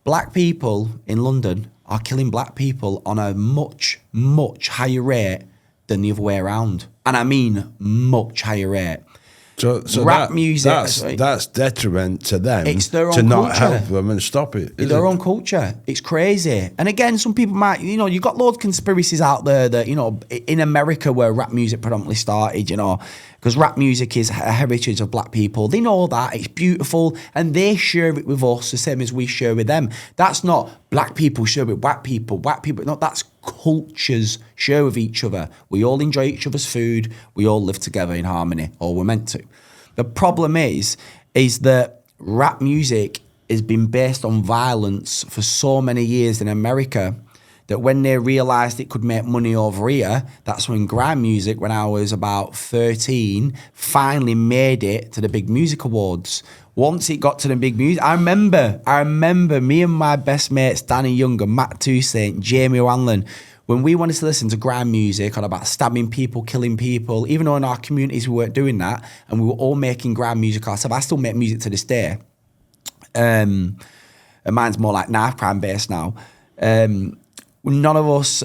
Speaker 2: Black people in London are killing black people on a much, much higher rate than the other way around. And I mean much higher rate.
Speaker 1: So
Speaker 2: rap music,
Speaker 1: that's detriment to them.
Speaker 2: It's their own
Speaker 1: to not
Speaker 2: culture.
Speaker 1: Help them and stop it.
Speaker 2: It's their own culture. It's crazy. And again, some people might, you've got loads of conspiracies out there that, in America where rap music predominantly started, because rap music is a heritage of black people. They know that. It's beautiful. And they share it with us the same as we share with them. That's not black people share with white people. No, that's cultures share with each other. We all enjoy each other's food. We all live together in harmony, or we're meant to. The problem is that rap music has been based on violence for so many years in America that when they realised it could make money over here, that's when grime music, when I was about 13, finally made it to the big music awards. Once it got to the big music, I remember me and my best mates, Danny Young and Matt Toussaint, Jamie Wanlon, when we wanted to listen to grime music on about stabbing people, killing people, even though in our communities we weren't doing that, and we were all making grime music ourselves. I still make music to this day. And mine's more like knife crime based now. None of us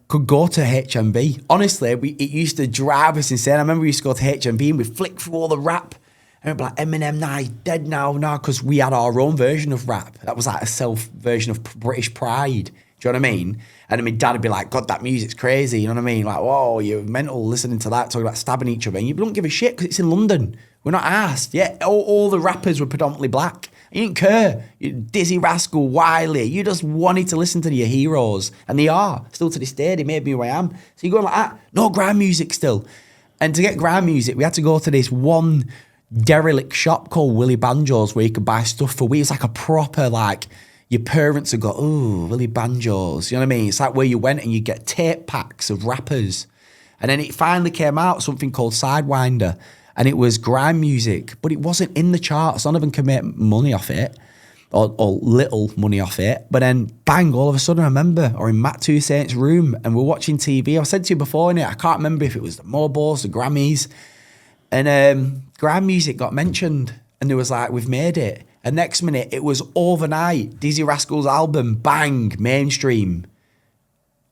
Speaker 2: could go to HMV. Honestly, it used to drive us insane. I remember we used to go to HMV and we'd flick through all the rap. And it'd be like, Eminem, nah, he's dead now, because we had our own version of rap. That was like a self-version of British pride. Do you know what I mean? And then my dad would be like, God, that music's crazy. You know what I mean? Like, whoa, you're mental listening to that, talking about stabbing each other. And you don't give a shit because it's in London. We're not asked. Yeah, all the rappers were predominantly black. You didn't care. Dizzy Rascal, Wiley. You just wanted to listen to your heroes. And they are. Still to this day, they made me who I am. So you're going like that. No grime music still. And to get grime music, we had to go to this one derelict shop called Willy Banjos where you could buy stuff for weed. It's like a proper, like, your parents would go, ooh, Willy Banjos. You know what I mean? It's like where you went and you get tape packs of rappers. And then it finally came out, something called Sidewinder. And it was grime music, but it wasn't in the charts. None of them could make money off it, or little money off it. But then, bang, all of a sudden, I remember, or in Matt Toussaint's room, and we're watching TV. I said to you before, innit? I can't remember if it was the Mobos, the Grammys. And grime music got mentioned, and it was like, we've made it. And next minute, it was overnight. Dizzy Rascal's album, bang, mainstream.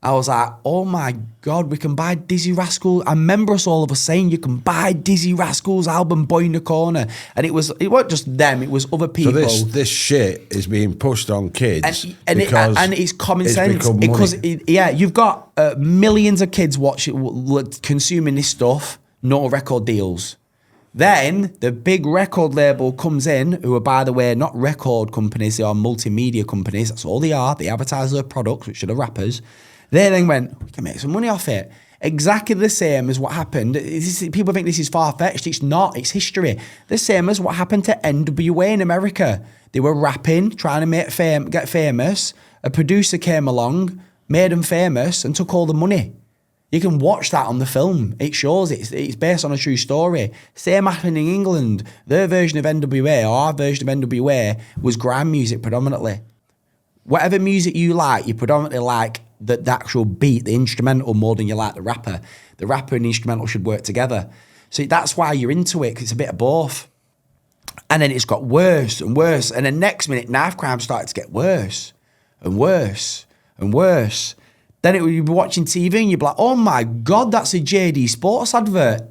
Speaker 2: I was like, oh my God, we can buy Dizzy Rascal. I remember us all of us saying, you can buy Dizzy Rascal's album, Boy in the Corner. And it wasn't just them, it was other people.
Speaker 1: So this shit is being pushed on kids
Speaker 2: and it's common sense. Because, you've got millions of kids consuming this stuff, no record deals. Then the big record label comes in, who are, by the way, not record companies, they are multimedia companies. That's all they are. They advertise their products, which are the rappers. They then went, we can make some money off it. Exactly the same as what happened. People think this is far-fetched. It's not. It's history. The same as what happened to NWA in America. They were rapping, trying to get famous. A producer came along, made them famous, and took all the money. You can watch that on the film. It shows it's based on a true story. Same happened in England. Their version of NWA, or our version of NWA, was grime music predominantly. Whatever music you like, you predominantly like the actual beat, the instrumental, more than you like the rapper. The rapper and the instrumental should work together. So that's why you're into it, because it's a bit of both. And then it's got worse and worse. And then next minute, knife crime started to get worse and worse and worse. Then you'd be watching TV and you'd be like, oh my God, that's a JD Sports advert.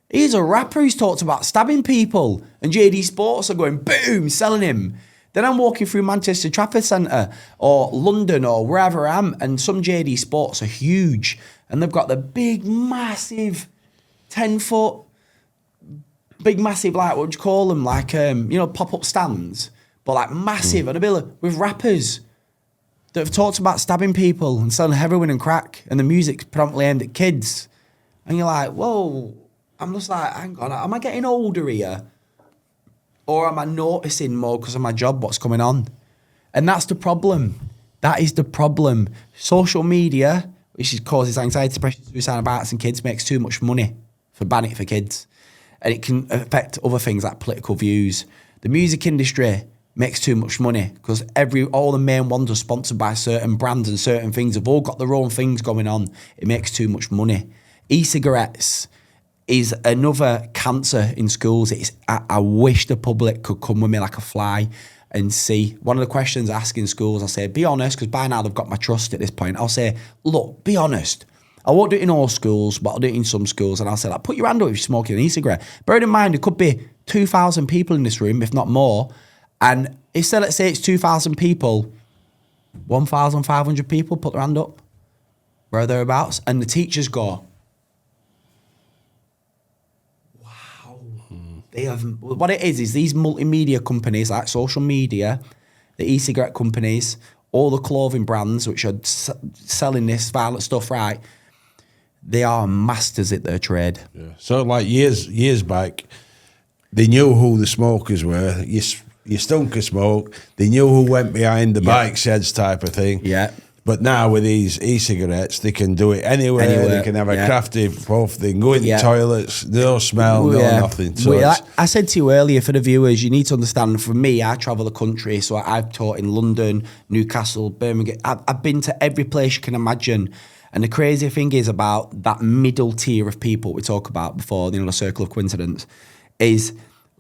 Speaker 2: He's a rapper, he's talked about stabbing people. And JD Sports are going, boom, selling him. Then I'm walking through Manchester Trafford Centre or London or wherever I am, and some JD Sports are huge. And they've got the big, massive 10-foot, big, massive, like, what would you call them? Like, pop-up stands, but like massive, and a bit with rappers that have talked about stabbing people and selling heroin and crack, and the music's predominantly aimed at kids. And you're like, whoa, I'm just like, hang on, am I getting older here? Or am I noticing more because of my job what's coming on? And that's the problem. That is the problem. Social media, which causes anxiety, depression, suicidal bites in kids, makes too much money for banning it for kids. And it can affect other things like political views. The music industry makes too much money because all the main ones are sponsored by certain brands, and certain things have all got their own things going on. It makes too much money. E-cigarettes is another cancer in schools. I wish the public could come with me like a fly and see. One of the questions I ask in schools, I say, be honest, because by now they've got my trust at this point. I'll say, look, be honest. I won't do it in all schools, but I'll do it in some schools. And I'll say, like, put your hand up if you're smoking an e-cigarette. Bear in mind, there could be 2,000 people in this room, if not more. And instead, let's say it's 2,000 people, 1,500 people put their hand up, where thereabouts. And the teachers go, they have, what it is these multimedia companies like social media, the e-cigarette companies, all the clothing brands which are selling this violent stuff, right? They are masters at their trade.
Speaker 1: Yeah. So like years back, they knew who the smokers were. You stunk of smoke. They knew who went behind the bike sheds type of thing.
Speaker 2: Yeah.
Speaker 1: But now with these e-cigarettes, they can do it anywhere. They can have a crafty puff. They can go in the toilets. No smell, no nothing. So
Speaker 2: I said to you earlier, for the viewers, you need to understand, for me, I travel the country. So I've taught in London, Newcastle, Birmingham. I've been to every place you can imagine. And the crazy thing is about that middle tier of people we talk about before, the circle of coincidence, is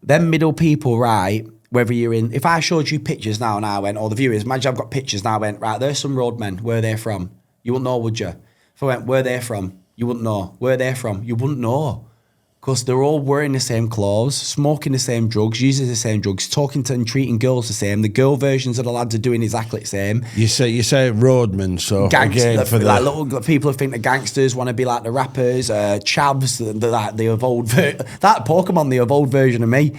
Speaker 2: them middle people, right? Whether you're in, if I showed you pictures now and I went, the viewers, imagine I've got pictures and I went, right, there's some roadmen, where are they from? You wouldn't know, would you? If I went, where are they from? You wouldn't know. Where are they from? You wouldn't know. Because they're all wearing the same clothes, smoking the same drugs, using the same drugs, talking to and treating girls the same. The girl versions of the lads are doing exactly the same.
Speaker 1: You say roadmen, so again, for
Speaker 2: like little people who think the gangsters want to be like the rappers, chavs, the evolved that Pokemon, the evolved version of me.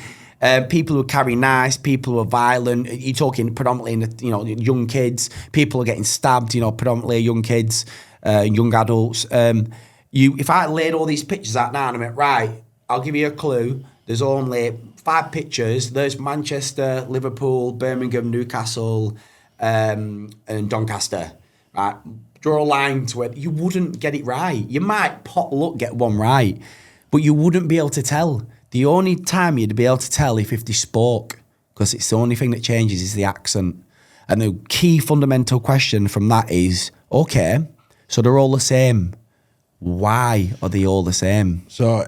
Speaker 2: People who carry knives, people who are violent. You're talking predominantly in the, young kids. People are getting stabbed. Predominantly young kids, young adults. If I laid all these pictures out now and I went, right, I'll give you a clue. There's only 5 pictures. There's Manchester, Liverpool, Birmingham, Newcastle, and Doncaster. Right, draw a line to it. You wouldn't get it right. You might get one right, but you wouldn't be able to tell. The only time you'd be able to tell if they spoke, because it's the only thing that changes is the accent. And the key fundamental question from that is, okay, so they're all the same. Why are they all the same?
Speaker 1: So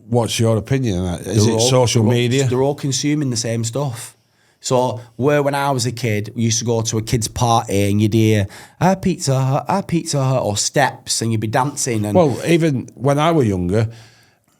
Speaker 1: what's your opinion on that? Is it social media?
Speaker 2: They're all consuming the same stuff. So when I was a kid, we used to go to a kid's party and you'd hear, Pizza Hut, or Steps, and you'd be dancing. And
Speaker 1: well, even when I was younger,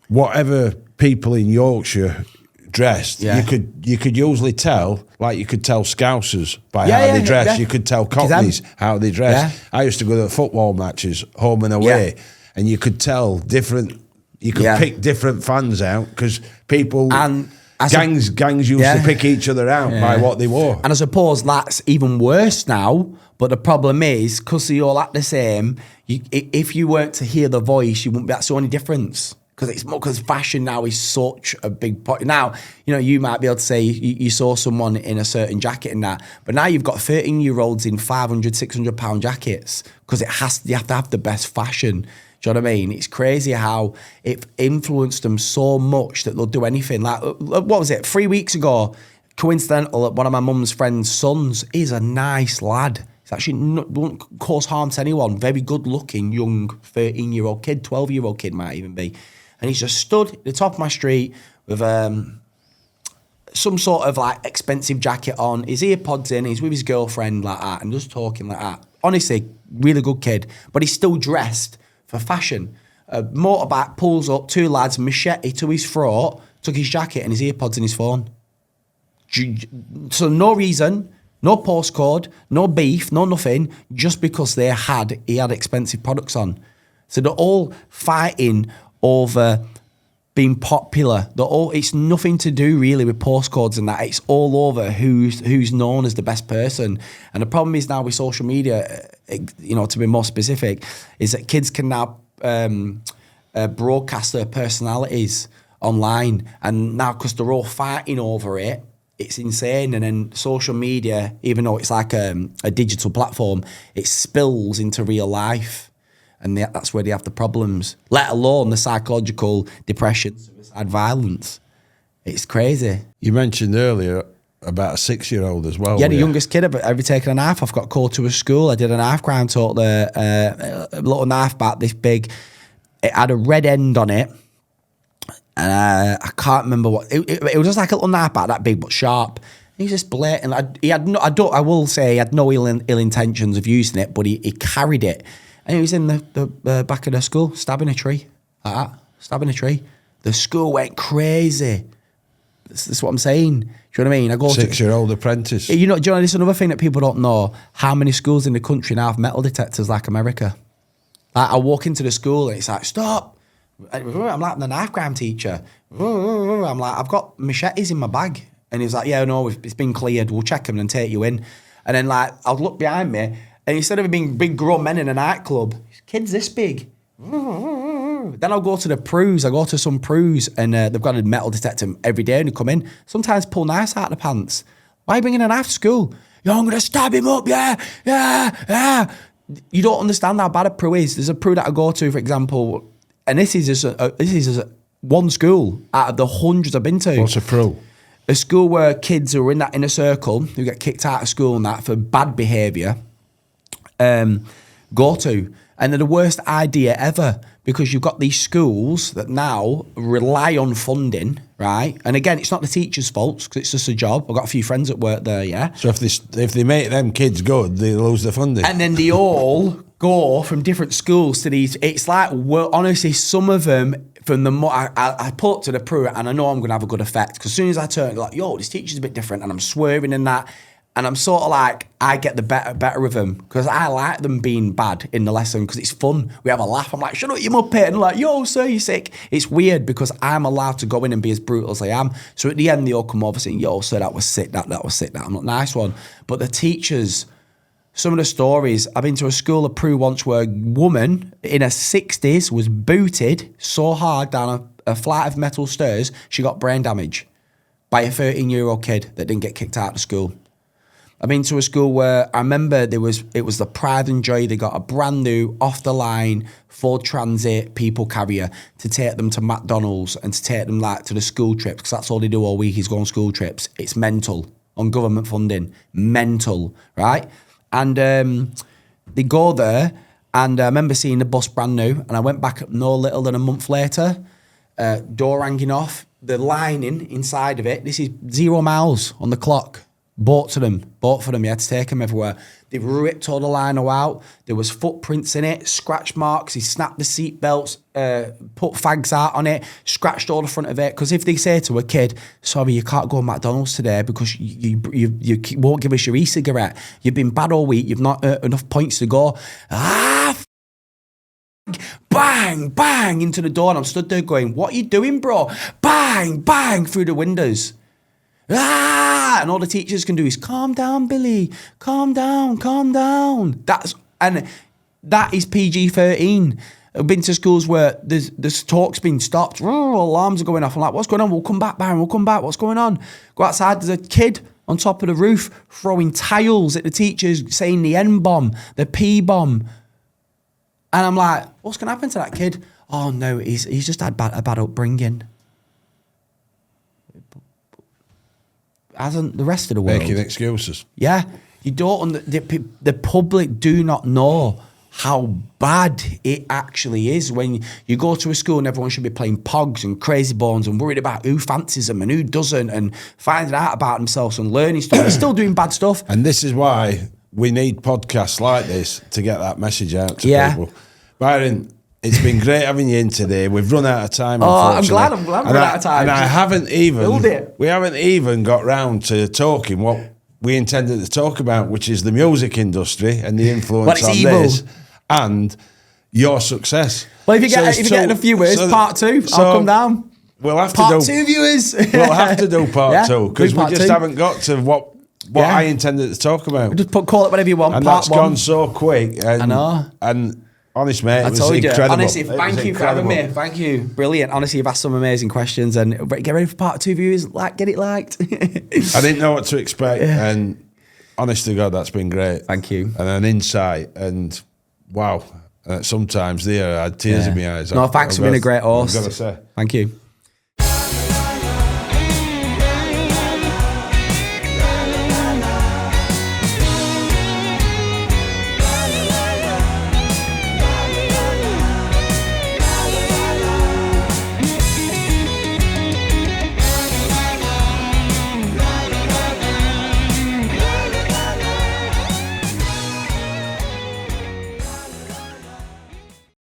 Speaker 1: whatever people in Yorkshire dressed, you could usually tell, like you could tell Scousers by how they dress. You could tell Cockneys how they dress. I used to go to the football matches, home and away, and you could tell different. You could pick different fans out because people and gangs used to pick each other out by what they wore. And
Speaker 2: I suppose that's even worse now. But the problem is, because they all act the same, if you weren't to hear the voice, you wouldn't be. That's the only difference. Because fashion now is such a big part. Now, you might be able to say you saw someone in a certain jacket and that, but now you've got 13-year-olds in 500, 600 pound jackets because you have to have the best fashion. Do you know what I mean? It's crazy how it influenced them so much that they'll do anything. Like, what was it? 3 weeks ago, coincidental, one of my mum's friend's sons is a nice lad. He's actually won't cause harm to anyone. Very good-looking, young 13-year-old kid, 12-year-old kid might even be. And he's just stood at the top of my street with some sort of like expensive jacket on, his earpods in, he's with his girlfriend like that, and just talking like that. Honestly, really good kid, but he's still dressed for fashion. A motorbike pulls up, 2 lads, machete to his throat, took his jacket and his earpods and his phone. So no reason, no postcode, no beef, no nothing, just because he had expensive products on. So they're all fighting over being popular. It's nothing to do really with postcodes and that. It's all over who's known as the best person. And the problem is now with social media, to be more specific, is that kids can now broadcast their personalities online. And now because they're all fighting over it, it's insane. And then social media, even though it's like a digital platform, it spills into real life. And that's where they have the problems, let alone the psychological depression, suicide, violence. It's crazy.
Speaker 1: You mentioned earlier about a 6-year-old as well.
Speaker 2: Yeah, the youngest kid ever taken a knife. I've got called to a school. I did a knife crime talk there, a little knife about this big. It had a red end on it. And I can't remember what. It was just like a little knife about that big but sharp. He's just blatant. I will say he had no ill intentions of using it, but he carried it. And he was in the back of the school, stabbing a tree. Like that, stabbing a tree. The school went crazy. That's what I'm saying. Do you know what I mean? I go
Speaker 1: 6-year-old apprentice.
Speaker 2: Do you know, this is another thing that people don't know. How many schools in the country now have metal detectors like America? Like, I walk into the school and it's like, stop. I'm like, I'm the knife crime teacher. I'm like, I've got machetes in my bag. And he's like, yeah, no, it's been cleared. We'll check them and take you in. And then like, I'll look behind me. And instead of it being big grown men in a nightclub, kids this big. Then I'll go to the Prues. I go to some Prues and they've got a metal detector every day and they come in. Sometimes pull knives out of the pants. Why are you bringing a knife to school? I'm going to stab him up, yeah. you don't understand how bad a Peru is. There's a Peru that I go to, for example, and this is just one school out of the hundreds I've been to.
Speaker 1: What's a Peru?
Speaker 2: A school where kids who are in that inner circle, who get kicked out of school and that for bad behaviour, go to. And they're the worst idea ever, because you've got these schools that now rely on funding, right? And again, it's not the teachers' fault, because it's just a job. I've got a few friends that work there, yeah?
Speaker 1: So if they make them kids good, they lose the funding.
Speaker 2: And then they all go from different schools to these. It's like, well, honestly, some of them, from the more I pull up to the Peru, and I know I'm going to have a good effect, because as soon as I turn, like, yo, this teacher's a bit different, and I'm swerving in that. And I'm sort of like, I get the better of them, because I like them being bad in the lesson, because it's fun. We have a laugh. I'm like, shut up, you muppet. And like, yo, sir, you're sick. It's weird, because I'm allowed to go in and be as brutal as I am. So at the end, they all come over saying, yo, sir, that was sick. That was sick. That I'm not nice one. But the teachers, some of the stories, I've been to a school of Peru once where a woman in her 60s was booted so hard down a flight of metal stairs, she got brain damage by a 13-year-old kid that didn't get kicked out of school. I've been to a school where I remember it was the pride and joy. They got a brand new off the line Ford Transit people carrier to take them to McDonald's and to take them like to the school trips, because that's all they do all week is go on school trips. It's mental on government funding, mental, right? And they go there, and I remember seeing the bus brand new, and I went back no little than a month later, door hanging off, the lining inside of it. This is 0 miles on the clock. Bought for them, you had to take them everywhere. They've ripped all the lino out. There was footprints in it, scratch marks. He snapped the seat belts, put fags out on it, scratched all the front of it. Because if they say to a kid, sorry, you can't go to McDonald's today because you won't give us your e-cigarette. You've been bad all week. You've not earned enough points to go. Bang, bang into the door. And I'm stood there going, what are you doing, bro? Bang, bang through the windows. And all the teachers can do is calm down, Billy. Calm down, calm down. That is PG-13. I've been to schools where there's talk's been stopped. Alarms are going off. I'm like, what's going on? We'll come back, Byron. We'll come back. What's going on? Go outside. There's a kid on top of the roof throwing tiles at the teachers, saying the N-bomb, the P-bomb. And I'm like, what's going to happen to that kid? Oh, no, he's just had a bad upbringing. Hasn't the rest of the world.
Speaker 1: Making excuses.
Speaker 2: Yeah. You don't, the public do not know how bad it actually is when you go to a school and everyone should be playing pogs and crazy bones and worried about who fancies them and who doesn't and finding out about themselves and learning stuff. They're still doing bad stuff.
Speaker 1: And this is why we need podcasts like this to get that message out to people. Byron, it's been great having you in today. We've run out of time.
Speaker 2: I'm glad we've run out of time.
Speaker 1: And we haven't even got round to talking what we intended to talk about, which is the music industry and the influence on this and your success.
Speaker 2: Well, if you're getting a few viewers, part two, I'll come down.
Speaker 1: We'll have
Speaker 2: part two viewers.
Speaker 1: We'll have to do part two, because we just haven't got to what I intended to talk about.
Speaker 2: Just call it whatever you want.
Speaker 1: And
Speaker 2: part
Speaker 1: that's gone so quick. And,
Speaker 2: I know.
Speaker 1: And honest, mate, it was incredible.
Speaker 2: Honestly, thank you for having me. Thank you. Brilliant. Honestly, you've asked some amazing questions, and get ready for part two viewers. Get it liked.
Speaker 1: I didn't know what to expect, and honest to God, that's been great.
Speaker 2: Thank you.
Speaker 1: And an insight, and wow, sometimes I had tears in my eyes.
Speaker 2: No, thanks for being a great host.
Speaker 1: I've got to say.
Speaker 2: Thank you.